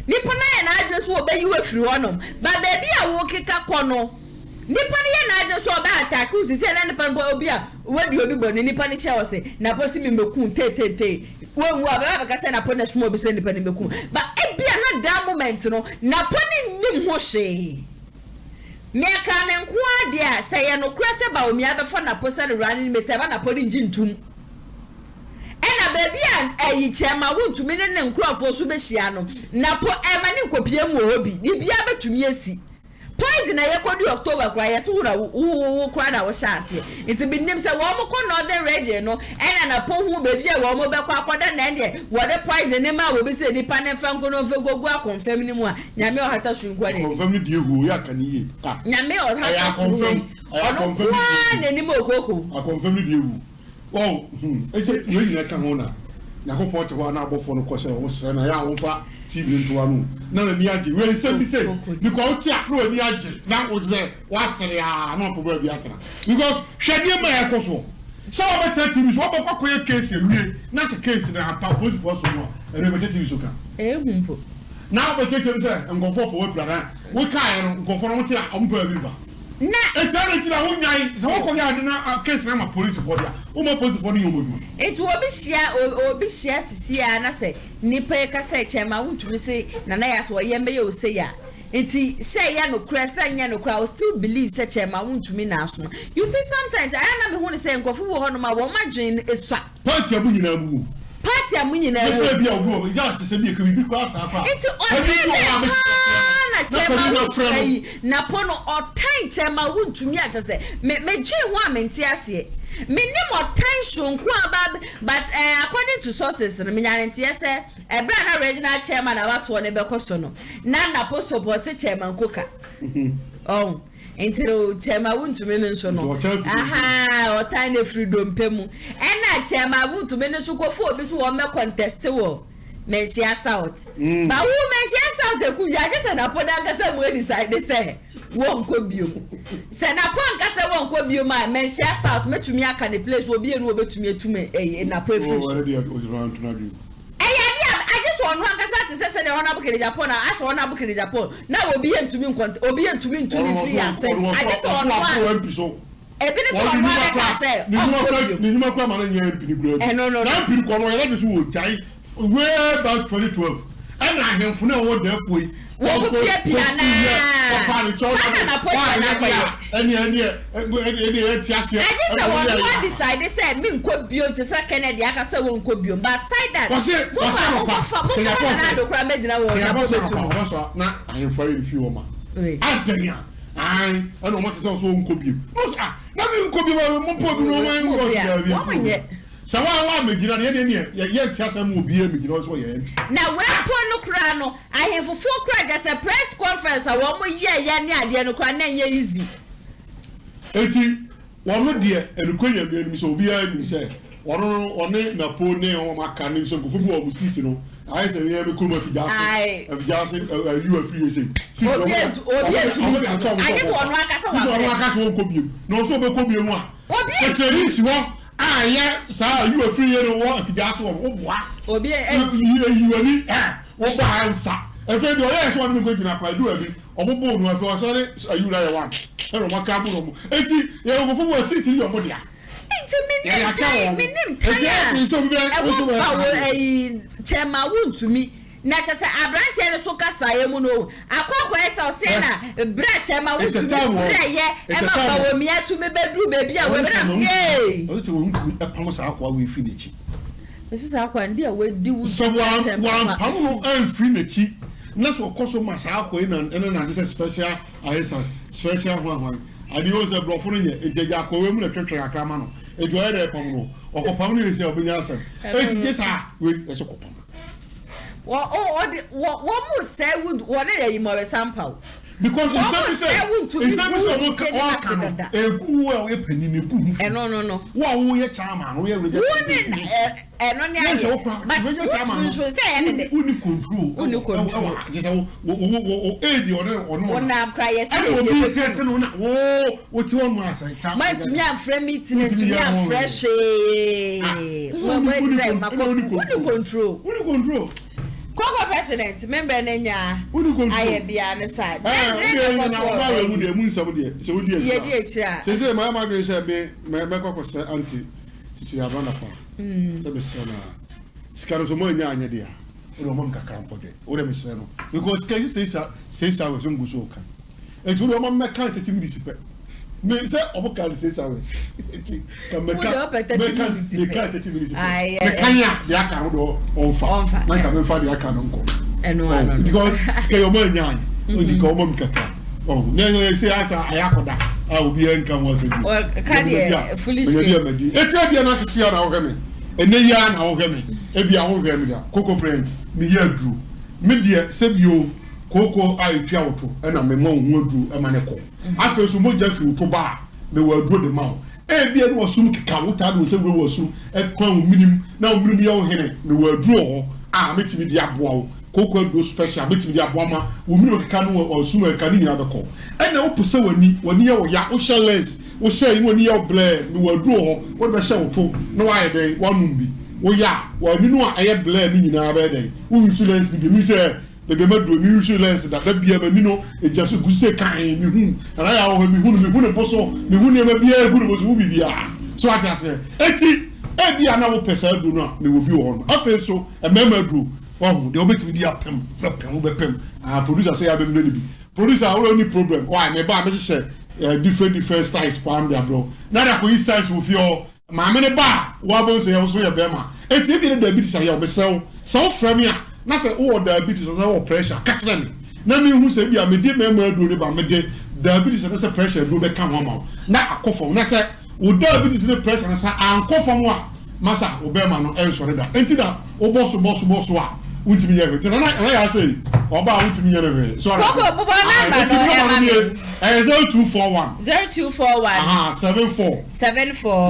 Speaker 1: nipa na ye na adwo so obe yi we firi honom ba baby a wo keka kono nipa ni ye na adwo so oba attack usisi na nipa obi a wadi obi bone nipa ni hye wo se na po si meku tete wo aba ka say na po na sumo obi se nipa ni meku ba ebia na that moment no na po ni nim ho hye me ka me nko ade a say ye no kura se ba omi abefa na po se running mate ba na po ni ngintum ena baby a ayi chema wontumi ne nkrofo so be hia no na po e ma ni nkopie mu obi ni bia betumi asi poison na yekodi October kwa yeso wo kwa na wo shaase iti binim se wo mo ko northern region no ena na po hu baby e wo mo be kwa akoda na ende wo de poison ne ma wo be se nipa ne fa nko no mfe gogu akonfam ni mu a nyame o hata sunkwa ne
Speaker 15: konfam ni die hu ya kaniye
Speaker 1: nyame o hata sunkwa konfam na ni mo kokoko
Speaker 15: akonfam ni die hu wow ese we nyina ka ho na yakopɔ te ho na abɔfo no kɔsɛ wo sɛ na ya wo fa TV ntoa no na ni agye we nsɛm bi sɛ because wo ti afro ni agye na wo sɛ wasere a na ɔpɔ bi atena because hwɛdeɛ ma yɛ kɔ so sɛ wo bɛtɛ TV so wo bɛkɔ kɔyɛ case wie na sɛ case na pa police for so no ɛno bɛtɛ TV so ka
Speaker 1: ehumpo
Speaker 15: na wo bɛtɛ TV sɛ ngɔfo pɔ wo prada wo kae no ngɔfo no ti a ɔmpɛ bi va
Speaker 1: na
Speaker 15: etare na wunyai so ko ya na case na ma police for dia o ma police for ni omodu
Speaker 1: etu obi hia sisia na se nipa ka se chema wuntumi se na ya so ye mbe ye o se ya Enti say ya no kra say nya no kra, I still believe say chairman won't me na so. You see sometimes I am me who say nkofo wo no ma wo madwen esua.
Speaker 15: Party amu nyina mu.
Speaker 1: Party amu nyina mu.
Speaker 15: Say bia ogu ya te say bia ka bi kwa asa apa.
Speaker 1: Enti o na chairman na pono o time chairman won't me ata say me gye ho amenti ase. Me nim o time shonko aba but according to sources no me nyanti say ebra na regional chairman abato ne bekoso no na post support chairman koka oh entiro chairman wuntumi ne nso no aha o time freedom pemu na chairman wuntumi ne so kofo obi so wo me contest wo Menchia South but who Menchia South ekuya je se na poda nkasa mu decide say won ko bio se na po nkasa won ko bio ma Menchia South metumi aka the place obi enu obetumi etume na po efri one kasa te say the honorable Kente Japan as honorable Kente Japan na obi entumi ntuni free ase I just want one ebi ne so one ka say
Speaker 15: ni nyuma kwa ma na nya MP ni gro
Speaker 1: no
Speaker 15: na MP ko no ya be so wo jai way back 2012 and I am for no therefore
Speaker 1: wo ko pia na sana na point na kwa
Speaker 15: any tiase
Speaker 1: I just want decide say me nko bio te say Kennedy aka say won nko bio but side that
Speaker 15: was no pa
Speaker 1: na do kra medina wo na
Speaker 15: bo so na I am for you if you ma adanya ai ana mo te say so nko bio no say na me nko bio mo po bi no man go so wa megina ne ye tiase mu obi e megina so ye
Speaker 1: na we po no kra no I have for kra just a press conference a wo mo ye ne ade no kra na ye easy
Speaker 15: eti wono de enukonya bi enu so obi a ni say wono na po ne o maka ni so kofu bi o mu seat no ai say ye be kuma afijase you free say see obi I just wono aka say wono aka so ko bi no so be ko bi mu a obi e si wo ya sa you free no wo afijase wo boa
Speaker 1: obi
Speaker 15: you ani wo ba ansa e fe bi o ye so wono go gina kwa du abi o mo bo no afi o so ne you na ye one ero maka bu no eti ye go fu wo seat ni o mo dia eti minim time so be so be
Speaker 1: chairman wuntumi na chese abrante ne so kasa ye mu no akwa esa o se na bra chairman wuntumi bra ye e ma ba wo mi atumi bedru bebi a we bra se
Speaker 15: o se wo wuntumi e pamo sa akwa we fi nechi
Speaker 1: ese sa akwa ndi a we di wu
Speaker 15: so wa pamo no an fi nechi na so koso masa akwa na this special ahesa special one adi o se blofo no nye ejeja akwa we mu na twetwe akrama no ejo ere pamo no okopam no ese obinya asem eti gesa we eso kopam
Speaker 1: what must say would what are you more sample
Speaker 15: because in some no wo ye chairman wo ye reject control just wo aid or
Speaker 1: na cry yes
Speaker 15: wo ti won ma say
Speaker 1: chairman to me am frame meeting to me am fresh wo control Koko president member nenya aye bia ne side
Speaker 15: na wa we de mu nsam de se wo die
Speaker 1: ye die chia
Speaker 15: se ma do se be me koko se anti sisi abana pa se be se na sikaro so mo nya anya de a o mo kakra mpo de o de me se no because can say sa we so nguso ka e tu do mo me kan 30 minutes pe me say o mo kan say sa we eti kan me kan 30 minutes me kan ya de aka no do onfa na ka me fa de aka no nko
Speaker 1: eno
Speaker 15: because sikay o mo nya anya o di ka o mo kakra oh ne say asa ayakoda a obi en kan wo se di
Speaker 1: ka de foolish face
Speaker 15: eti bia na sisi ya na wo me ene ya na wo me e bia wo me da koko print me ya dru me de se bio koko ai twa woto e na me ma wo dru e ma ne ko afi so mo ja fi woto ba me wa dru de ma e bia no osum kika wo ta do se wo osum e kwan minim na wo minim ya wo hene me wa dru ho a metimi di aboa wo koko do special metimi di aboa ma wo minim kika no osum e kan ni ya be ko e na wo pese wani ya wo ya wo share lens wo share wani ya blend me wa dru ho wo be share woto na wa ye den wa numbi wo ya wa ni no a ye blend ni nyina be den wo insurance ni bi say bebe madro mi insurance da bia ma ni no e jaso guse kan mi hu ara ya wo mi hu ne boso mi hu ne ma bia hu ne boso hu bibia so ata se eti e bia na wo pesa do no na wo bi wo no afa so e mema dro oh the obet with the pem producer say I be producer only problem why me ba me say different styles palm there bro na da ko styles wo fio ma me ne ba wa bo so ye so ye be ma eti e be diabetes ya be so from ya na say wo diabetes say wo pressure catch them na me hu say bia me de me ma adu ne ba me de diabetes na say pressure do be ka ho ma na akofo na say wo diabetes ne pressure na say ankofo mo a masa wo be ma no ensore da enti da wo boss a ultimi yewe tena na ya say oba ultimi yewe so
Speaker 1: koko bobo number no
Speaker 15: 0241
Speaker 1: 74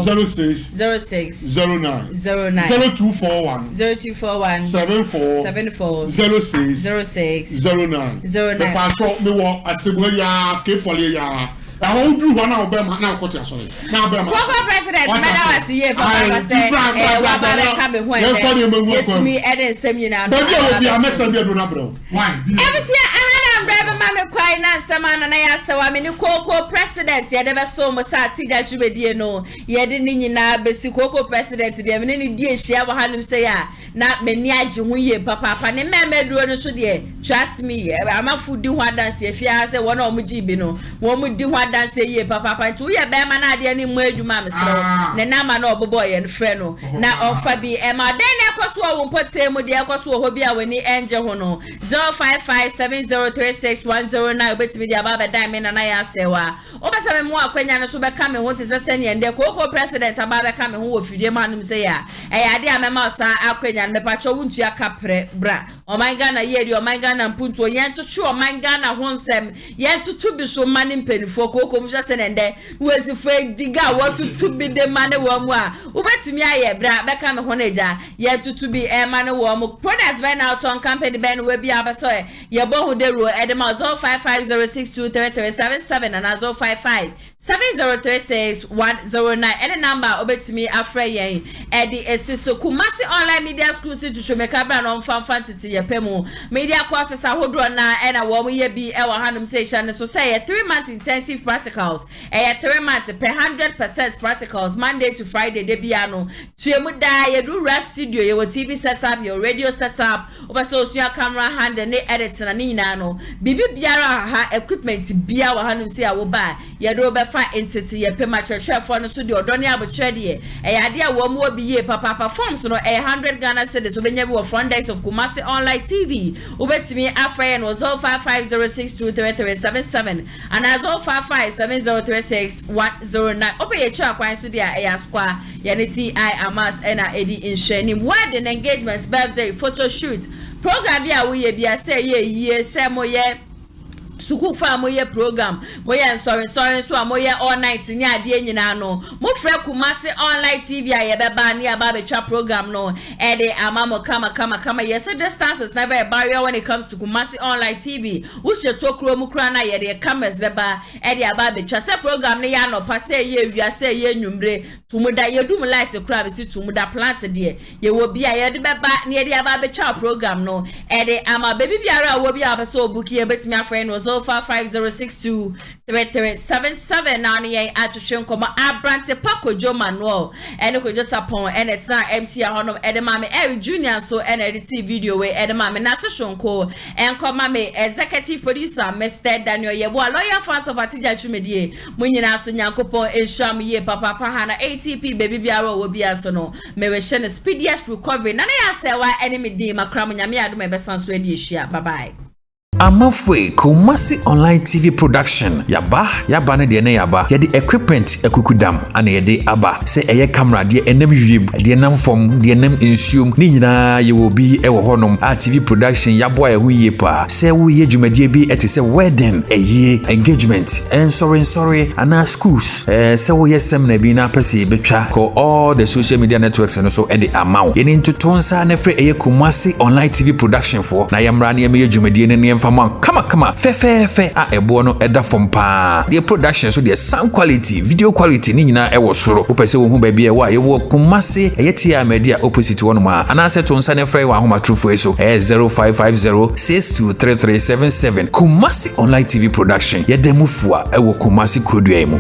Speaker 1: 06
Speaker 15: 0241
Speaker 1: 74 06
Speaker 15: 09 patro me wo asegwa ya ke pole ya how do one now be na ko ti asore na be ma
Speaker 1: koko president mada wasiye papa say wa ba be ka be ho e me eden sem nyina no
Speaker 15: be a message do na bro why
Speaker 1: ebisia ana bra be ma me kwai na nsema na ya sewa me ni koko president ye de be so mo sa tiga jubedie no ye de ni nyina be si koko president de me ni die hia wa hanum say ya na me ni age ho ye papa ne me duro no so de trust me amafu di ho dance ye fia say wona o mu jibi no wo mu di ho dance ye papa tu ye be ma na de ni mu adwuma mesro ne na ma na obobo ye no frɛ no na ofa bi e ma den ne koso wo mpote mu de koso ho bi a wani enje ho no 0557036109 obetimi de aba be dan me na ya sewa obesa me mu akwanya no so be ka me ho te sese ne ende koko president aba be ka me ho wo fidie manum se ya e ya de amema osa akwanya me pacho wuntu akapre bra omanga na ye de omanga na mpuntu yentutu omanga na honsem yentutu bi so mani mpenifo koko mu sese ne ende wesifo diga wotutu bi de mane wo mu a obetimi aye bra be ka me ho na ja yentutu bi e mane wo mu product by now ton company ben we bi abaso ye bo hu de ro edema 0550623377 and 0557036109 any number obetimi afre yen edi esiso Kumasi online media school si tuchomeka bra no mfamfa titi ye pemu media courses ahodro na ena wo mu ye bi e wa hanum station so say 3-month intensive practicals 3 months per 100% practicals Monday to Friday de biano tuemu da ye do rest studio ye wo TV setup your radio setup obaso osia camera hand ne edit na ni nyina no bibi biara ha equipment bia wa hanum si awo ba ye do be fa entity ye pema church for no so de odone abochre de ya de wo mu obi ye papa forms no 100 Ghana cedis obenya bi wo front desk of Kumasi online TV obetimi afre no 0550623377 and 0557036109 ope ye cha kwan so de ya square ye ne ti amas ena edi inhwani wedding engagements birthday photo shoot program bia wo ye bia say ye say mo ye suku fa mo ye program mo ye sorry so mo ye all night ni ade nyina no mo frɛ Kumasi online TV a ye beba ni aba betwa program no e de amamo kama yes distance is never a barrier when it comes to Kumasi online TV wo sheto kro mu kra na ye de cameras beba e de aba betwa se program ne ya no pass ye wia se ye nwumre tumuda ye dum light kra be si tumuda plant de ye wo bia ye de beba ne ye de aba betwa program no e de ama baby biara wo bia ba so book ye betimi afrɛ no 0550623377 now ni atwetwe nkoma abrante pako jo manual ene ko just upon and it's not MC ahonom edema me Eric Junior so and edit video we edema me na seshonko enkoma me executive producer Mr Daniel Yebo lawyer fans of Atija Chumedie munyina so nyankopon ensham ye papa ha na ATP baby biara wo bia so no me we share speediest recovery na ya sewa enemy di makram nyame adom e besan so edi ehia bye bye.
Speaker 4: Amafwe Kumasi online TV production yaba ne de ne yaba ye de equipment ekukudam ana ye de aba se eye camera de enam wiem de nam fom de enam ensuom ni nyina ye wo bi e wo honom a TV production yabo ye hu ye pa se wo ye dwumadie bi ete se wedding eye engagement and sorry ana schools se wo ye seminar bi na pese betwa ko all the social media networks no so e de amaw ye ni ntotonsa na fre eye Kumasi online TV production for na yamra na ye dwumadie ne Kama fe a ebo no eda from pa the production so the sound quality video quality ni nyina e wo soro wo pese wo hu ba bia wa ye wo Kumasi eyetia media opposite one ma ana se to nsa ne frɛ wa homa trufo so 0550623377 Kumasi online TV production ye demufua e wo Kumasi kodua mu.